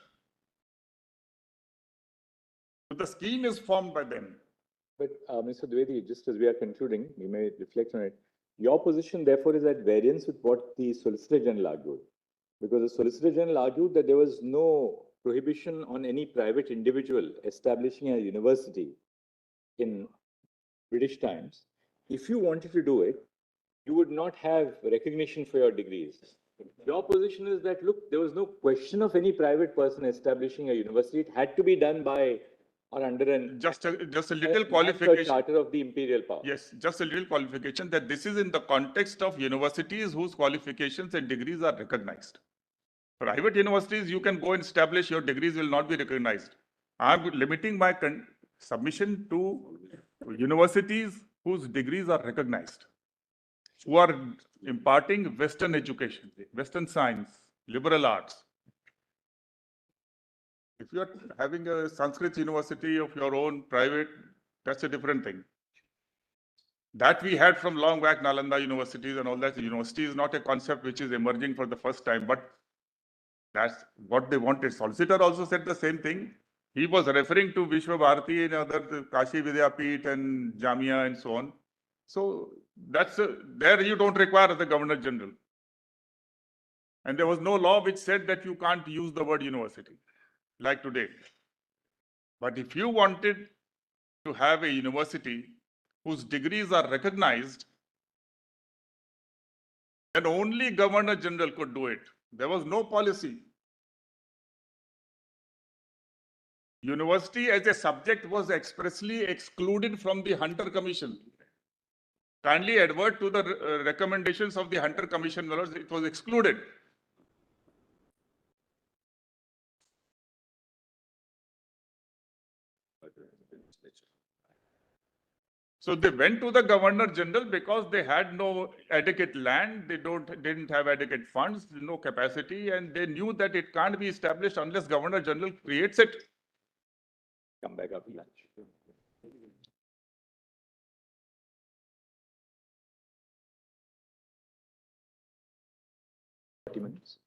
The scheme is formed by them. But Mr. Dwivedi, just as we are concluding, we may reflect on it. Your position, therefore, is at variance with what the Solicitor General argued. Because the Solicitor General argued that there was no prohibition on any private individual establishing a university in British times. If you wanted to do it, you would not have recognition for your degrees. Your position is that, look, there was no question of any private person establishing a university. It had to be done by or under an Just a little natural qualification. charter of the imperial power. Yes, just a little qualification that this is in the context of universities whose qualifications and degrees are recognized. Private universities, you can go and establish, your degrees will not be recognized. I'm limiting my submission to universities whose degrees are recognized, who are imparting Western education, Western science, liberal arts. If you are having a Sanskrit university of your own, private, that's a different thing. That we had from long back, Nalanda universities and all that. University is not a concept which is emerging for the first time, but that's what they wanted. Solicitor also said the same thing. He was referring to Vishwa Bharati and other Kashi Vidyapeeth and Jamia and so on. So that's there you don't require the Governor General. And there was no law which said that you can't use the word university, like today. But if you wanted to have a university whose degrees are recognized, then only Governor General could do it. There was no policy. University as a subject was expressly excluded from the Hunter Commission. Kindly advert to the recommendations of the Hunter Commission, it was excluded. So they went to the Governor General because they had no adequate land, they didn't have adequate funds, no capacity, and they knew that it can't be established unless Governor General creates it. Come back after lunch. 40 minutes.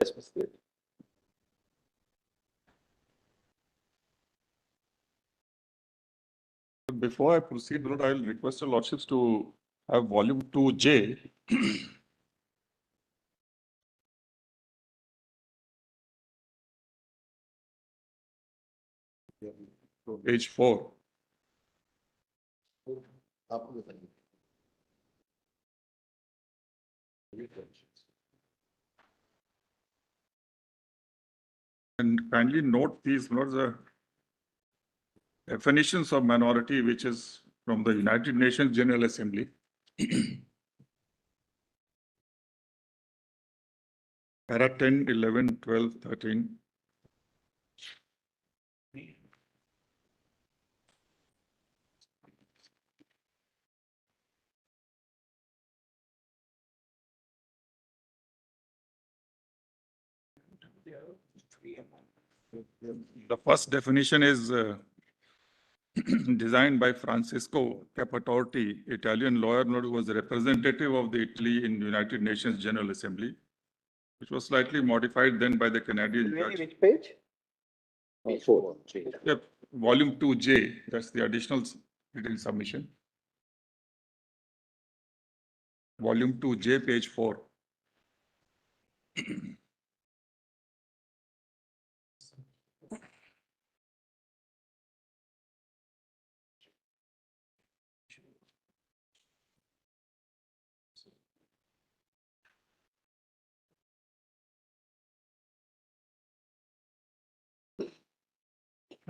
Yes, Mr. Dev. Before I proceed, Lord, I'll request your lordships to have volume 2J. Page 4. And kindly note these, Lord, the definitions of minority, which is from the United Nations General Assembly. Para 10, 11, 12, 13. The first definition is designed by Francisco Capatorti, Italian lawyer who was a representative of the Italy in United Nations General Assembly, which was slightly modified then by the Canadian judge. Which page? Page 4. Yep, volume 2J, that's the additional written submission. Volume 2J, page 4.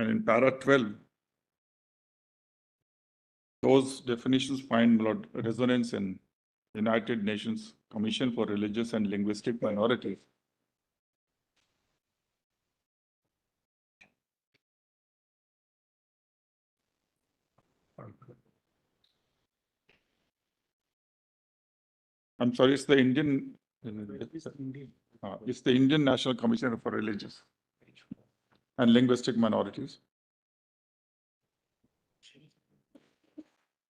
And in para 12, those definitions find resonance in United Nations Commission for Religious and Linguistic Minorities. I'm sorry, it's the Indian. It's the Indian National Commission for Religious and Linguistic Minorities.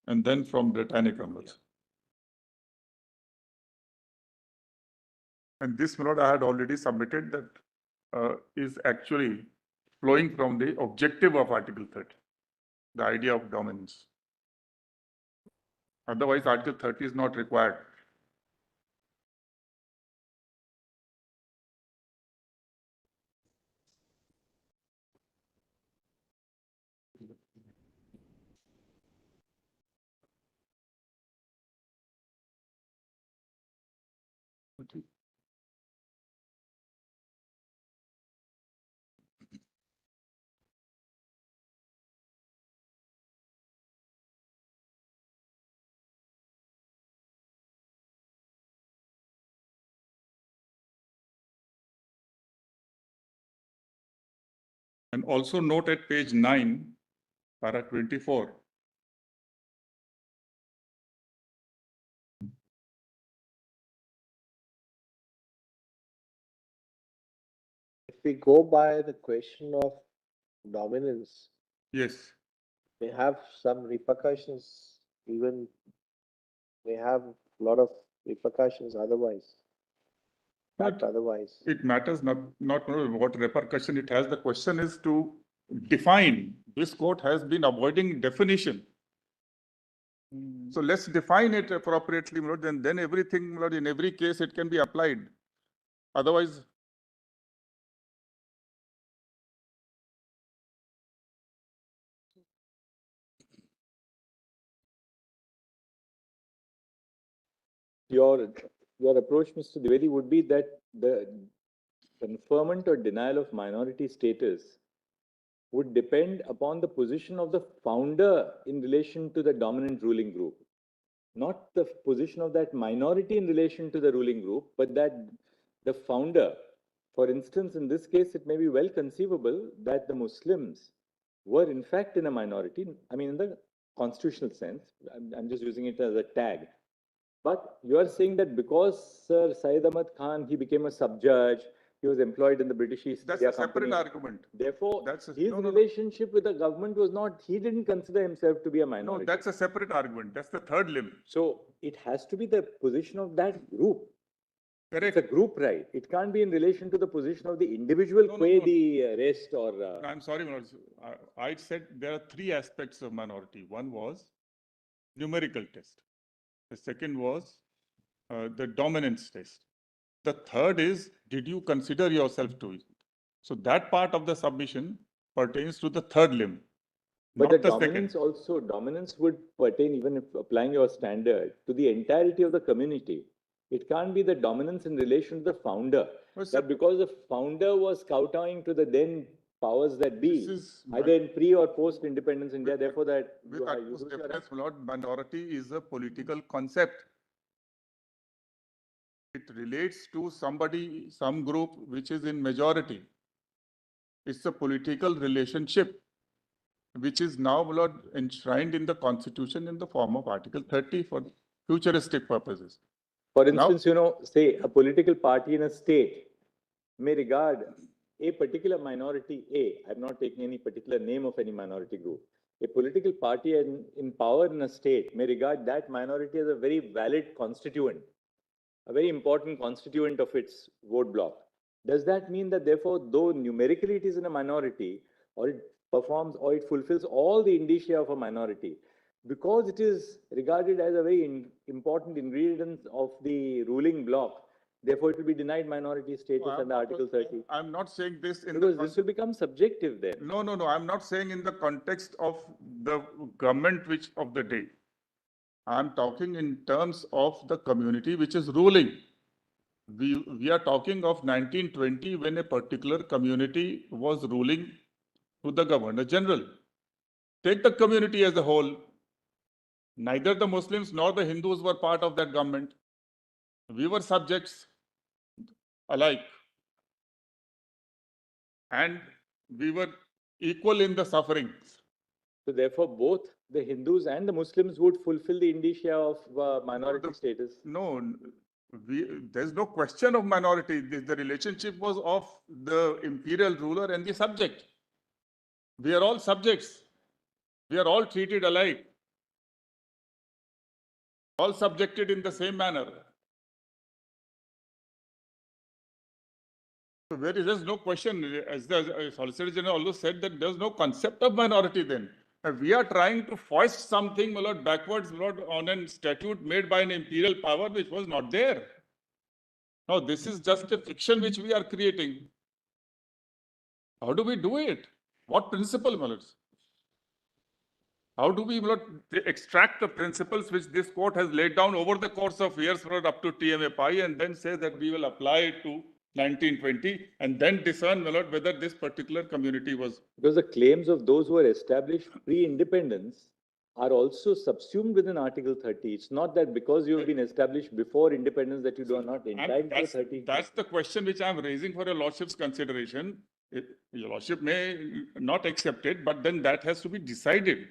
And then from Britannica. And this note I had already submitted that is actually flowing from the objective of Article 30, the idea of dominance. Otherwise, Article 30 is not required. And also note at page 9, para 24. If we go by the question of dominance, Yes. may have some repercussions, even may have a lot of repercussions otherwise. But otherwise. it matters not what repercussion it has. The question is to define. This court has been avoiding definition. So let's define it appropriately, then everything, in every case, it can be applied. Otherwise, Your approach, Mr. Dwivedi, would be that the conferment or denial of minority status would depend upon the position of the founder in relation to the dominant ruling group. Not the position of that minority in relation to the ruling group, but that the founder, for instance, in this case, it may be well conceivable that the Muslims were in fact in a minority, I mean, in the constitutional sense, I'm just using it as a tag. But you are saying that because Sir Syed Ahmad Khan, he became a sub-judge, he was employed in the British East that's India a separate Company. argument. Therefore, That's a, his relationship with the government was not, he didn't consider himself to be a minority. No, that's a separate argument. That's the third level. So it has to be the position of that group. It's a group right. It can't be in relation to the position of the individual, the rest or. I'm sorry, Manoj. I said there are three aspects of minority. One was numerical test. The second was the dominance test. The third is, did you consider yourself to it? So that part of the submission pertains to the third limb. But not the the dominance second. also, dominance would pertain, even if applying your standard, to the entirety of the community. It can't be the dominance in relation to the founder. That because the founder was kowtowing to the then powers that be, either in pre or post independence India, therefore that With utmost deference, my lord, minority is a political concept. It relates to somebody, some group which is in majority. It's a political relationship which is now, my lord, enshrined in the constitution in the form of Article 30 for futuristic purposes. For instance, say a political party in a state may regard a particular minority A. I'm not taking any particular name of any minority group. A political party in power in a state may regard that minority as a very valid constituent, a very important constituent of its vote bloc. Does that mean that therefore, though numerically it is in a minority, or it performs or it fulfills all the indicia of a minority, because it is regarded as a very important ingredient of the ruling bloc, therefore it will be denied minority status under Article 30? I'm not saying this in because this will become subjective then. No, I'm not saying in the context of the government which of the day. I'm talking in terms of the community which is ruling. We are talking of 1920 when a particular community was ruling to the Governor General. Take the community as a whole. Neither the Muslims nor the Hindus were part of that government. We were subjects alike. And we were equal in the sufferings. So therefore, both the Hindus and the Muslims would fulfill the indicia of minority status. No, there's no question of minority. The relationship was of the imperial ruler and the subject. We are all subjects. We are all treated alike. All subjected in the same manner. So there's no question, as the Solicitor General also said, that there's no concept of minority then. We are trying to foist something, my lord, backwards, my lord, on a statute made by an imperial power which was not there. No, this is just a fiction which we are creating. How do we do it? What principle, my lords? How do we, my lord, extract the principles which this court has laid down over the course of years, my lord, up to TMA Pi, and then say that we will apply it to 1920 and then discern, my lord, whether this particular community was. Because the claims of those who were established pre-independence are also subsumed within Article 30. It's not that because you have been established before independence that you are not entitled to 30. That's the question which I'm raising for your lordship's consideration. Your lordship may not accept it, but then that has to be decided.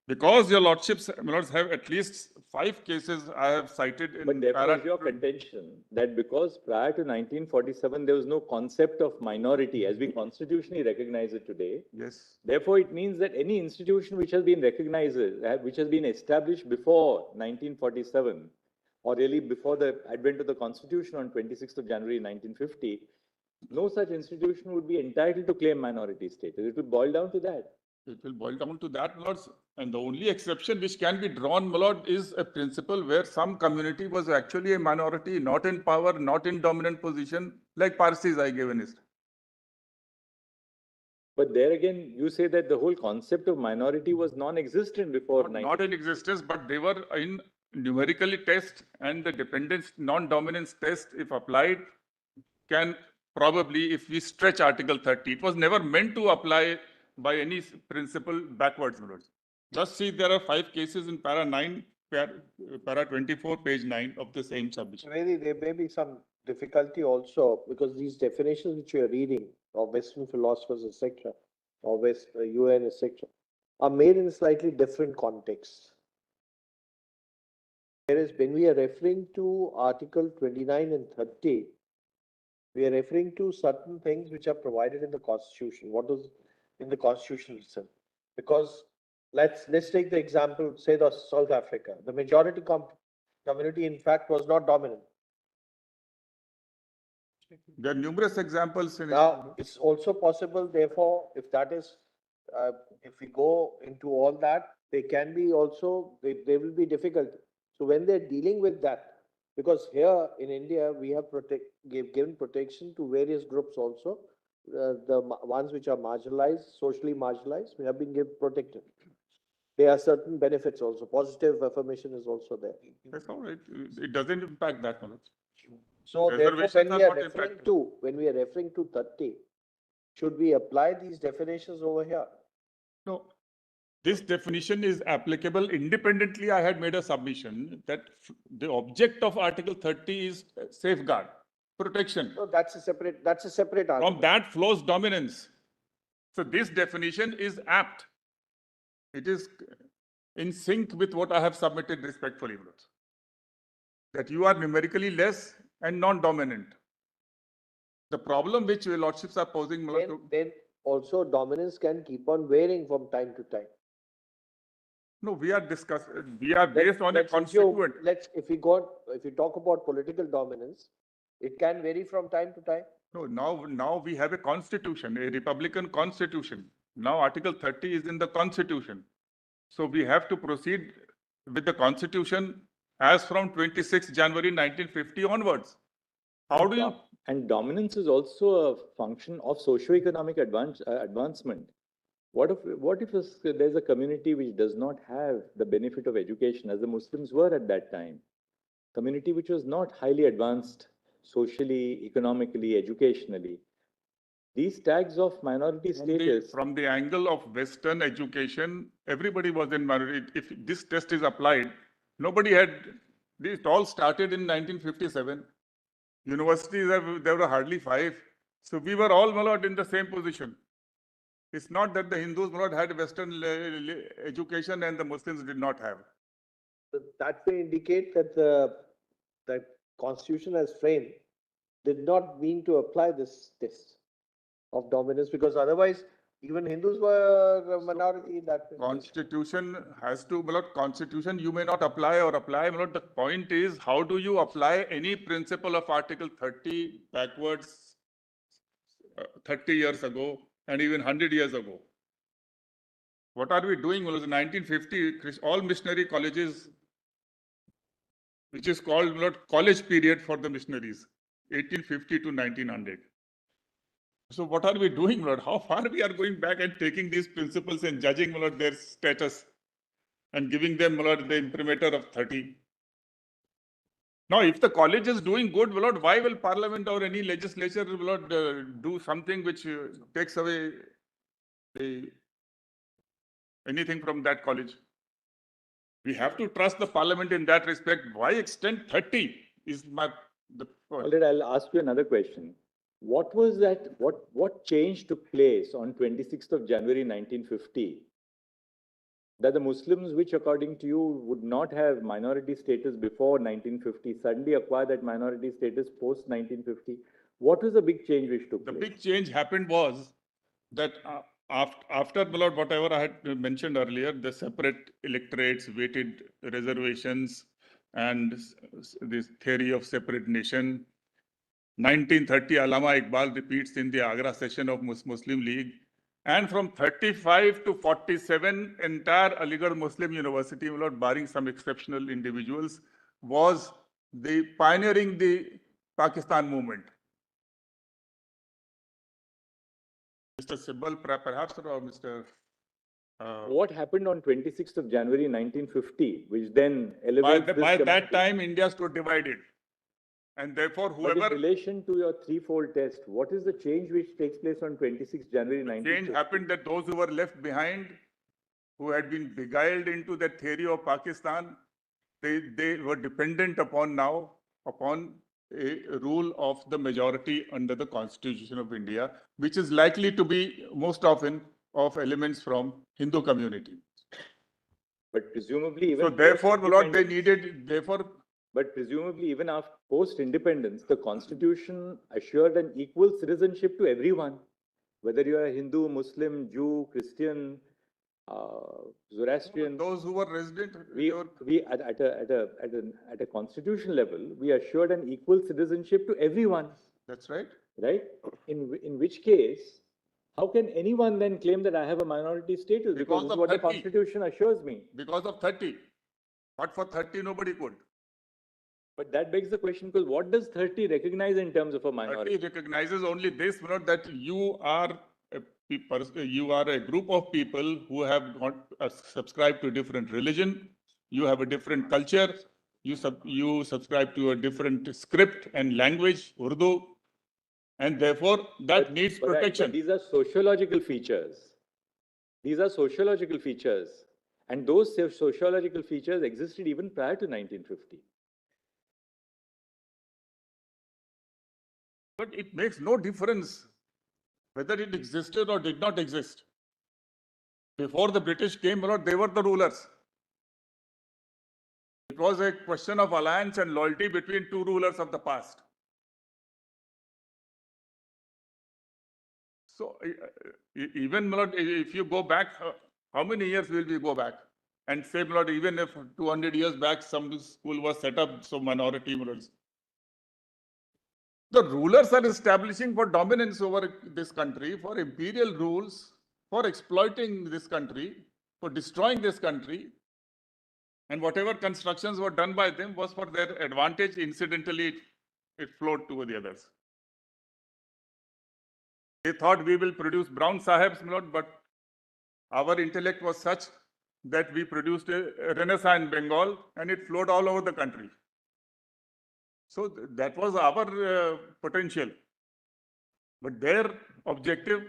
Because your lordships, my lords, have at least 5 cases I have cited in. But therefore, is your contention that because prior to 1947 there was no concept of minority as we constitutionally recognize it today. Yes. Therefore, it means that any institution which has been recognized, which has been established before 1947, or really before the advent of the Constitution on 26th of January 1950, no such institution would be entitled to claim minority status. It will boil down to that. It will boil down to that, my lords. And the only exception which can be drawn, my lord, is a principle where some community was actually a minority, not in power, not in dominant position, like Parsis I gave an instance. But there again, you say that the whole concept of minority was non-existent before. Not in existence, but they were in numerically test, and the dependence non-dominance test, if applied, can probably, if we stretch Article 30, it was never meant to apply by any principle backwards, my lords. Just see, there are 5 cases in para 9, para 24, page 9 of the same submission. Really, there may be some difficulty also because these definitions which you are reading of Western philosophers, etc., or West UN, etc., are made in a slightly different context. Whereas when we are referring to Article 29 and 30, we are referring to certain things which are provided in the Constitution. What is in the Constitution itself? Because let's take the example, say the South Africa. The majority community, in fact, was not dominant. There are numerous examples in Now, it's also possible, therefore, if that is, if we go into all that, they can be also, they will be difficult. So when they're dealing with that, because here in India, we have given protection to various groups also. Ones which are marginalized, socially marginalized, we have been given protected. There are certain benefits also. Positive affirmation is also there. That's all right. It doesn't impact that much. So therefore, Reservations when we are are not referring impacted. to, when we are referring to 30, should we apply these definitions over here? No, this definition is applicable independently. I had made a submission that the object of Article 30 is safeguard, protection. No, that's a separate From argument. that flows dominance. So this definition is apt. It is in sync with what I have submitted respectfully, Vinod. That you are numerically less and non-dominant. The problem which your lordships are posing, Then also dominance can keep on varying from time to time. no, we are discussing, we are based on a Let's constituent. if we talk about political dominance, it can vary from time to time. No, now we have a constitution, a republican constitution. Now Article 30 is in the constitution. So we have to proceed with the constitution as from 26 January 1950 onwards. How do you? And dominance is also a function of socio-economic advancement. What if there's a community which does not have the benefit of education, as the Muslims were at that time? Community which was not highly advanced socially, economically, educationally. These tags of minority status. From the angle of Western education, everybody was in minority. If this test is applied, nobody had, it all started in 1957. Universities, there were hardly 5. So we were all, my lord, in the same position. It's not that the Hindus, my lord, had Western education and the Muslims did not have. So that may indicate that the constitution as framed did not mean to apply this test of dominance, because otherwise even Hindus were a minority in that. Constitution has to, my lord, constitution you may not apply or apply, my lord. The point is, how do you apply any principle of Article 30 backwards 30 years ago and even 100 years ago? What are we doing? Well, in 1950, all missionary colleges, which is called, my lord, college period for the missionaries, 1850 to 1900. So what are we doing, Lord? How far we are going back and taking these principles and judging, Lord, their status and giving them, Lord, the imprimatur of 30? Now, if the college is doing good, Lord, why will Parliament or any legislature, Lord, do something which takes away anything from that college? We have to trust the Parliament in that respect. Why extend 30 is the point. All right, I'll ask you another question. What was that? What change took place on 26th of January 1950 that the Muslims, which according to you would not have minority status before 1950, suddenly acquired that minority status post 1950? What was the big change which took place? The big change happened was that after, my lord, whatever I had mentioned earlier, the separate electorates, weighted reservations, and this theory of separate nation. 1930, Allama Iqbal repeats in the Agra session of Muslim League. And from 35 to 47, entire Aligarh Muslim University, my lord, barring some exceptional individuals, was pioneering the Pakistan movement. Mr. Sibal, perhaps, or Mr. What happened on 26th of January 1950, which then elevates by that time, India stood divided. And therefore, whoever... But in relation to your threefold test, what is the change which takes place on 26th January 1950? Change happened that those who were left behind, who had been beguiled into that theory of Pakistan, they were dependent upon a rule of the majority under the Constitution of India, which is likely to be most often of elements from Hindu community. But presumably, even so therefore, Lord, they needed, But presumably, even after post-independence, the Constitution assured an equal citizenship to everyone, whether you are a Hindu, Muslim, Jew, Christian, Zoroastrian. Those who were resident. We at a constitution level, we assured an equal citizenship to everyone. That's right. right? In which case, how can anyone then claim that I have a minority status? Because this is of what the 30. Constitution assures me. Because of 30. But for 30, nobody could. But that begs the question, because what does 30 recognize in terms of a minority? 30 recognizes only this, that you are a group of people who have got subscribed to a different religion, you have a different culture, you subscribe to a different script and language, Urdu, and therefore that needs protection. But these are sociological features. These are sociological features. And those sociological features existed even prior to 1950. But it makes no difference whether it existed or did not exist. Before the British came, they were the rulers. It was a question of alliance and loyalty between two rulers of the past. So even if you go back, how many years will we go back? And say, even if 200 years back some school was set up, so minority rulers. The rulers are establishing for dominance over this country, for imperial rules, for exploiting this country, for destroying this country. And whatever constructions were done by them was for their advantage. Incidentally, it flowed to the others. They thought we will produce brown sahibs, but our intellect was such that we produced a renaissance in Bengal and it flowed all over the country. So that was our potential. But their objective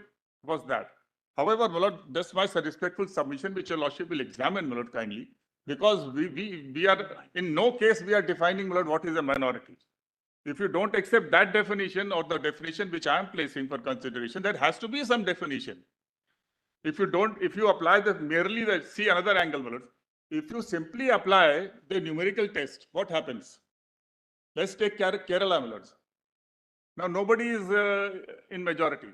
was that. However, that's my respectful submission, which your Lordship will examine, kindly, because we are, in no case we are defining, what is a minority. If you don't accept that definition or the definition which I am placing for consideration, there has to be some definition. If you apply see another angle, if you simply apply the numerical test, what happens? Let's take Kerala, Now, nobody is in majority.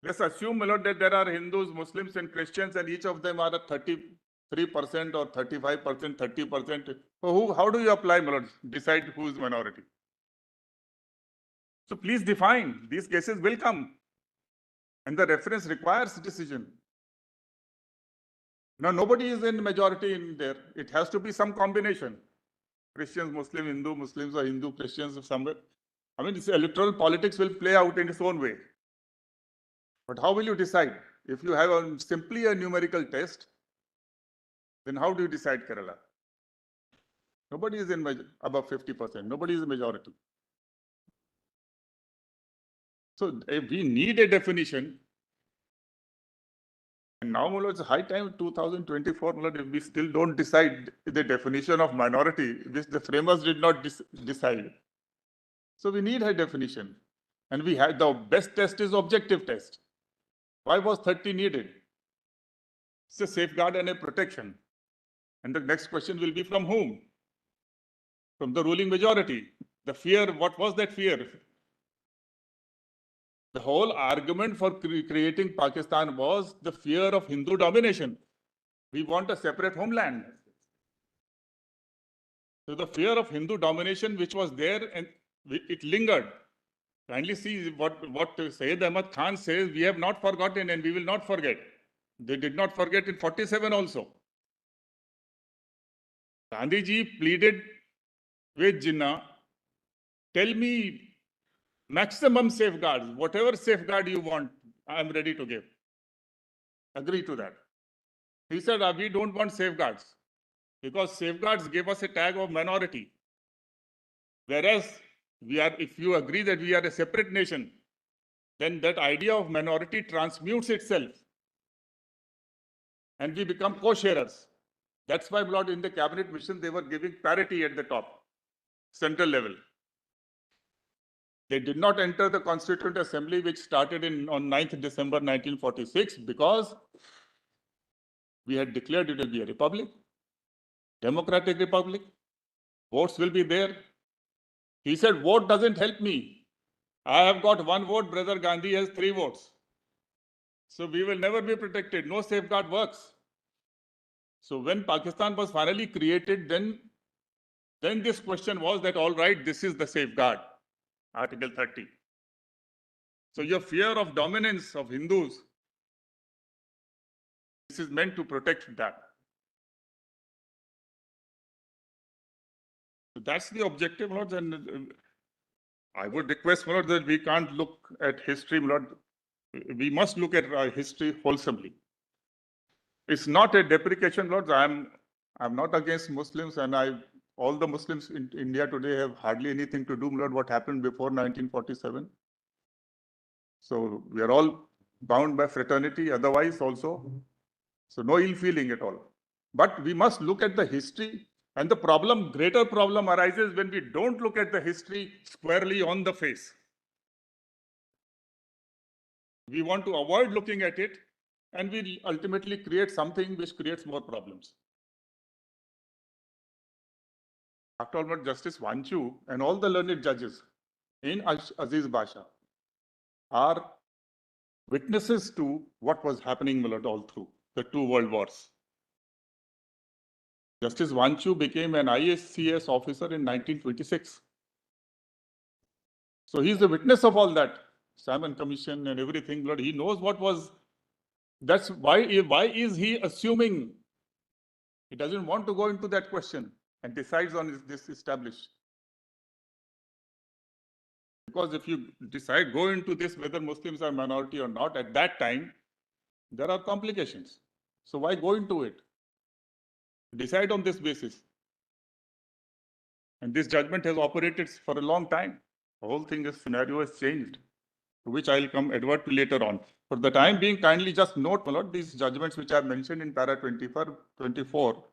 Let's assume, that there are Hindus, Muslims, and Christians, and each of them are at 33% or 35%, 30%. So how do you apply, decide who is minority? So please define. These cases will come. And the reference requires decision. Now, nobody is in majority in there. It has to be some combination. Christians, Muslim, Hindu, Muslims or Hindu, Christians somewhere. I mean, this electoral politics will play out in its own way. But how will you decide? If you have simply a numerical test, then how do you decide Kerala? Nobody is in above 50%. Nobody is a majority. So we need a definition. And now, it's high time 2024, if we still don't decide the definition of minority, which the framers did not decide. So we need a definition. And we had the best test is objective test. Why was 30 needed? It's a safeguard and a protection. And the next question will be from whom? From the ruling majority. The fear, what was that fear? The whole argument for creating Pakistan was the fear of Hindu domination. We want a separate homeland. So the fear of Hindu domination, which was there, and it lingered. Kindly see what Sayyid Ahmad Khan says, we have not forgotten and we will not forget. They did not forget in 47 also. Gandhi ji pleaded with Jinnah, tell me maximum safeguards, whatever safeguard you want, I am ready to give. Agree to that. He said, we don't want safeguards because safeguards give us a tag of minority. Whereas if you agree that we are a separate nation, then that idea of minority transmutes itself and we become co-sharers. That's why, in the cabinet mission, they were giving parity at the top, central level. They did not enter the Constituent Assembly, which started on 9th December 1946, because we had declared it will be a republic, democratic republic. Votes will be there. He said, vote doesn't help me. I have got one vote, Brother Gandhi has 3 votes. So we will never be protected. No safeguard works. So when Pakistan was finally created, then this question was that, all right, this is the safeguard. Article 30. So your fear of dominance of Hindus, this is meant to protect that. So that's the objective, Lord, and I would request, Lord, that we can't look at history, Lord. We must look at our history wholesomely. It's not a deprecation, Lord. I'm not against Muslims, and all the Muslims in India today have hardly anything to do, Lord, what happened before 1947. So we are all bound by fraternity, otherwise also. So no ill feeling at all. But we must look at the history, and the greater problem arises when we don't look at the history squarely on the face. We want to avoid looking at it, and we ultimately create something which creates more problems. After all, Justice Vanchu and all the learned judges in Aziz Basha are witnesses to what was happening all through the two world wars. Justice Vanchu became an ISCS officer in 1926. So he's the witness of all that. Salmon Commission and everything, Lord, he knows what was. That's why is he assuming? He doesn't want to go into that question and decides on this established. Because if you go into this, whether Muslims are minority or not, at that time, there are complications. So why go into it? Decide on this basis. And this judgment has operated for a long time. The whole scenario has changed, to which I'll come advert to later on. For the time being, kindly just note, my lord, these judgments which I mentioned in para 24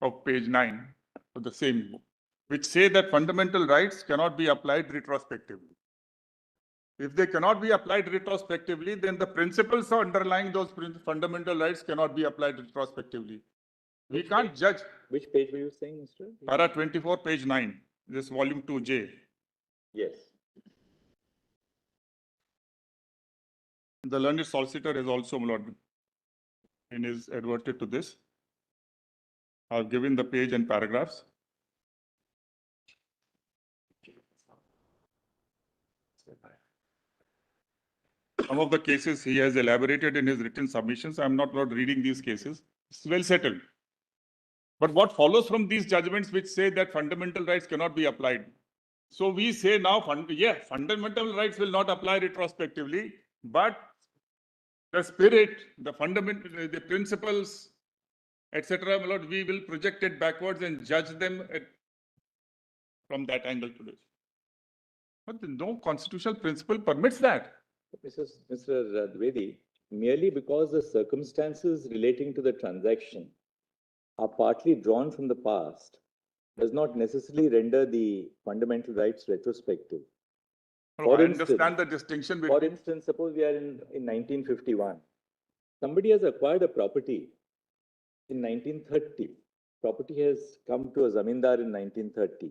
of page 9 of the same book, which say that fundamental rights cannot be applied retrospectively. If they cannot be applied retrospectively, then the principles underlying those fundamental rights cannot be applied retrospectively. We can't judge. Which page were you saying, Mr.? Para 24, page 9, this volume 2J. Yes. The learned solicitor has also, my lord, and is adverted to this. I've given the page and paragraphs. Some of the cases he has elaborated in his written submissions. I'm not reading these cases. It's well settled. But what follows from these judgments which say that fundamental rights cannot be applied? So we say now, fundamental rights will not apply retrospectively, but the spirit, the fundamental, the principles, etc., my lord, we will project it backwards and judge them from that angle today. But no constitutional principle permits that. Mr. Dwivedi, merely because the circumstances relating to the transaction are partly drawn from the past does not necessarily render the fundamental rights retrospective. I understand the distinction between. For instance, suppose we are in 1951. Somebody has acquired a property in 1930. Property has come to a zamindar in 1930.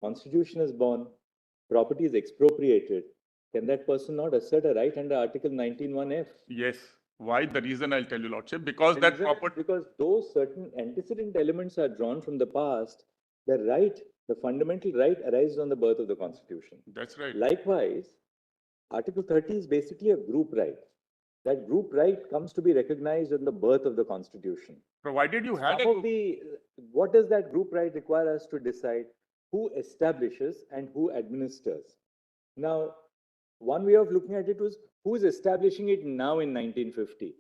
Constitution is born. Property is expropriated. Can that person not assert a right under Article 19(1)(f)? Yes. Why? The reason I'll tell you, Lordship. Because that property. Because those certain antecedent elements are drawn from the past, the fundamental right arises on the birth of the Constitution. That's right. Likewise, Article 30 is basically a group right. That group right comes to be recognized on the birth of the Constitution. Provided you had what does that group right require us to decide? Who establishes and who administers? Now, one way of looking at it was who is establishing it now in 1950?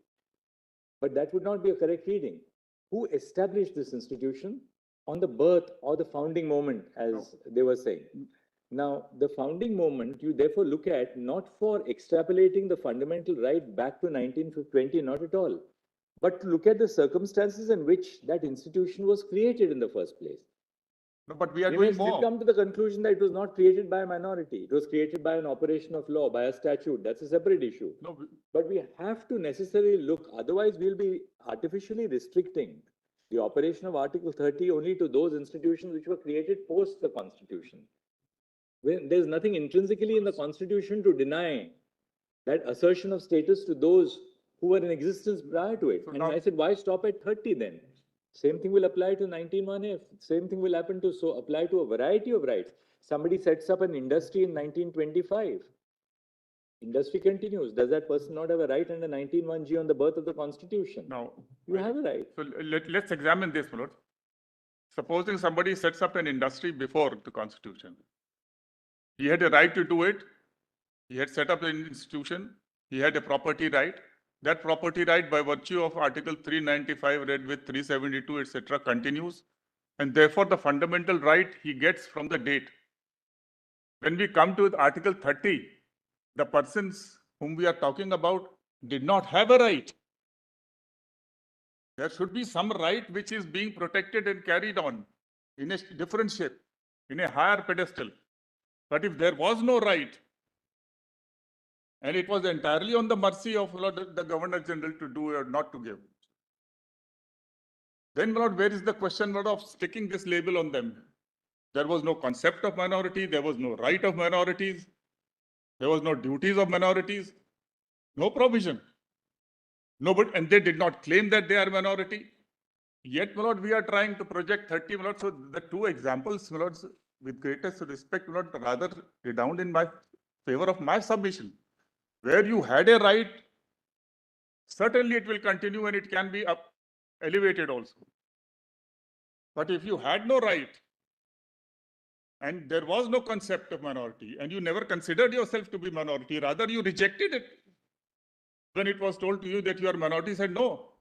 But that would not be a correct reading. Who established this institution on the birth or the founding moment, as they were saying? Now, the founding moment, you therefore look at not for extrapolating the fundamental right back to 1920, not at all, but to look at the circumstances in which that institution was created in the first place. No, but we are doing more. We come to the conclusion that it was not created by a minority. It was created by an operation of law, by a statute. That's a separate issue. No, but we have to necessarily look, otherwise we'll be artificially restricting the operation of Article 30 only to those institutions which were created post the Constitution. There's nothing intrinsically in the Constitution to deny that assertion of status to those who were in existence prior to it. So and I said, why stop at 30 then? Same thing will apply to 19(1)(f). Same thing will apply to a variety of rights. Somebody sets up an industry in 1925. Industry continues. Does that person not have a right under 19(1)(g) on the birth of the Constitution? Now, You have a right. so let's examine this, my lord. Supposing somebody sets up an industry before the Constitution. He had a right to do it. He had set up an institution. He had a property right. That property right, by virtue of Article 395 read with 372, etc., continues. And therefore, the fundamental right he gets from the date. When we come to Article 30, the persons whom we are talking about did not have a right. There should be some right which is being protected and carried on in a different shape, in a higher pedestal. But if there was no right, and it was entirely on the mercy of the Governor General to do or not to give, then Lord, where is the question Lord, of sticking this label on them? There was no concept of minority, there was no right of minorities, there was no duties of minorities, no provision. Nobody, and they did not claim that they are minority. Yet, my lord, we are trying to project 30, my lord. So the two examples, my lord, with greatest respect, my lord, rather redound in my favor of my submission. Where you had a right, certainly it will continue and it can be elevated also. But if you had no right, and there was no concept of minority, and you never considered yourself to be minority, rather you rejected it. When it was told to you that you are minority, said no.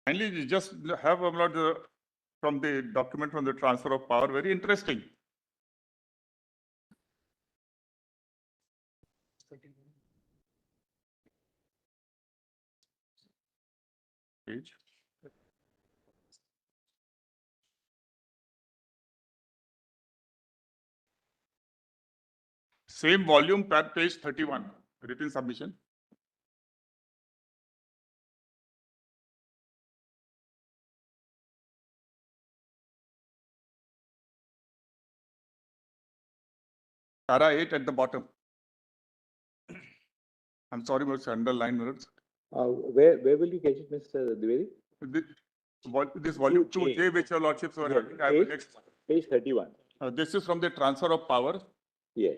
Finally, just have a lot from the document from the transfer of power, very interesting. Page. Same volume, page 31, written submission. Para 8 at the bottom. I'm sorry, but it's underlined words. Where will you get it, Mr. Dwivedi? This volume 2J, which your lordships were having. Page 31. This is from the transfer of power. Yes.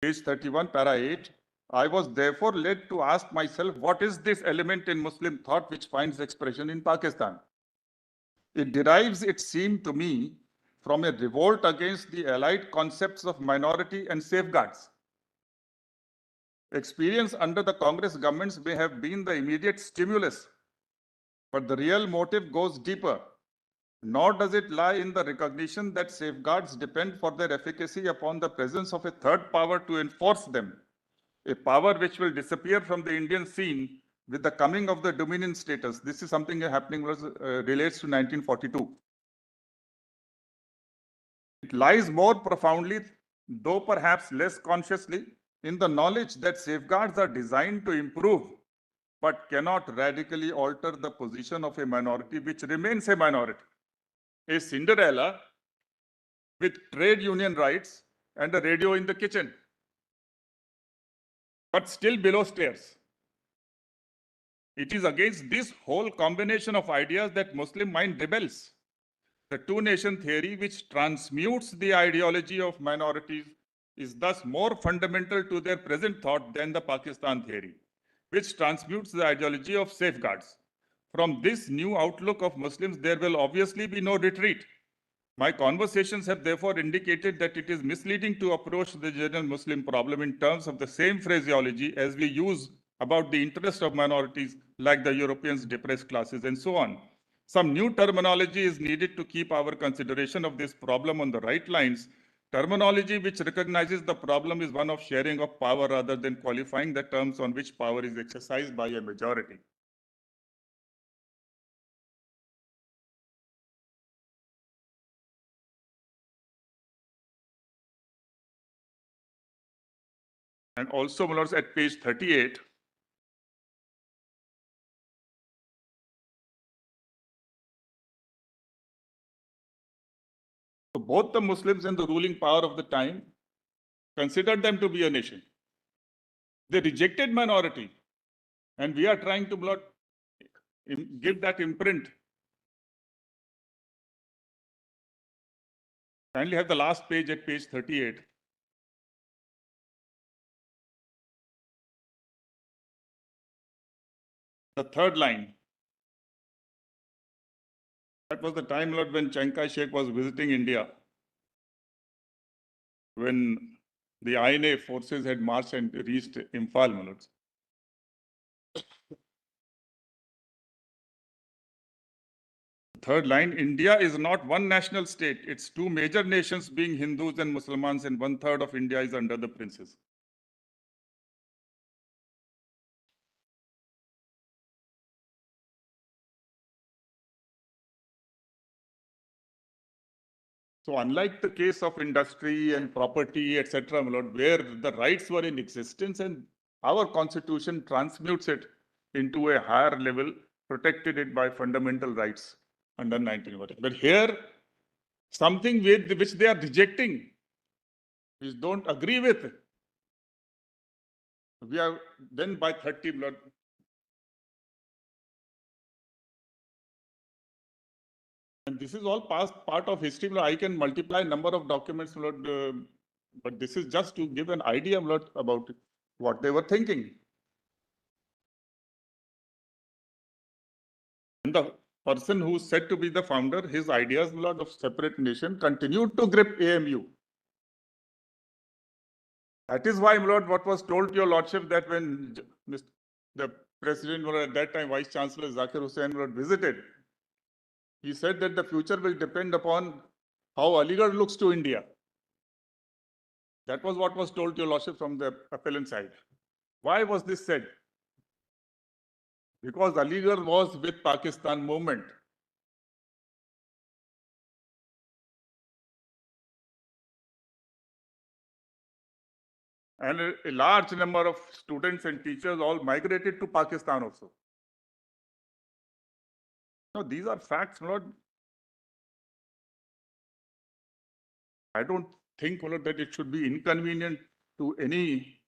Page 31, para 8. I was therefore led to ask myself, what is this element in Muslim thought which finds expression in Pakistan? It derives, it seemed to me, from a revolt against the allied concepts of minority and safeguards. Experience under the Congress governments may have been the immediate stimulus, but the real motive goes deeper. Nor does it lie in the recognition that safeguards depend for their efficacy upon the presence of a third power to enforce them, a power which will disappear from the Indian scene with the coming of the dominion status. This is something happening relates to 1942. It lies more profoundly, though perhaps less consciously, in the knowledge that safeguards are designed to improve, but cannot radically alter the position of a minority which remains a minority. A Cinderella with trade union rights and a radio in the kitchen, but still below stairs. It is against this whole combination of ideas that Muslim mind rebels. The two-nation theory, which transmutes the ideology of minorities, is thus more fundamental to their present thought than the Pakistan theory, which transmutes the ideology of safeguards. From this new outlook of Muslims, there will obviously be no retreat. My conversations have therefore indicated that it is misleading to approach the general Muslim problem in terms of the same phraseology as we use about the interest of minorities like the Europeans, depressed classes, and so on. Some new terminology is needed to keep our consideration of this problem on the right lines. Terminology which recognizes the problem is one of sharing of power rather than qualifying the terms on which power is exercised by a majority. And also, my lords, at page 38, so both the Muslims and the ruling power of the time considered them to be a nation. They rejected minority, and we are trying to give that imprint Kindly have the last page at page 38. The third line. That was the time, Lord, when Chiang Kai-shek was visiting India, when the INA forces had marched and reached Imphal, my lords. Third line, India is not one national state. It's two major nations being Hindus and Muslims, and 1/3 of India is under the princes. So unlike the case of industry and property, etc., my lord, where the rights were in existence and our constitution transmutes it into a higher level, protected it by fundamental rights under 1940. But here, something which they are rejecting, which don't agree with, we are then by 30, my lord. And this is all past part of history. I can multiply number of documents, Lord, but this is just to give an idea, Lord, about what they were thinking. And the person who is said to be the founder, his ideas, Lord, of separate nation continued to grip AMU. That is why, Lord, what was told to your Lordship that when the President, or at that time Vice Chancellor Zakir Hussain, Lord, visited, he said that the future will depend upon how Aligarh looks to India. That was what was told to your Lordship from the appellant side. Why was this said? Because Aligarh was with Pakistan movement. And a large number of students and teachers all migrated to Pakistan also. No, these are facts, Lord. I don't think, Lord, that it should be inconvenient to any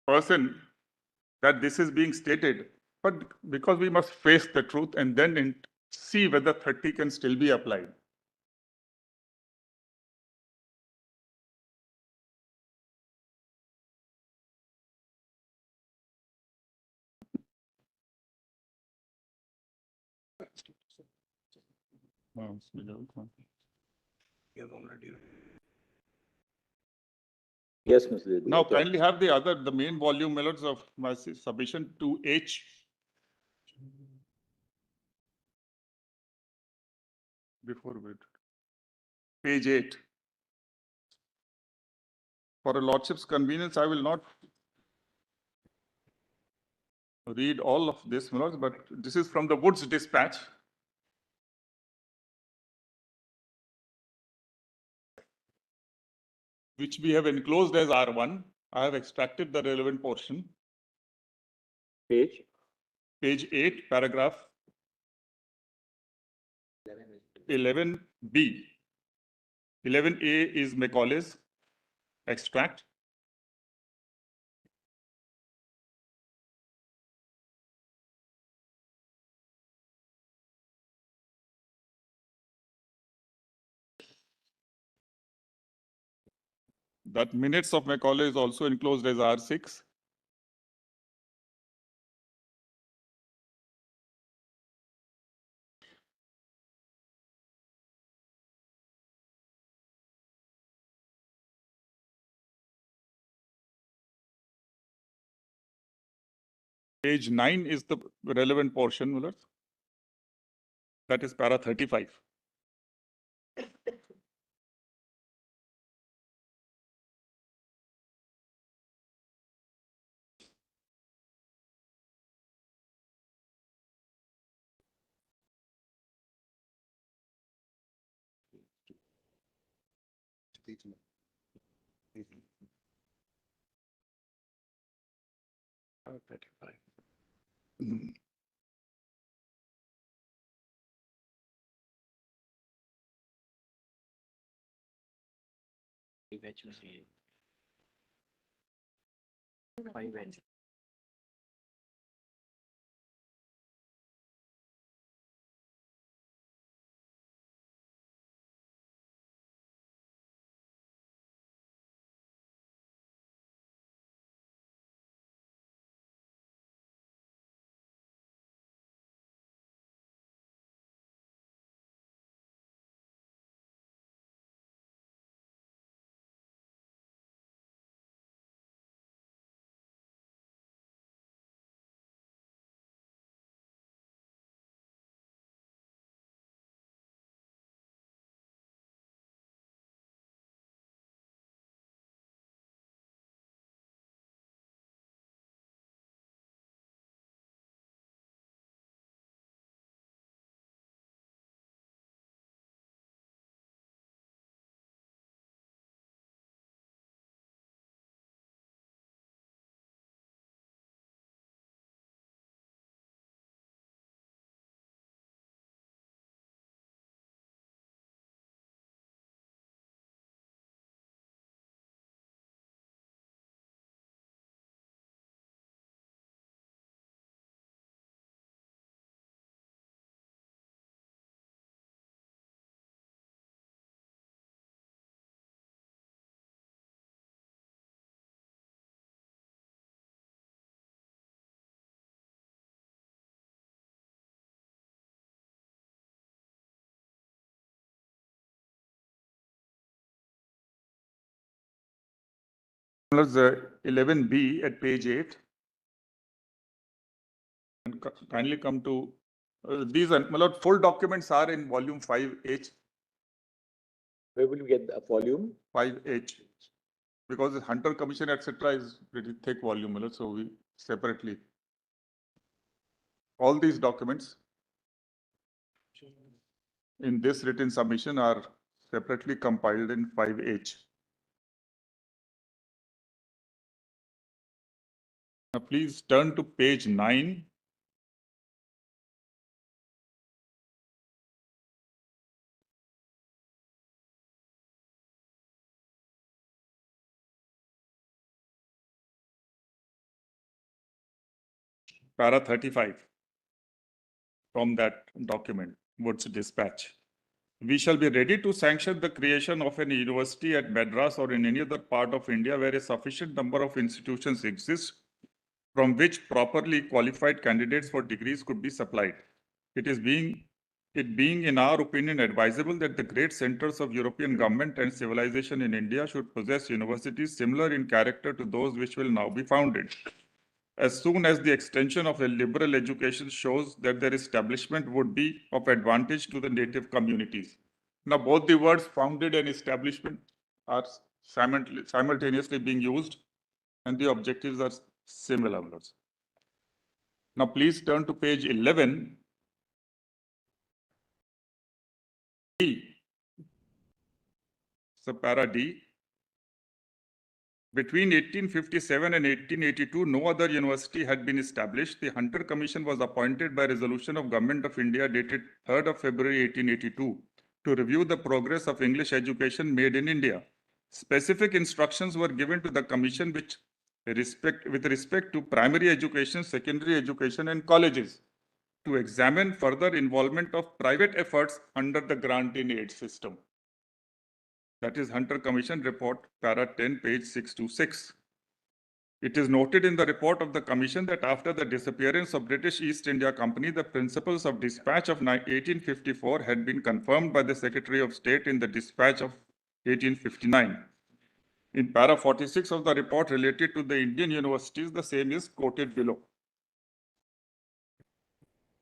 person that this is being stated, but because we must face the truth and then see whether 30 can still be applied. Yes, Mr. Now, Director. kindly have the main volume, Melodies, of my submission to H. Before wait. Page 8. For a Lordship's convenience, I will not read all of this, Melodies, but this is from the Woods Dispatch. Which we have enclosed as R1. I have extracted the relevant portion. Page? Page 8, paragraph 11B. 11A is Macaulay's extract. That minutes of Macaulay is also enclosed as R6. Page 9 is the relevant portion, Muller. That is para 35. 11B at page 8. And kindly come to these full documents are in volume 5H. Where will you get a volume? 5H. Because the Hunter Commission, etc., is pretty thick volume, so we separately. All these documents in this written submission are separately compiled in 5H. Now please turn to page 9. Para 35 from that document, Wood's dispatch. We shall be ready to sanction the creation of an university at Madras or in any other part of India where a sufficient number of institutions exist from which properly qualified candidates for degrees could be supplied. It being, in our opinion, advisable that the great centers of European government and civilization in India should possess universities similar in character to those which will now be founded. As soon as the extension of a liberal education shows that their establishment would be of advantage to the native communities. Now, both the words founded and establishment are simultaneously being used, and the objectives are similar. Now, please turn to page 11. D. So, para D. Between 1857 and 1882, no other university had been established. The Hunter Commission was appointed by resolution of Government of India dated 3rd of February 1882 to review the progress of English education made in India. Specific instructions were given to the Commission with respect to primary education, secondary education, and colleges to examine further involvement of private efforts under the grant in aid system. That is Hunter Commission report, para 10, page 626. It is noted in the report of the Commission that after the disappearance of British East India Company, the principles of dispatch of 1854 had been confirmed by the Secretary of State in the dispatch of 1859. In para 46 of the report related to the Indian universities, the same is quoted below.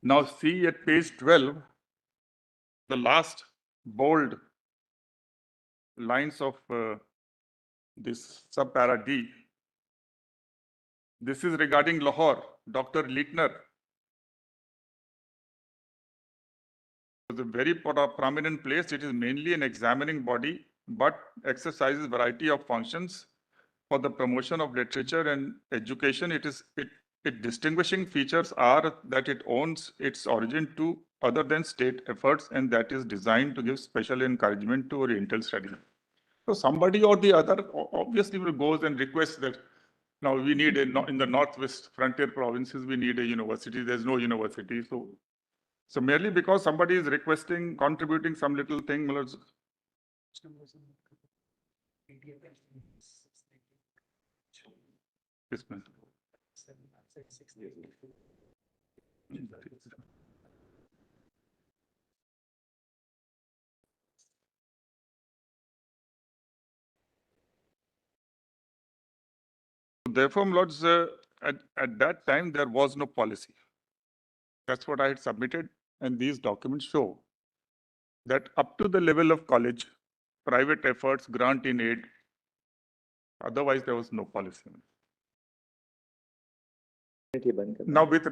Now see at page 12, the last bold lines of this sub-para D. This is regarding Lahore. Dr. Leitner was a very prominent place. It is mainly an examining body, but exercises variety of functions for the promotion of literature and education. Its distinguishing features are that it owns its origin to other than state efforts, and that is designed to give special encouragement to Oriental study. So somebody or the other obviously will goes and requests that now we need in the northwest frontier provinces, we need a university. There's no university. So merely because somebody is requesting, contributing some little thing, yes, ma'am. Therefore, Lords, at that time, there was no policy. That's what I had submitted, and these documents show that up to the level of college, private efforts, grant in aid, otherwise there was no policy. Now with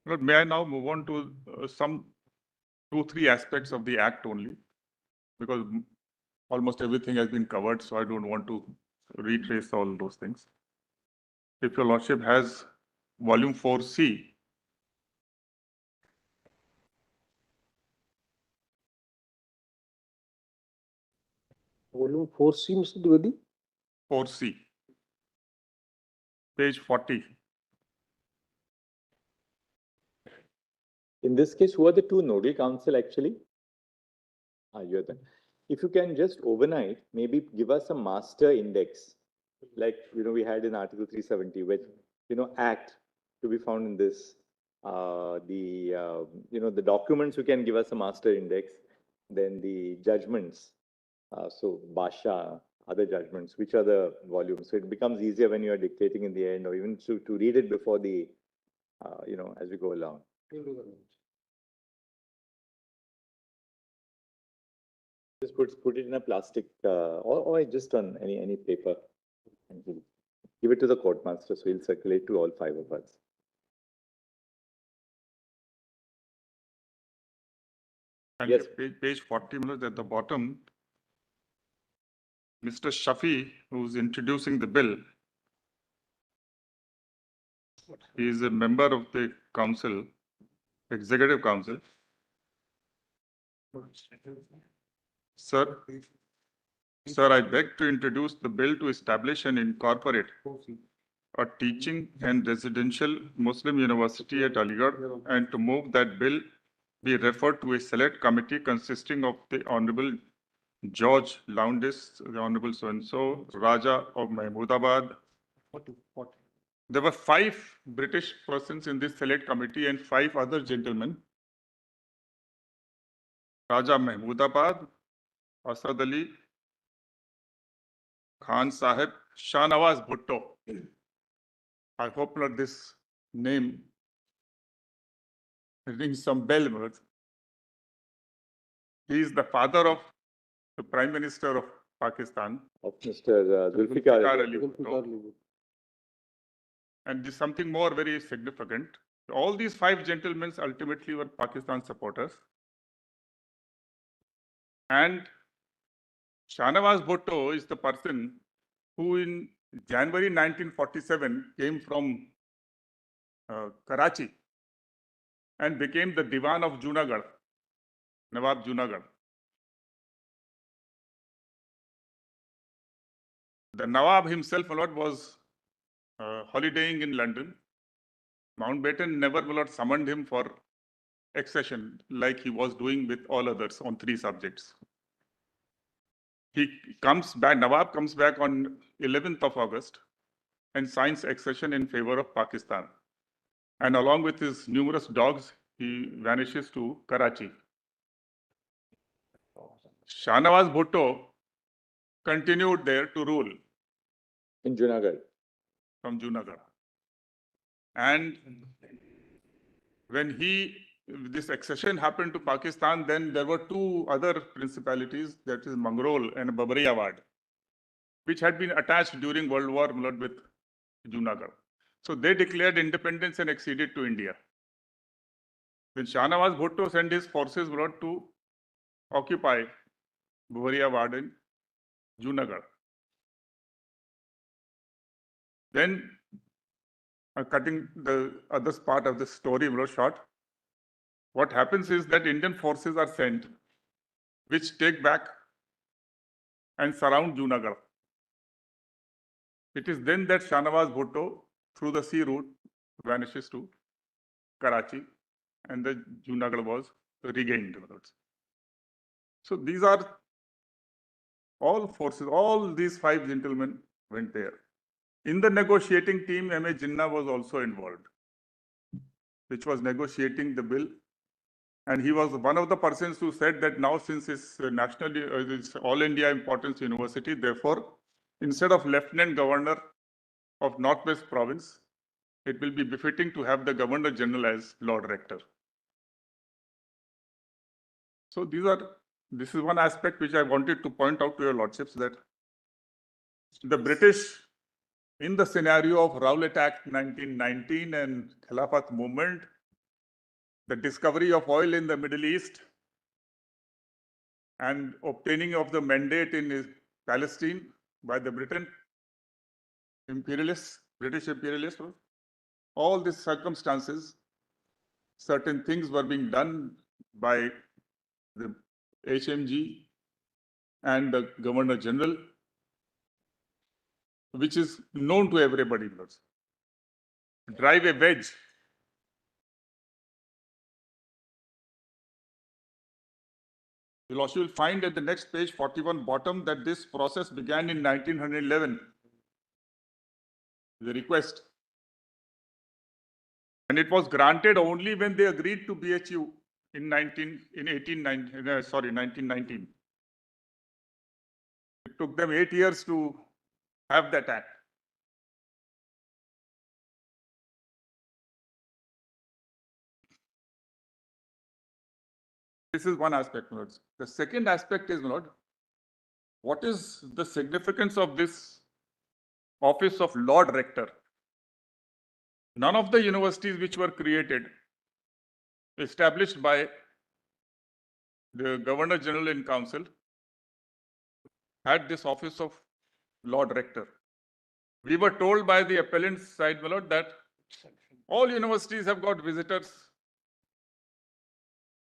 Lord, may I now move on to some 2-3 aspects of the Act only, because almost everything has been covered, so I don't want to retrace all those things. If your Lordship has Volume 4C, Volume 4C, Mr. Dwivedi? 4C, page 40. In this case, who are the two nodal council actually? You're the. If you can just overnight, maybe give us a master index, like, we had in Article 370, with, act to be found in this. The documents, you can give us a master index, then the judgments. So Basha, other judgments, which are the volumes. So it becomes easier when you are dictating in the end, or even to read it before the, as we go along. Just put it in a plastic, or just on any paper, and we'll give it to the court master, so he'll circulate to all 5 of us. And Yes. page 40, at the bottom, Mr. Shafi, who's introducing the bill, he is a member of the council, executive council. Sir, I beg to introduce the bill to establish and incorporate a teaching and residential Muslim university at Aligarh, and to move that bill be referred to a select committee consisting of the Honorable George Lowndes, the Honorable so-and-so, Raja of Mahmudabad. There were 5 British persons in this select committee and 5 other gentlemen. Raja Mahmudabad, Asad Ali, Khan Sahib, Shah Nawaz Bhutto. I hope not this name rings some bell. He is the father of the Prime Minister of Pakistan. Of Mr. Zulfikar Ali Ali. Bhutto. And there's something more very significant. All these 5 gentlemen ultimately were Pakistan supporters. And Shahnawaz Bhutto is the person who in January 1947 came from Karachi and became the Diwan of Junagadh, Nawab Junagadh. The Nawab himself, my lord, was holidaying in London. Mountbatten never, my lord, summoned him for accession like he was doing with all others on 3 subjects. He comes back, Nawab comes back on 11th of August and signs accession in favor of Pakistan. And along with his numerous dogs, he vanishes to Karachi. Shahnawaz Bhutto continued there to rule. In Junagadh. From Junagadh. And when this accession happened to Pakistan, then there were 2 other principalities, that is Mangrol and Babariyawad, which had been attached during World War with Junagadh. So they declared independence and acceded to India. Then Shahnawaz Bhutto sent his forces to occupy Babariyawad in Junagadh. Then, cutting the other part of the story short, what happens is that Indian forces are sent, which take back and surround Junagadh. It is then that Shahnawaz Bhutto, through the sea route, vanishes to Karachi, and the Junagadh was regained. So these are all forces, all these 5 gentlemen went there. In the negotiating team, M.A. Jinnah was also involved, which was negotiating the bill. And he was one of the persons who said that now, since it's it's all India importance university, therefore, instead of Lieutenant Governor of Northwest Province, it will be befitting to have the Governor General as Lord Rector. So this is one aspect which I wanted to point out to your lordships, that the British, in the scenario of Rowlatt Act 1919 and Khilafat movement, the discovery of oil in the Middle East and obtaining of the mandate in Palestine by the British imperialists, all these circumstances, certain things were being done by the HMG and the Governor General, which is known to everybody. Drive a wedge. You will find at the next page, 41 bottom, that this process began in 1911. The request. And it was granted only when they agreed to BHU in 1919. It took them 8 years to have that act. This is one aspect, my lords. The second aspect is, my lord, what is the significance of this office of Lord Rector? None of the universities which were created, established by the Governor General in Council, had this office of Lord Rector. We were told by the appellant's side, my lord, that all universities have got visitors.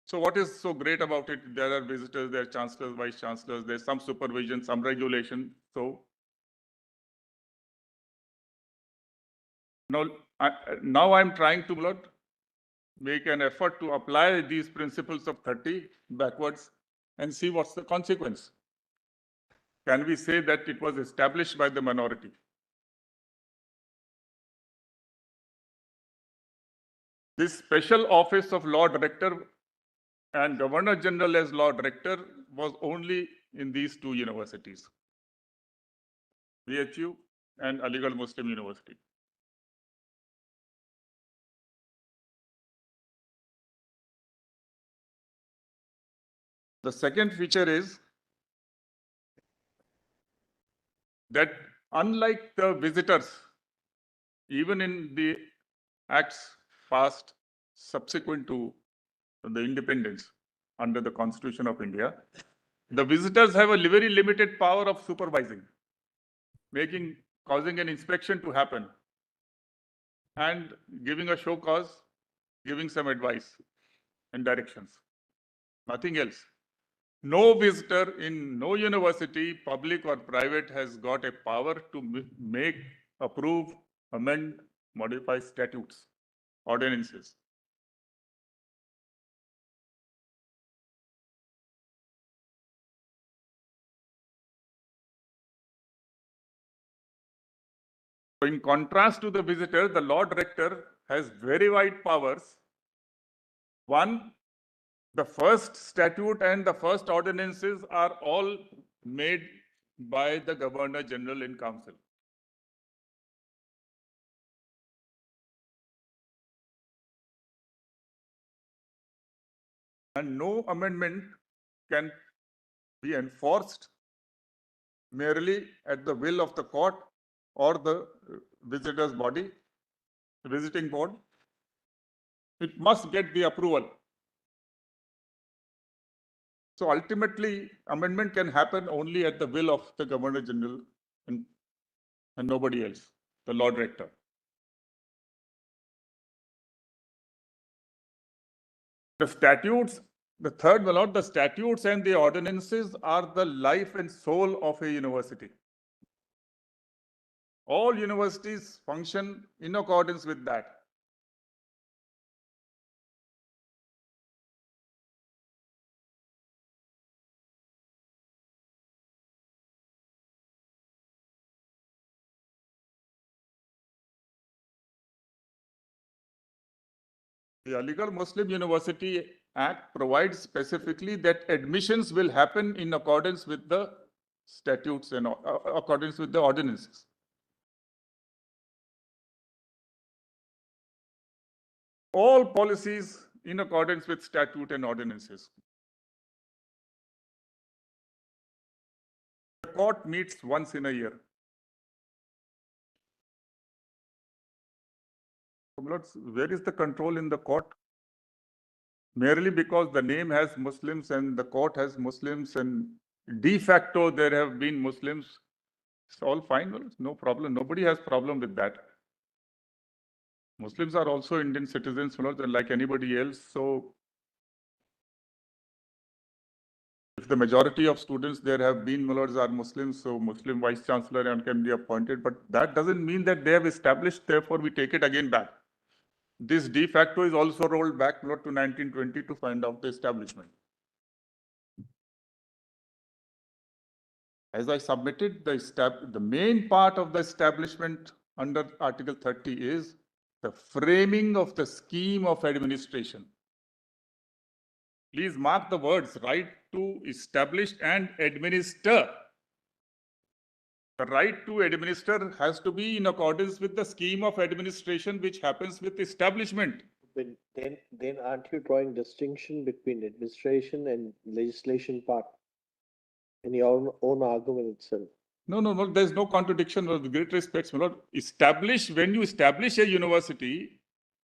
So what is so great about it? There are visitors, there are chancellors, vice chancellors, there's some supervision, some regulation. So now I'm trying to, my lord, make an effort to apply these principles of 30 backwards and see what's the consequence. Can we say that it was established by the minority? This special office of Lord Rector and Governor General as Lord Rector was only in these two universities, BHU and Aligarh Muslim University. The second feature is that unlike the visitors, even in the acts passed subsequent to the independence under the Constitution of India, the visitors have a very limited power of supervising, causing an inspection to happen and giving a show cause, giving some advice and directions. Nothing else. No visitor in no university, public or private, has got a power to make, approve, amend, modify statutes, ordinances. In contrast to the visitor, the Lord Rector has very wide powers. One, the first statute and the first ordinances are all made by the Governor General in Council. And no amendment can be enforced merely at the will of the court or the visitor's body, visiting board. It must get the approval. So ultimately, amendment can happen only at the will of the Governor General and nobody else, the Lord Rector. The statutes, the third, my lord, the statutes and the ordinances are the life and soul of a university. All universities function in accordance with that. The Aligarh Muslim University Act provides specifically that admissions will happen in accordance with the statutes and accordance with the ordinances. All policies in accordance with statute and ordinances. The court meets once in a year. Where is the control in the court? merely because the name has Muslims and the court has Muslims and de facto there have been Muslims. It's all fine, well, no problem. Nobody has problem with that. Muslims are also Indian citizens, you know, like anybody else. So if the majority of students there have been Mullahs are Muslims, so Muslim vice chancellor and can be appointed, but that doesn't mean that they have established, therefore we take it again back. This de facto is also rolled back to 1920 to find out the establishment. As I submitted, the main part of the establishment under Article 30 is the framing of the scheme of administration. Please mark the words, right to establish and administer. The right to administer has to be in accordance with the scheme of administration which happens with establishment. But then aren't you drawing distinction between administration and legislation part in your own argument itself? No, there's no contradiction. With great respect, my lord. When you establish a university,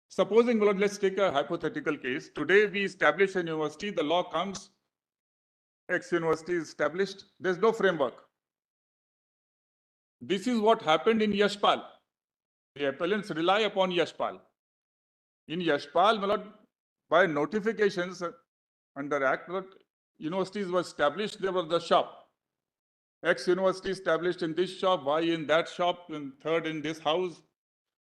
supposing, my lord, let's take a hypothetical case. Today we establish a university, the law comes, X university is established, there's no framework. This is what happened in Yashpal. The appellants rely upon Yashpal. In Yashpal, my lord, by notifications under Act, my lord, universities were established, there was the shop. X university established in this shop, Y in that shop, and third in this house.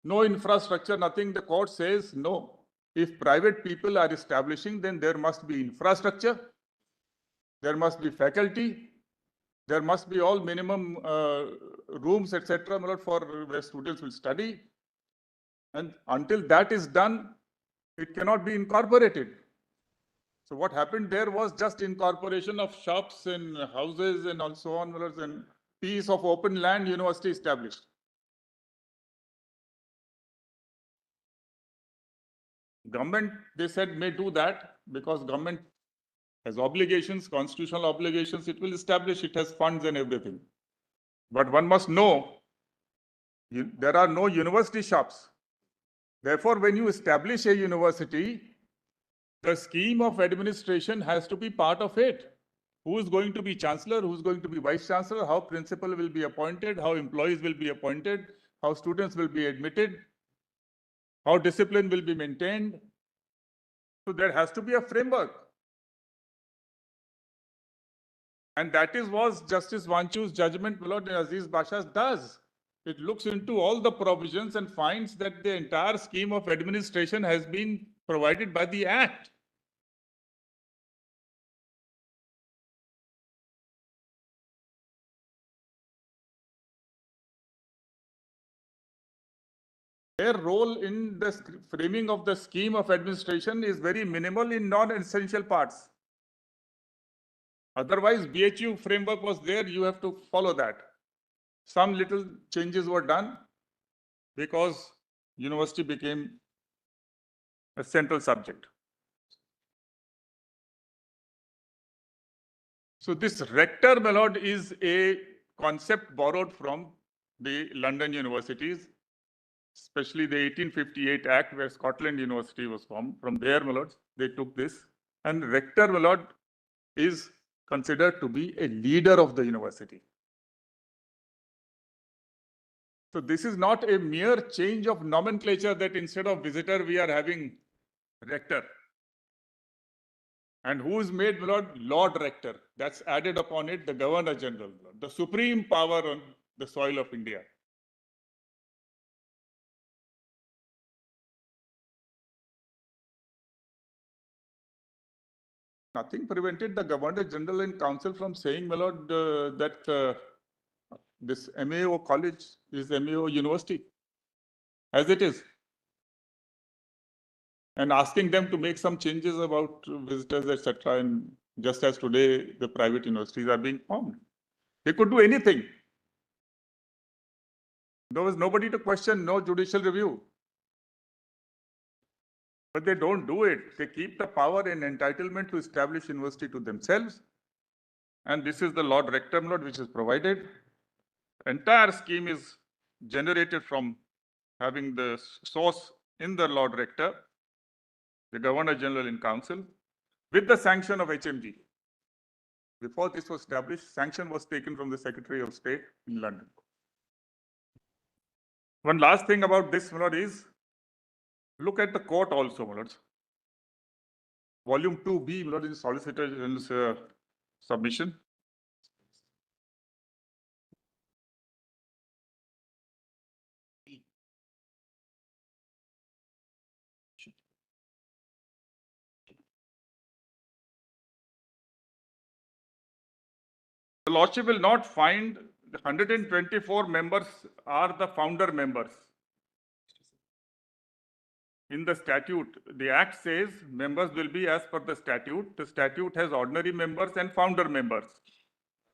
No infrastructure, nothing. The court says no. If private people are establishing, then there must be infrastructure, there must be faculty, there must be all minimum rooms, etc., for where students will study. And until that is done, it cannot be incorporated. So what happened there was just incorporation of shops and houses and so on, and piece of open land university established. Government, they said, may do that because government has obligations, constitutional obligations. It will establish, it has funds and everything. But one must know, there are no university shops. Therefore, when you establish a university, the scheme of administration has to be part of it. Who is going to be chancellor, who is going to be vice chancellor, how principal will be appointed, how employees will be appointed, how students will be admitted, how discipline will be maintained. So there has to be a framework. And that was Justice Vanchu's judgment, my lord, Aziz Basha does. It looks into all the provisions and finds that the entire scheme of administration has been provided by the Act. Their role in the framing of the scheme of administration is very minimal in non-essential parts. Otherwise, BHU framework was there, you have to follow that. Some little changes were done because university became a central subject. So this rector, my lord, is a concept borrowed from the London universities, especially the 1858 Act where Scotland University was formed. From there, my lord, they took this. And rector, my lord, is considered to be a leader of the university. So this is not a mere change of nomenclature that instead of visitor, we are having rector. And who is made, my lord? Lord Rector. That's added upon it, the Governor General, the supreme power on the soil of India. Nothing prevented the Governor General and Council from saying, my lord, that this MAO college is MAO university, as it is. And asking them to make some changes about visitors, etc. And just as today, the private universities are being formed. They could do anything. There was nobody to question, no judicial review. But they don't do it. They keep the power and entitlement to establish university to themselves. And this is the Lord Rector, Lord, which is provided. Entire scheme is generated from having the source in the Lord Rector. the Governor General in Council, with the sanction of HMG. Before this was established, sanction was taken from the Secretary of State in London. One last thing about this, my lord, is look at the court also, my lords. Volume 2B, my lord, is Solicitor General's submission. The Lordship will not find the 124 members are the founder members. In the statute, the Act says members will be as per the statute. The statute has ordinary members and founder members.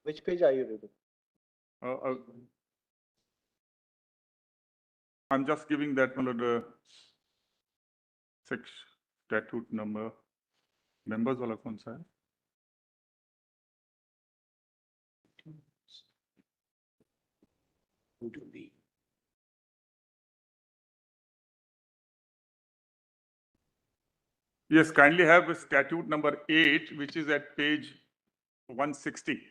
Which page are you reading? I'm just giving that one of the six statute number. Members wala kaun sa hai? Yes, kindly have statute number 8, which is at page 160.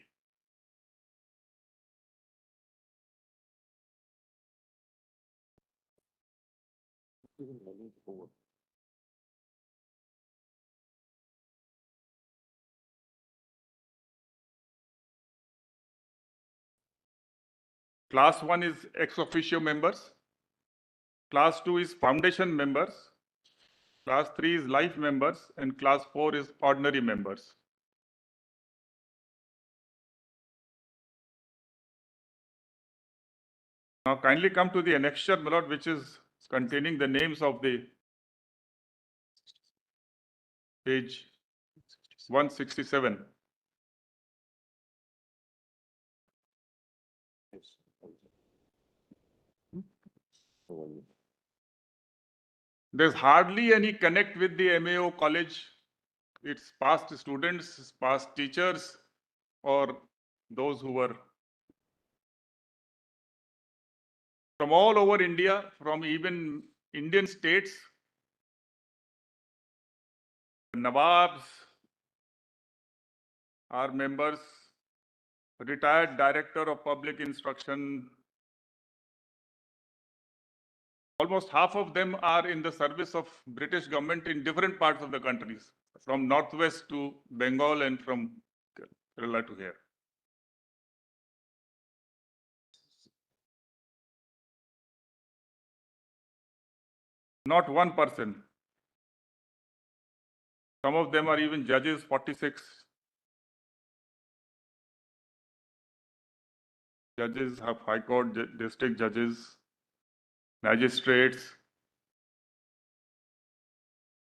Class 1 is ex officio members. Class 2 is foundation members. Class 3 is life members. And class 4 is ordinary members. Now kindly come to the annexure, my lord, which is containing the names of the page 167. There's hardly any connect with the MAO college. It's past students, past teachers, or those who were from all over India, from even Indian states, Nawabs are members, retired director of public instruction. Almost half of them are in the service of British government in different parts of the countries, from Northwest to Bengal and from Kerala to here. Not one person. Some of them are even judges, 46 judges have high court, district judges, magistrates.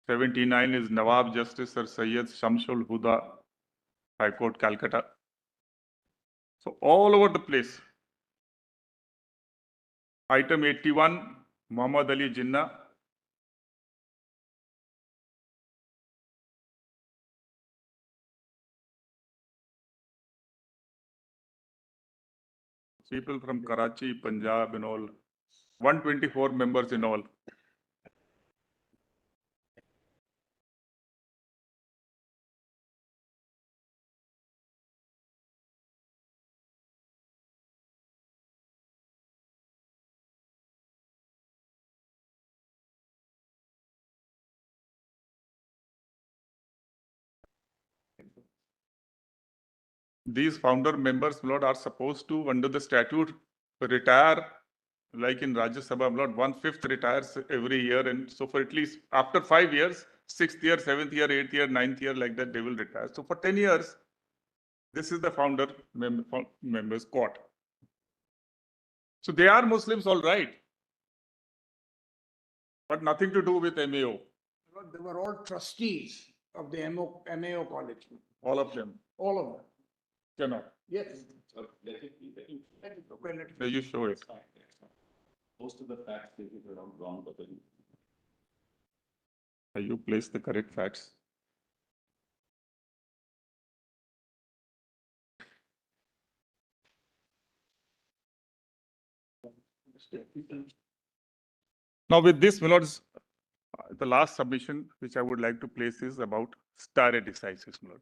79 is Nawab Justice Sir Syed Shamsul Huda, High Court, Calcutta. So all over the place. Item 81, Muhammad Ali Jinnah. People from Karachi, Punjab and all. 124 members in all. These founder members, Lord, are supposed to, under the statute, retire, like in Rajya Sabha, Lord, 1/5 retires every year. And so for at least after 5 years, 6th year, 7th year, 8th year, 9th year, like that, they will retire. So for 10 years, this is the founder members court. So they are Muslims, all right, but nothing to do with MAO. They were all trustees of the MAO college, All of them all of them. cannot. Yes. You show it. Most of the facts stated are wrong, but then You place the correct facts. Now with this, my lords, the last submission which I would like to place is about stare decisis, my lord.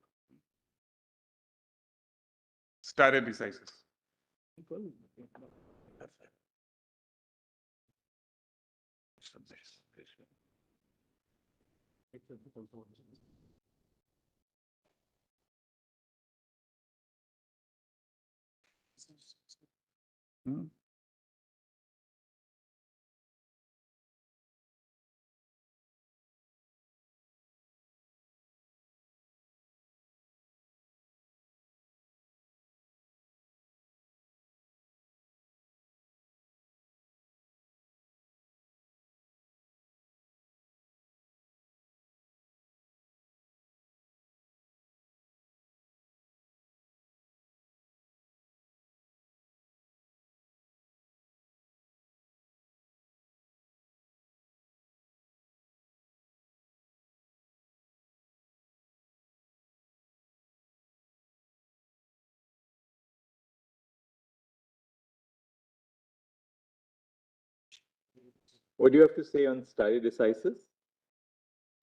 Stare decisis. Hmm. What do you have to say on stare decisis?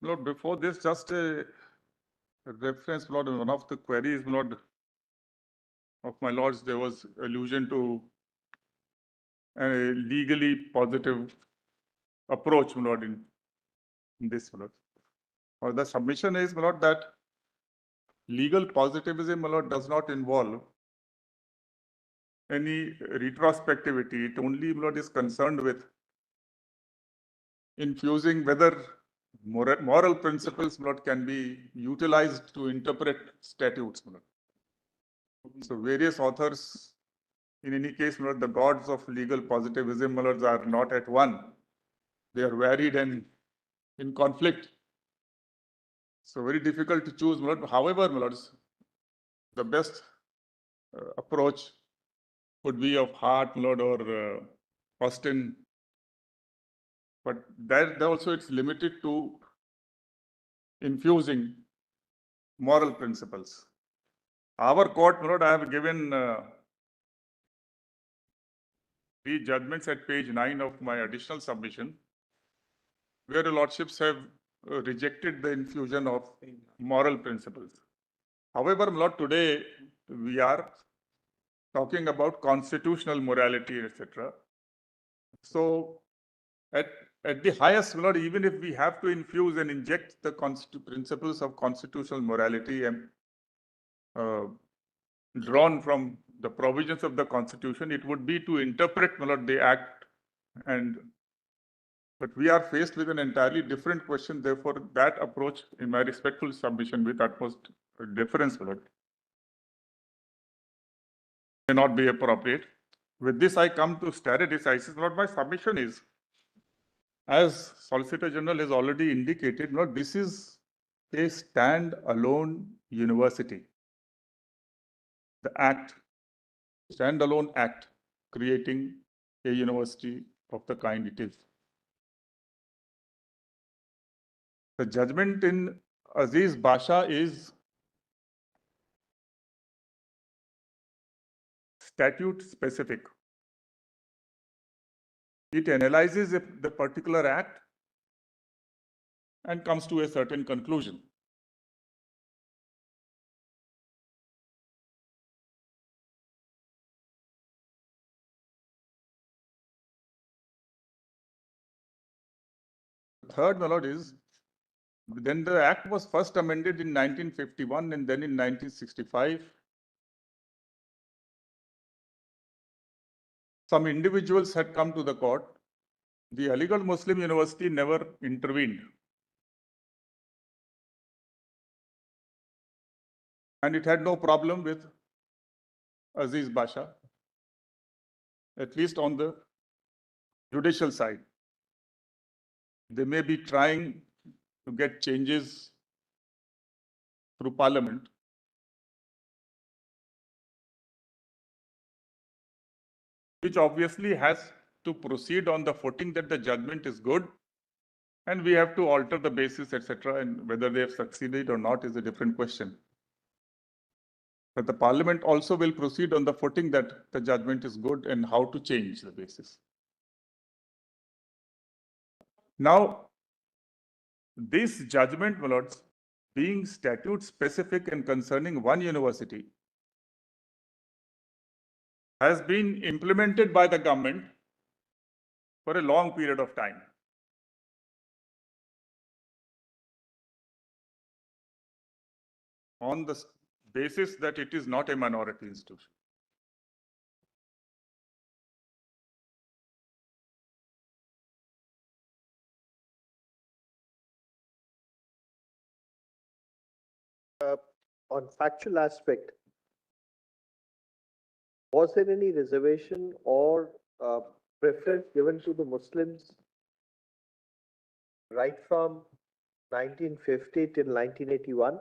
Lord, before this, just a reference, Lord, in one of the queries, Lord, of my lords, there was allusion to a legally positive approach, my lord, in this, my lord. Or the submission is, my lord, that legal positivism, my lord, does not involve any retrospectivity. It only, my lord, is concerned with infusing whether moral principles, my lord, can be utilized to interpret statutes, my lord. So various authors, in any case, my lord, the gods of legal positivism, my lords, are not at one. They are varied and in conflict. So very difficult to choose, my lord. However, my lords, the best approach could be of Hart, my lord, or Austin. But that also it's limited to infusing moral principles. Our court, my lord, I have given 3 judgments at page 9 of my additional submission, where the lordships have rejected the infusion of moral principles. However, my lord, today we are talking about constitutional morality, etc. So at the highest, my lord, even if we have to infuse and inject the principles of constitutional morality and drawn from the provisions of the Constitution, it would be to interpret, my lord, the act. But we are faced with an entirely different question. Therefore, that approach, in my respectful submission with utmost deference, my lord, may not be appropriate. With this, I come to stare decisis. Lord, my submission is, as Solicitor General has already indicated, Lord, this is a stand-alone university. The act, stand-alone act, creating a university of the kind it is. The judgment in Aziz Basha is statute specific. It analyzes the particular act and comes to a certain conclusion. Third, my lord, is then the act was first amended in 1951 and then in 1965. Some individuals had come to the court. The Aligarh Muslim University never intervened. And it had no problem with Aziz Basha, at least on the judicial side. They may be trying to get changes through parliament. Which obviously has to proceed on the footing that the judgment is good, and we have to alter the basis, etc. And whether they have succeeded or not is a different question. But the parliament also will proceed on the footing that the judgment is good and how to change the basis. Now, This judgment, my lords, being statute specific and concerning one university, has been implemented by the government for a long period of time. On the basis that it is not a minority institution. On factual aspect, was there any reservation or preference given to the Muslims right from 1950 till 1981?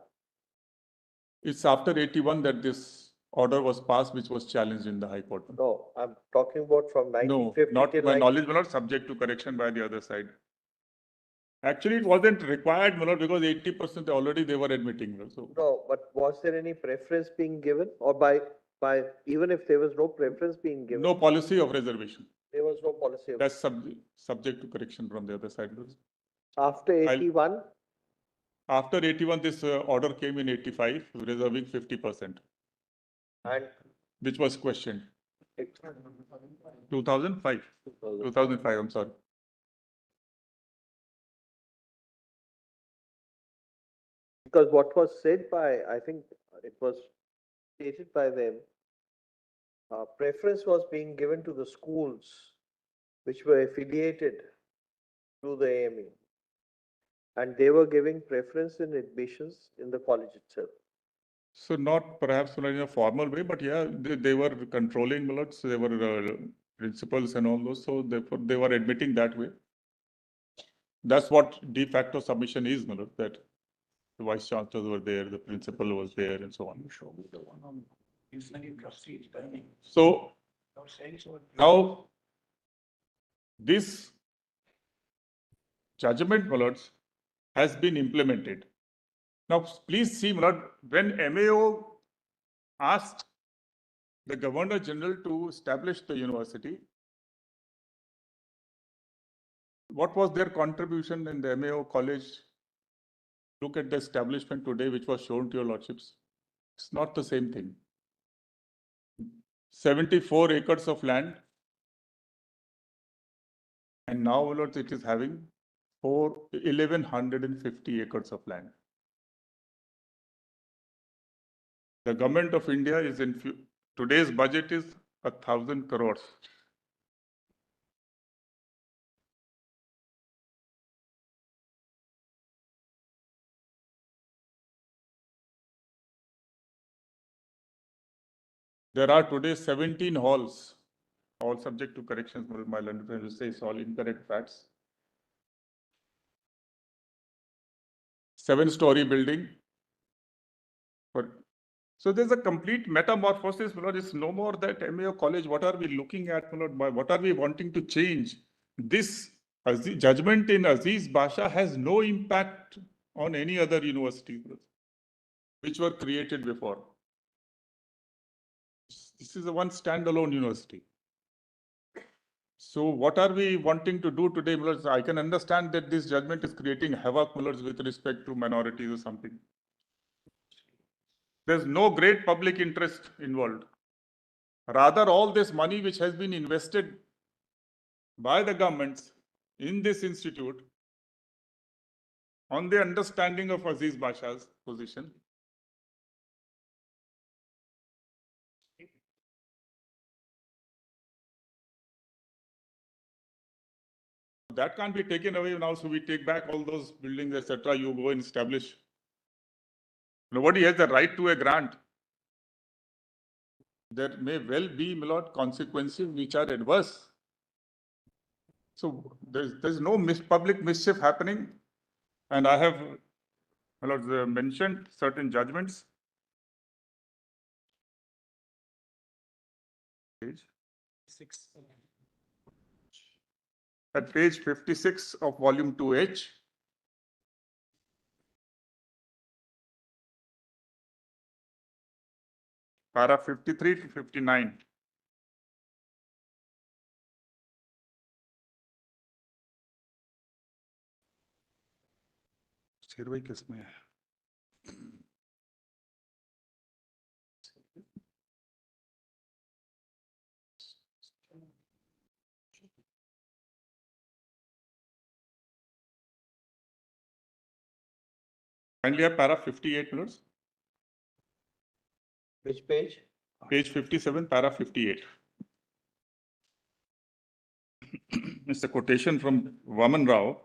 It's after 81 that this order was passed, which was challenged in the High Court. No, I'm talking about from No, 1950 not till my 19... knowledge, my lord, subject to correction by the other side. Actually, it wasn't required, my lord, because 80% already they were admitting. So No, but was there any preference being given, or by even if there was no preference being given? no policy of reservation. There was no policy of... That's subject to correction from the other side. After 81? After 81, this order came in 85, reserving 50%. And which was questioned. 2005. 2005, I'm sorry. because what was said by, I think it was stated by them, preference was being given to the schools which were affiliated to the AME. And they were giving preference in admissions in the college itself. So not perhaps in a formal way, but yeah, they were controlling ballots, they were principals and all those, so therefore they were admitting that way. That's what de facto submission is, Malot, that the vice chancellors were there, the principal was there, and so on. So now this judgment, Malot, has been implemented. Now, please see, Malot, when MAO asked the Governor General to establish the university, what was their contribution in the MAO college? Look at the establishment today, which was shown to your lordships. It's not the same thing. 74 acres of land. And now, Lord, it is having 1,150 acres of land. The government of India is in today's budget is 1,000 crores. There are today 17 halls, all subject to corrections. My learned friend will say it's all incorrect facts. 7-story building. So there's a complete metamorphosis. It's no more that MAO college. What are we looking at? What are we wanting to change? This judgment in Aziz Basha has no impact on any other university which were created before. This is a one standalone university. So what are we wanting to do today? I can understand that this judgment is creating havoc with respect to minorities or something. There's no great public interest involved. Rather, all this money which has been invested by the governments in this institute on the understanding of Aziz Basha's position, that can't be taken away now. So we take back all those buildings, etc. You go and establish. Nobody has the right to a grant. There may well be, my lord, consequences which are adverse. So there's no public mischief happening. And I have, my lord, mentioned certain judgments. Page 6. At page 56 of volume 2H. Para 53 to 59. शेरवाई किसमें है? Kindly have para 58 minutes. Which page? Page 57, para 58. It's a quotation from Vaman Rao.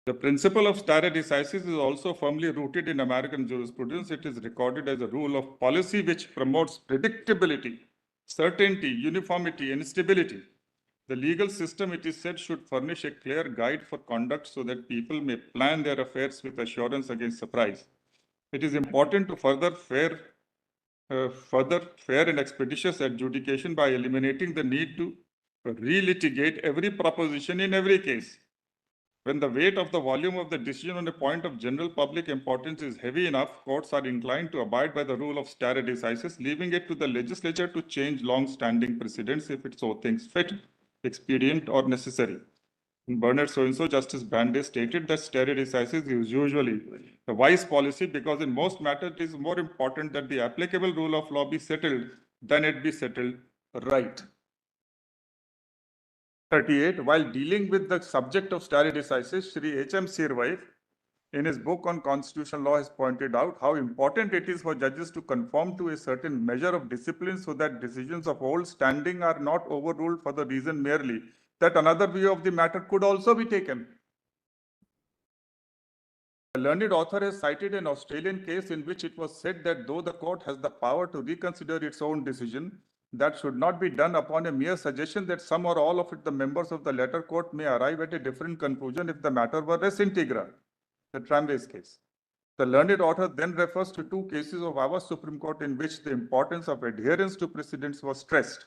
The principle of stare decisis is also firmly rooted in American jurisprudence. It is recorded as a rule of policy which promotes predictability, certainty, uniformity, and stability. The legal system, it is said, should furnish a clear guide for conduct so that people may plan their affairs with assurance against surprise. It is important to further fair and expeditious adjudication by eliminating the need to relitigate every proposition in every case. When the weight of the volume of the decision on a point of general public importance is heavy enough, courts are inclined to abide by the rule of stare decisis, leaving it to the legislature to change long-standing precedents if it so thinks fit, expedient, or necessary. In Bernard so-and-so, Justice Brandeis stated that stare decisis is usually a wise policy because in most matters it is more important that the applicable rule of law be settled than it be settled right. 38, while dealing with the subject of stare decisis, Shri H.M. Sirvai, in his book on constitutional law, has pointed out how important it is for judges to conform to a certain measure of discipline so that decisions of old standing are not overruled for the reason merely that another view of the matter could also be taken. The learned author has cited an Australian case in which it was said that though the court has the power to reconsider its own decision, that should not be done upon a mere suggestion that some or all of it, the members of the latter court may arrive at a different conclusion if the matter were res integra, the Tramways case. The learned author then refers to two cases of our Supreme Court in which the importance of adherence to precedents was stressed.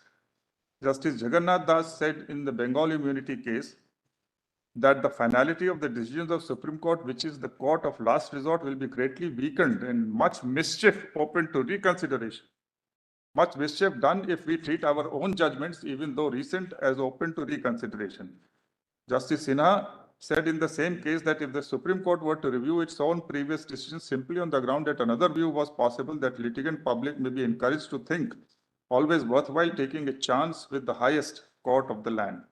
Justice Jagannath Das said in the Bengal immunity case that the finality of the decisions of Supreme Court, which is the court of last resort, will be greatly weakened and much mischief open to reconsideration. Much mischief done if we treat our own judgments, even though recent, as open to reconsideration. Justice Sinha said in the same case that if the Supreme Court were to review its own previous decisions simply on the ground that another view was possible, that litigant public may be encouraged to think always worthwhile taking a chance with the highest court of the land.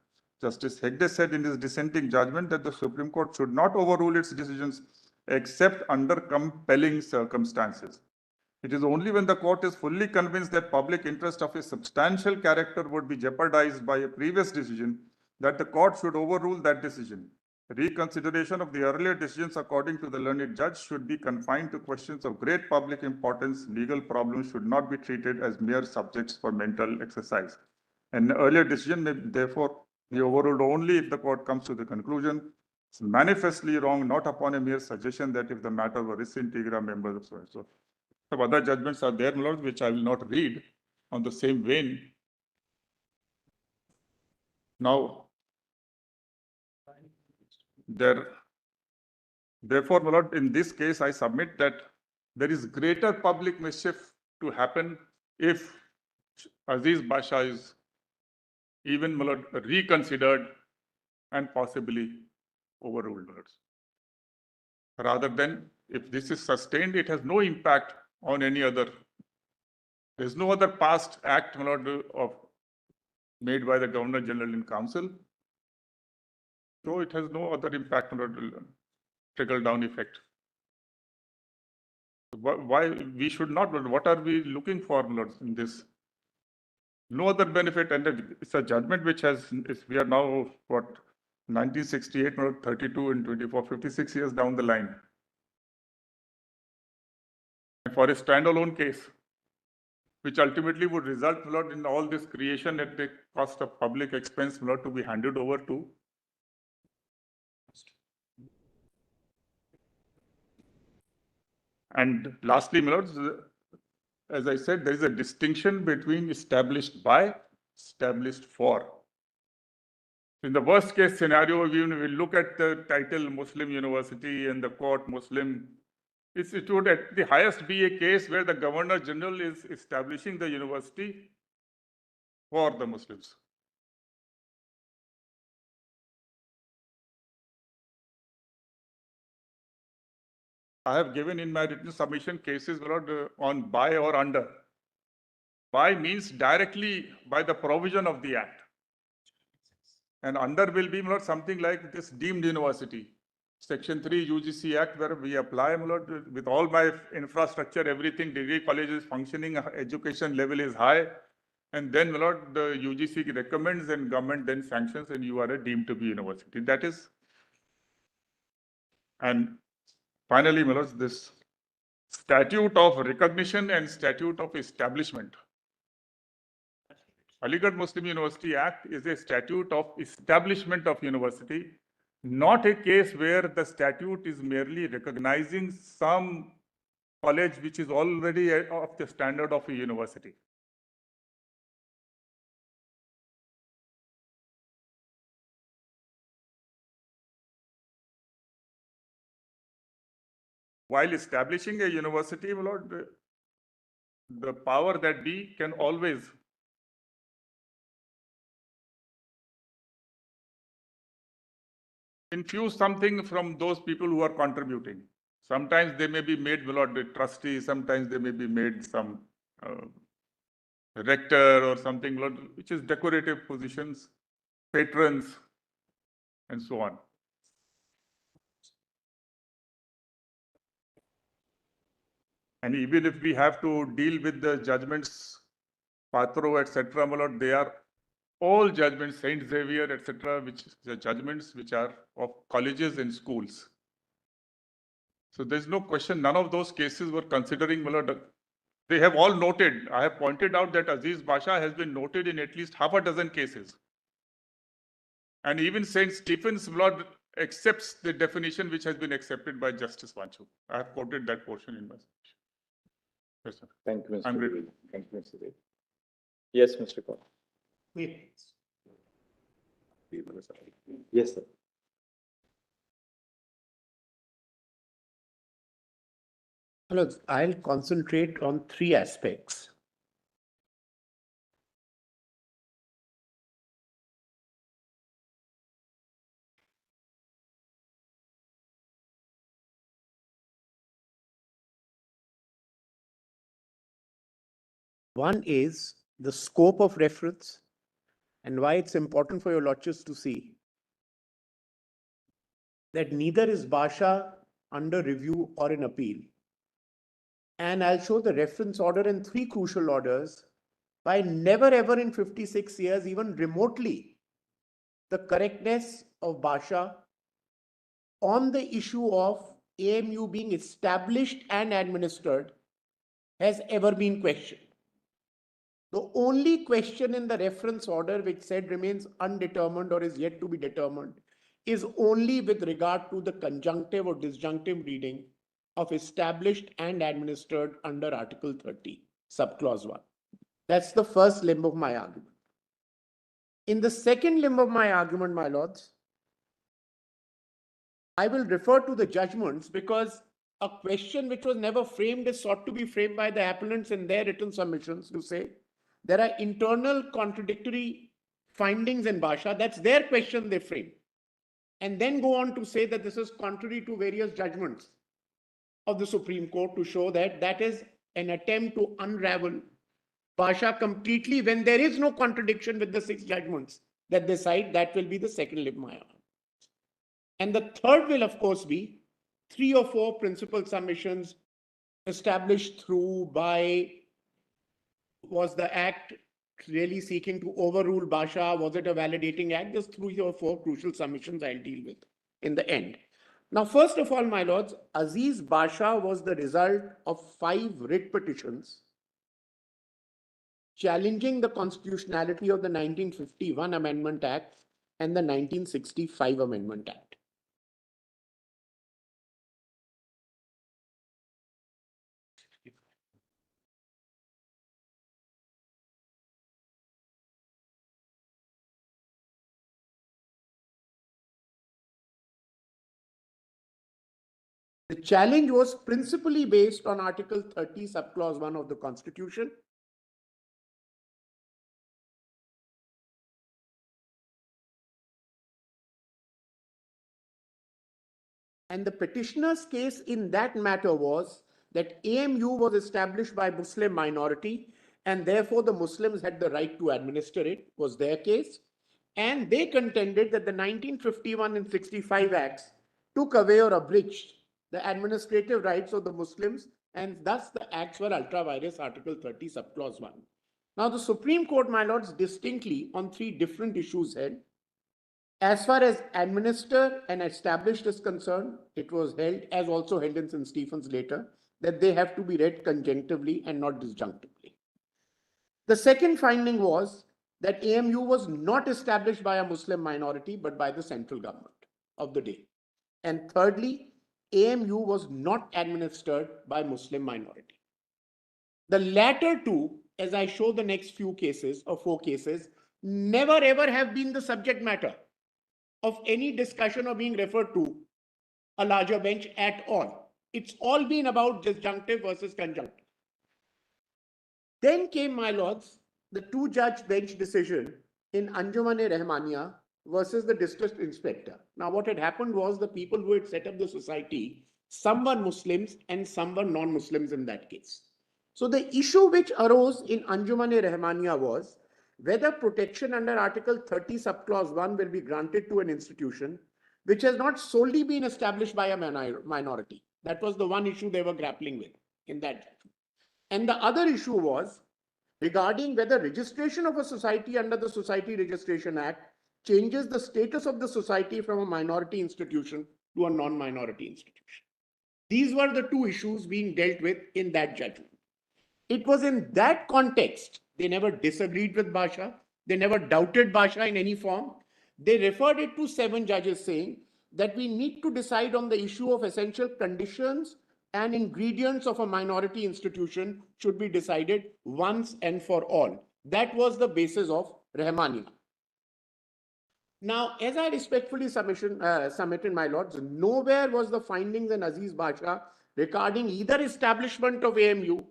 Justice Hegde said in his dissenting judgment that the Supreme Court should not overrule its decisions except under compelling circumstances. It is only when the court is fully convinced that public interest of a substantial character would be jeopardized by a previous decision that the court should overrule that decision. Reconsideration of the earlier decisions, according to the learned judge, should be confined to questions of great public importance. Legal problems should not be treated as mere subjects for mental exercise. An earlier decision may therefore be overruled only if the court comes to the conclusion it's manifestly wrong, not upon a mere suggestion that if the matter were res integra members of so and so. Some other judgments are there, my lord, which I will not read on the same vein. Now, therefore, my lord, in this case, I submit that there is greater public mischief to happen if Aziz Basha is even, my lord, reconsidered and possibly overruled, my lords. Rather than if this is sustained, it has no impact on any other. There is no other past act, my lord, of made by the Governor General in Council. So it has no other impact on trickle down effect. Why we should not, what are we looking for in this? No other benefit, and it's a judgment which has, we are now, what, 1968, 32 and 24, 56 years down the line. And for a standalone case, which ultimately would result in all this creation at the cost of public expense to be handed over to. And lastly, my lords, as I said, there is a distinction between established by, established for. In the worst case scenario, we will look at the title Muslim University and the court Muslim. It would at the highest be a case where the Governor General is establishing the university for the Muslims. I have given in my written submission cases on by or under. By means directly by the provision of the act. And under will be something like this deemed university. Section 3 UGC Act, where we apply with all my infrastructure, everything, degree college is functioning, education level is high. And then the UGC recommends and government then sanctions and you are a deemed to be university. That is. And finally, this statute of recognition and statute of establishment. Aligarh Muslim University Act is a statute of establishment of university, not a case where the statute is merely recognizing some college which is already of the standard of a university. While establishing a university, the power that be can always infuse something from those people who are contributing. Sometimes they may be made trustee, sometimes they may be made some rector or something, which is decorative positions, patrons, and so on. And even if we have to deal with the judgments, Patro, etc., they are all judgments, Saint Xavier, etc., which are judgments which are of colleges and schools. So there's no question, none of those cases were considering, they have all noted. I have pointed out that Aziz Basha has been noted in at least half a dozen cases. And even St. Stephen's accepts the definition which has been accepted by Justice Vanchu. I have quoted that portion in my speech. Yes, sir. Thank you, Mr. I'm ready. Thank you, Mr. Dev. Yes, Mr. Kaur. Yes, sir. Look, I'll concentrate on three aspects. One is the scope of reference and why it's important for your lodges to see that neither is Basha under review or in appeal. And I'll show the reference order in three crucial orders by never ever in 56 years, even remotely, the correctness of Basha on the issue of AMU being established and administered has ever been questioned. The only question in the reference order which said remains undetermined or is yet to be determined is only with regard to the conjunctive or disjunctive reading of established and administered under Article 30, subclause 1. That's the first limb of my argument. In the second limb of my argument, my lords, I will refer to the judgments because a question which was never framed is sought to be framed by the appellants in their written submissions to say there are internal contradictory findings in Basha. That's their question they frame. And then go on to say that this is contrary to various judgments of the Supreme Court to show that that is an attempt to unravel Basha completely when there is no contradiction with the 6 judgments that they cite. That will be the second limb of my argument. And the third will, of course, be 3 or 4 principal submissions established through by, was the act really seeking to overrule Basha? Was it a validating act? Just 3 or 4 crucial submissions I'll deal with in the end. Now, first of all, my lords, Aziz Basha was the result of 5 writ petitions challenging the constitutionality of the 1951 Amendment Act and the 1965 Amendment Act. The challenge was principally based on Article 30, subclause 1 of the Constitution. And the petitioner's case in that matter was that AMU was established by Muslim minority, and therefore the Muslims had the right to administer it, was their case. And they contended that the 1951 and 65 Acts took away or abridged the administrative rights of the Muslims, and thus the acts were ultra vires Article 30, subclause 1. Now, the Supreme Court, my lords, distinctly on three different issues held. As far as administer and established is concerned, it was held, as also held in St. Stephen's later, that they have to be read conjunctively and not disjunctively. The second finding was that AMU was not established by a Muslim minority, but by the central government of the day. And thirdly, AMU was not administered by Muslim minority. The latter two, as I show the next few cases or four cases, never ever have been the subject matter of any discussion or being referred to a larger bench at all. It's all been about disjunctive versus conjunctive. Then came, my lords, the two-judge bench decision in Anjuman-e-Rahmaniya versus the district inspector. Now, what had happened was the people who had set up the society, some were Muslims and some were non-Muslims in that case. So the issue which arose in Anjuman-e-Rahmaniya was whether protection under Article 30, subclause 1 will be granted to an institution which has not solely been established by a minority. That was the one issue they were grappling with in that. And the other issue was regarding whether registration of a society under the Society Registration Act changes the status of the society from a minority institution to a non-minority institution. These were the two issues being dealt with in that judgment. It was in that context, they never disagreed with Basha, they never doubted Basha in any form. They referred it to 7 judges saying that we need to decide on the issue of essential conditions and ingredients of a minority institution should be decided once and for all. That was the basis of Rahmaniya. Now, as I respectfully submitted, my lords, nowhere was the findings in Aziz Basha regarding either establishment of AMU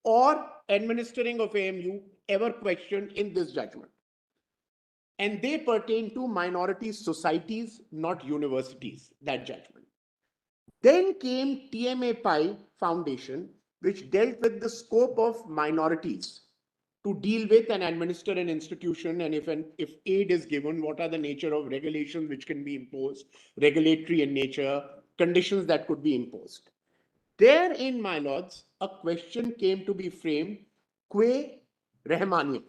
or administering of AMU ever questioned in this judgment. And they pertain to minority societies, not universities, that judgment. Then came TMA Pi Foundation, which dealt with the scope of minorities to deal with and administer an institution, and if aid is given, what are the nature of regulations which can be imposed, regulatory in nature, conditions that could be imposed. Therein, my lords, a question came to be framed, que Rahmaniya.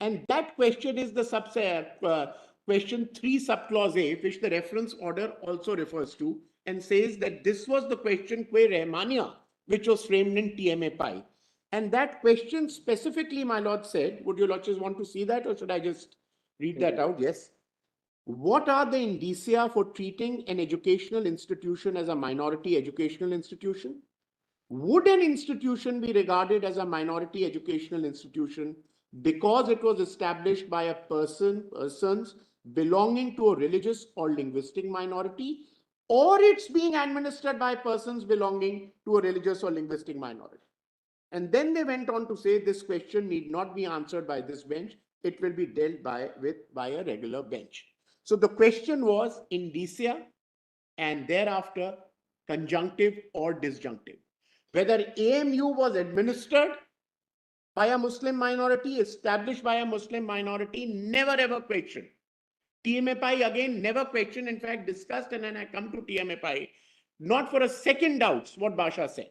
And that question is the question 3 subclause A, which the reference order also refers to, and says that this was the question que Rahmaniya, which was framed in TMA Pi. And that question specifically, my lord said, would your lordships want to see that, or should I just read that out? Yes. What are the indicia for treating an educational institution as a minority educational institution? Would an institution be regarded as a minority educational institution because it was established by persons belonging to a religious or linguistic minority, or it's being administered by persons belonging to a religious or linguistic minority? And then they went on to say this question need not be answered by this bench. It will be dealt with by a regular bench. So the question was indicia and thereafter conjunctive or disjunctive. Whether AMU was administered by a Muslim minority, established by a Muslim minority, never ever questioned. TMAPI again never questioned, in fact discussed, and then I come to TMAPI, not for a second doubts what Basha said.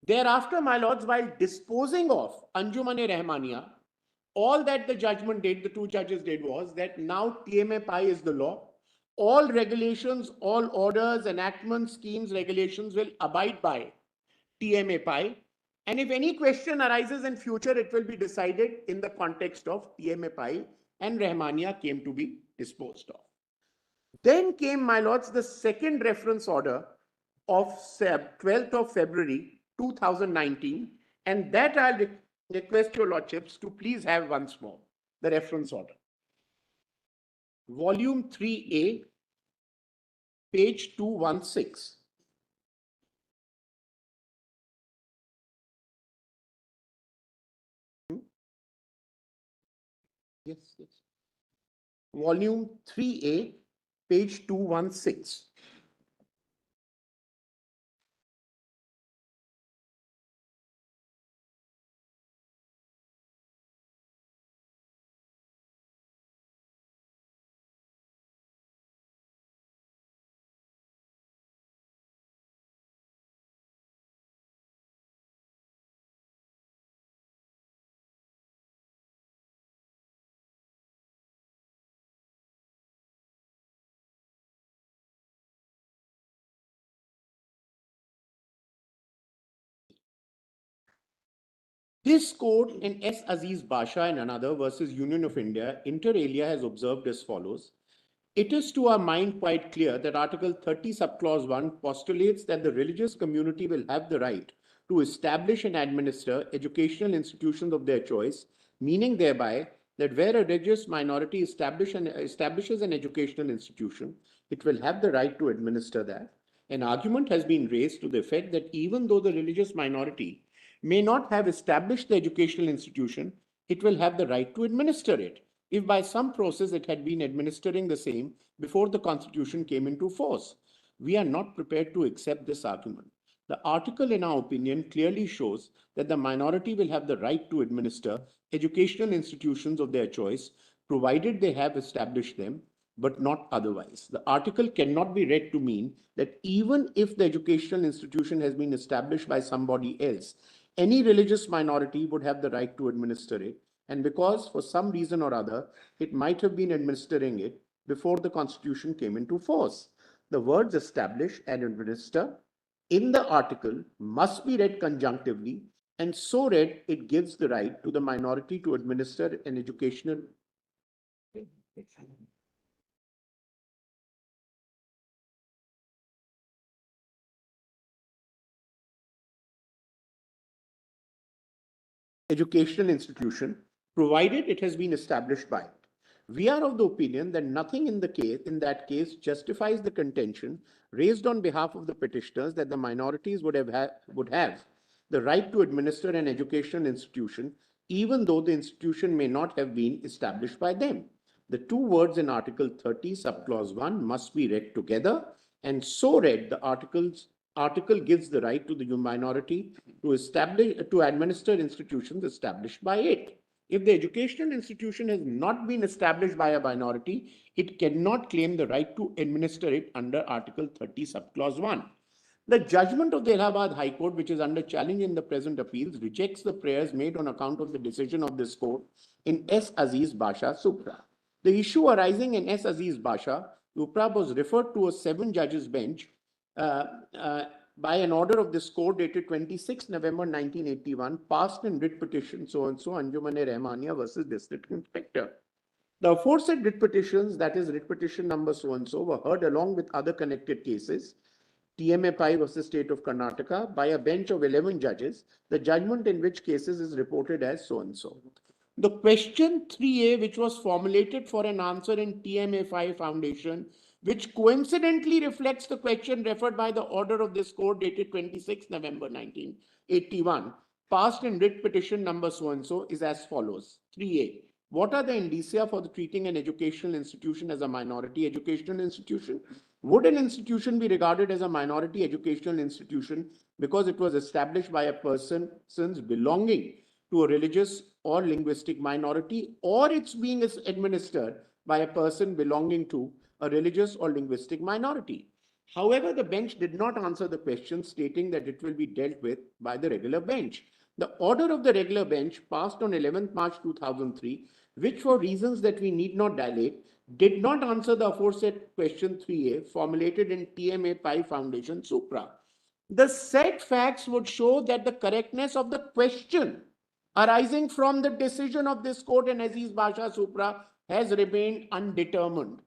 Thereafter, my lords, while disposing of Anjuman-e-Rahmaniya, all that the judgment did, the 2 judges did, was that now TMAPI is the law. All regulations, all orders, enactments, schemes, regulations will abide by TMAPI. And if any question arises in future, it will be decided in the context of TMAPI, and Rahmaniya came to be disposed of. Then came, my lords, the second reference order of 12th of February 2019, and that I'll request your lordships to please have once more, the reference order. Volume 3A, page 216. Yes, yes. Volume 3A, page 216. This court in S. Aziz Basha and another versus Union of India, inter alia, has observed as follows. It is to our mind quite clear that Article 30, subclause 1 postulates that the religious community will have the right to establish and administer educational institutions of their choice, meaning thereby that where a religious minority establishes an educational institution, it will have the right to administer that. An argument has been raised to the effect that even though the religious minority may not have established the educational institution, it will have the right to administer it if by some process it had been administering the same before the Constitution came into force. We are not prepared to accept this argument. The article, in our opinion, clearly shows that the minority will have the right to administer educational institutions of their choice, provided they have established them, but not otherwise. The article cannot be read to mean that even if the educational institution has been established by somebody else, any religious minority would have the right to administer it, and because for some reason or other it might have been administering it before the Constitution came into force. The words establish and administer in the article must be read conjunctively, and so read it gives the right to the minority to administer an educational educational institution, provided it has been established by it. We are of the opinion that nothing in that case justifies the contention raised on behalf of the petitioners that the minorities would have the right to administer an educational institution, even though the institution may not have been established by them. The two words in Article 30, subclause 1 must be read together, and so read, the article gives the right to the minority to administer institutions established by it. If the educational institution has not been established by a minority, it cannot claim the right to administer it under Article 30, subclause 1. The judgment of the Allahabad High Court, which is under challenge in the present appeals, rejects the prayers made on account of the decision of this court in S. Aziz Basha Supra. The issue arising in S. Aziz Basha Supra was referred to a 7-judges bench by an order of this court dated 26 November 1981, passed in writ petition so-and-so Anjuman-e-Rahmaniya versus District Inspector. The aforesaid writ petitions, that is writ petition number so-and-so, were heard along with other connected cases, TMA Pai versus State of Karnataka, by a bench of 11 judges, the judgment in which cases is reported as so-and-so. The question 3A, which was formulated for an answer in TMA5 Foundation, which coincidentally reflects the question referred by the order of this court dated 26 November 1981, passed in writ petition number so-and-so, is as follows. 3A. What are the indicia for the treating an educational institution as a minority educational institution? Would an institution be regarded as a minority educational institution because it was established by a person belonging to a religious or linguistic minority, or it's being administered by a person belonging to a religious or linguistic minority? However, the bench did not answer the question, stating that it will be dealt with by the regular bench. The order of the regular bench, passed on 11th March 2003, which for reasons that we need not dilate, did not answer the aforesaid question 3A formulated in TMA Pai Foundation Supra. The said facts would show that the correctness of the question arising from the decision of this court in Aziz Basha Supra has remained undetermined.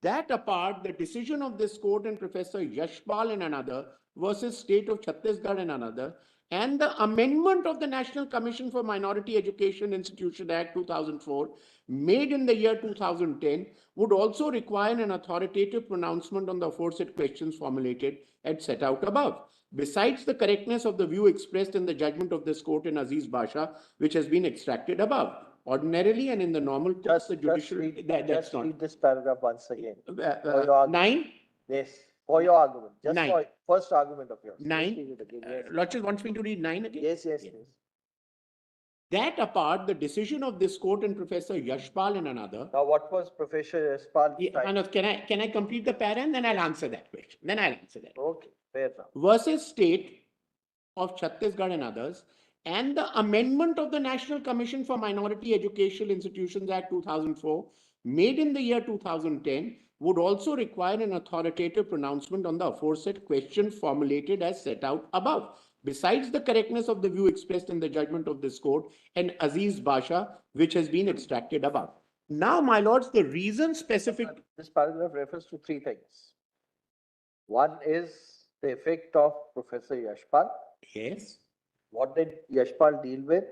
That apart, the decision of this court and Professor Yashpal and another versus State of Chhattisgarh and another, and the amendment of the National Commission for Minority Education Institution Act 2004 made in the year 2010 would also require an authoritative pronouncement on the aforesaid questions formulated and set out above. Besides the correctness of the view expressed in the judgment of this court in Aziz Basha, which has been extracted above. Ordinarily and in the normal course, the judiciary... Just read this paragraph once again. 9? Yes, for your argument. Just 9. for first argument of yours. 9? Lordship wants me to read 9 again? Yes. That apart, the decision of this court and Professor Yashpal and another... Now, what was Professor Yashpal? Can I complete the para and then I'll answer that question? Then I'll answer that. Okay, fair enough. Versus State of Chhattisgarh and others, and the amendment of the National Commission for Minority Educational Institutions Act 2004, made in the year 2010, would also require an authoritative pronouncement on the aforesaid question formulated as set out above. besides the correctness of the view expressed in the judgment of this court and Aziz Basha, which has been extracted above. Now, my lords, the reason specific. This paragraph refers to three things. One is the effect of Professor Yashpal. Yes. What did Yashpal deal with?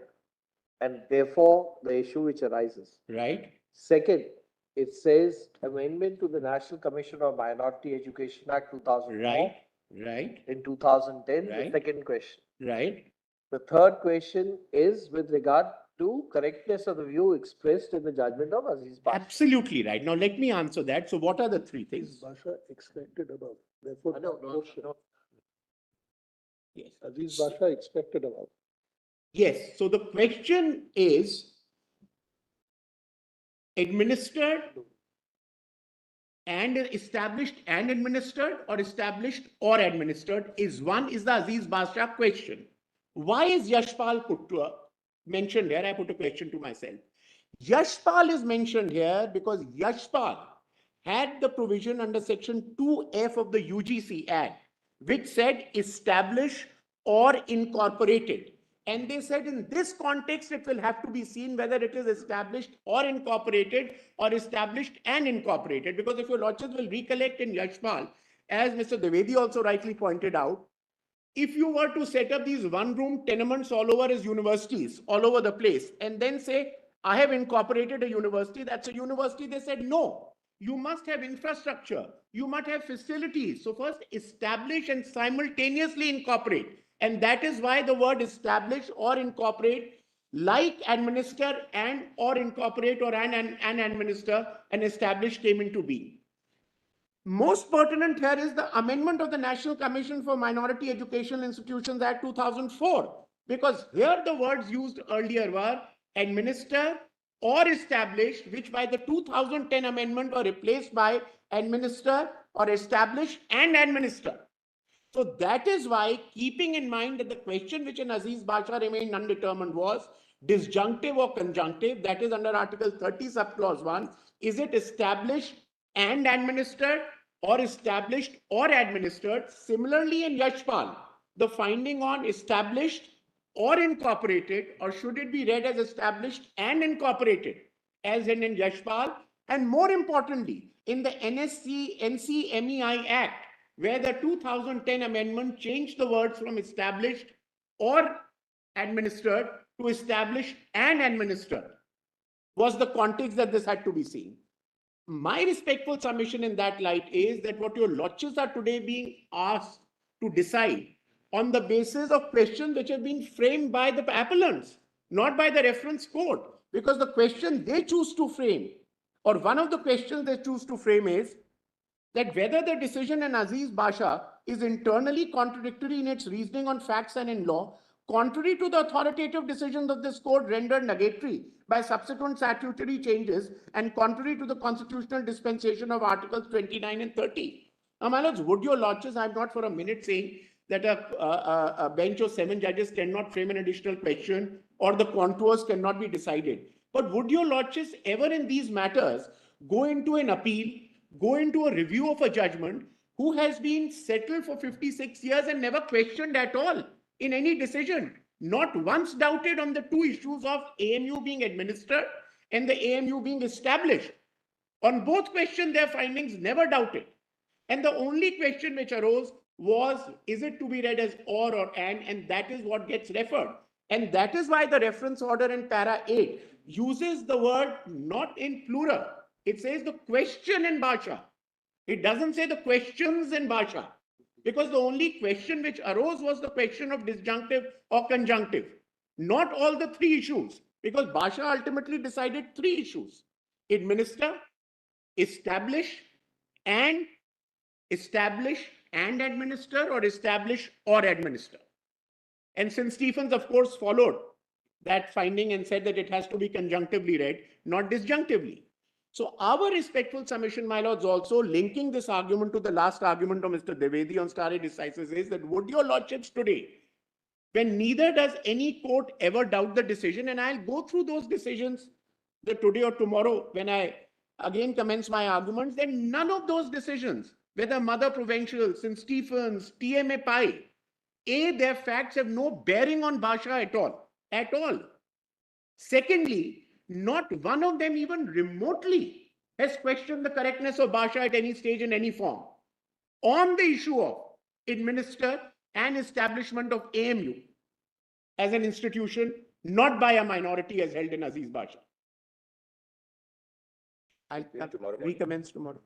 And therefore, the issue which arises. Right. Second, it says amendment to the National Commission on Minority Education Act 2004. Right. Right. In 2010, Right. the second question. Right. The third question is with regard to correctness of the view expressed in the judgment of Aziz Basha. Absolutely right. Now, let me answer that. So, what are the three things? Basha expected above. Therefore, No. Yes. Aziz Basha expected above. Yes. So, the question is administered and established and administered, or established or administered is the Aziz Basha question. Why is Yashpal mentioned here? I put a question to myself. Yashpal is mentioned here because Yashpal had the provision under section 2F of the UGC Act, which said establish or incorporated. And they said in this context, it will have to be seen whether it is established or incorporated or established and incorporated. Because if your lordships will recollect in Yashpal, as Mr. Dwivedi also rightly pointed out, if you were to set up these one-room tenements all over as universities, all over the place, and then say, I have incorporated a university, that's a university, they said, no, you must have infrastructure, you must have facilities. So first establish and simultaneously incorporate. And that is why the word establish or incorporate, like administer and or incorporate or and administer and establish came into being. Most pertinent here is the amendment of the National Commission for Minority Educational Institutions Act 2004, because here the words used earlier were administer or establish, which by the 2010 amendment were replaced by administer or establish and administer. So that is why, keeping in mind that the question which in Aziz Basha remained undetermined was disjunctive or conjunctive, that is under Article 30 subclause 1, is it established and administered or established or administered? Similarly in Yashpal, the finding on established or incorporated, or should it be read as established and incorporated as in Yashpal? And more importantly, in the NCMEI Act, where the 2010 amendment changed the words from established or administered to established and administered, was the context that this had to be seen. My respectful submission in that light is that what your lordships are today being asked to decide on the basis of questions which have been framed by the appellants, not by the reference court, because the question they choose to frame, or one of the questions they choose to frame, is that whether the decision in Aziz Basha is internally contradictory in its reasoning on facts and in law, contrary to the authoritative decisions of this court rendered nugatory by subsequent statutory changes, and contrary to the constitutional dispensation of Articles 29 and 30. Now, my lords, would your lordships, I'm not for a minute saying that a bench of 7 judges cannot frame an additional question or the contours cannot be decided. But would your lordships ever in these matters go into an appeal, go into a review of a judgment who has been settled for 56 years and never questioned at all in any decision, not once doubted on the two issues of AMU being administered and the AMU being established? On both questions, their findings never doubted. And the only question which arose was, is it to be read as or and that is what gets referred. And that is why the reference order in para 8 uses the word not in plural. It says the question in Basha. It doesn't say the questions in Basha, because the only question which arose was the question of disjunctive or conjunctive, not all the three issues, because Basha ultimately decided three issues: administer, establish and administer, or establish or administer. And St. Stephens, of course, followed that finding and said that it has to be conjunctively read, not disjunctively. So our respectful submission, my lords, also linking this argument to the last argument of Mr. Dwivedi on stare decisis, is that would your lordships today, when neither does any court ever doubt the decision, and I'll go through those decisions today or tomorrow when I again commence my arguments, then none of those decisions, whether Mother Provincial, St. Stephens, TMA Pi, A, their facts have no bearing on Bhasha at all. At all. Secondly, not one of them even remotely has questioned the correctness of Bhasha at any stage in any form. On the issue of administer and establishment of AMU as an institution, not by a minority as held in Aziz Bhasha. I'll recommence tomorrow.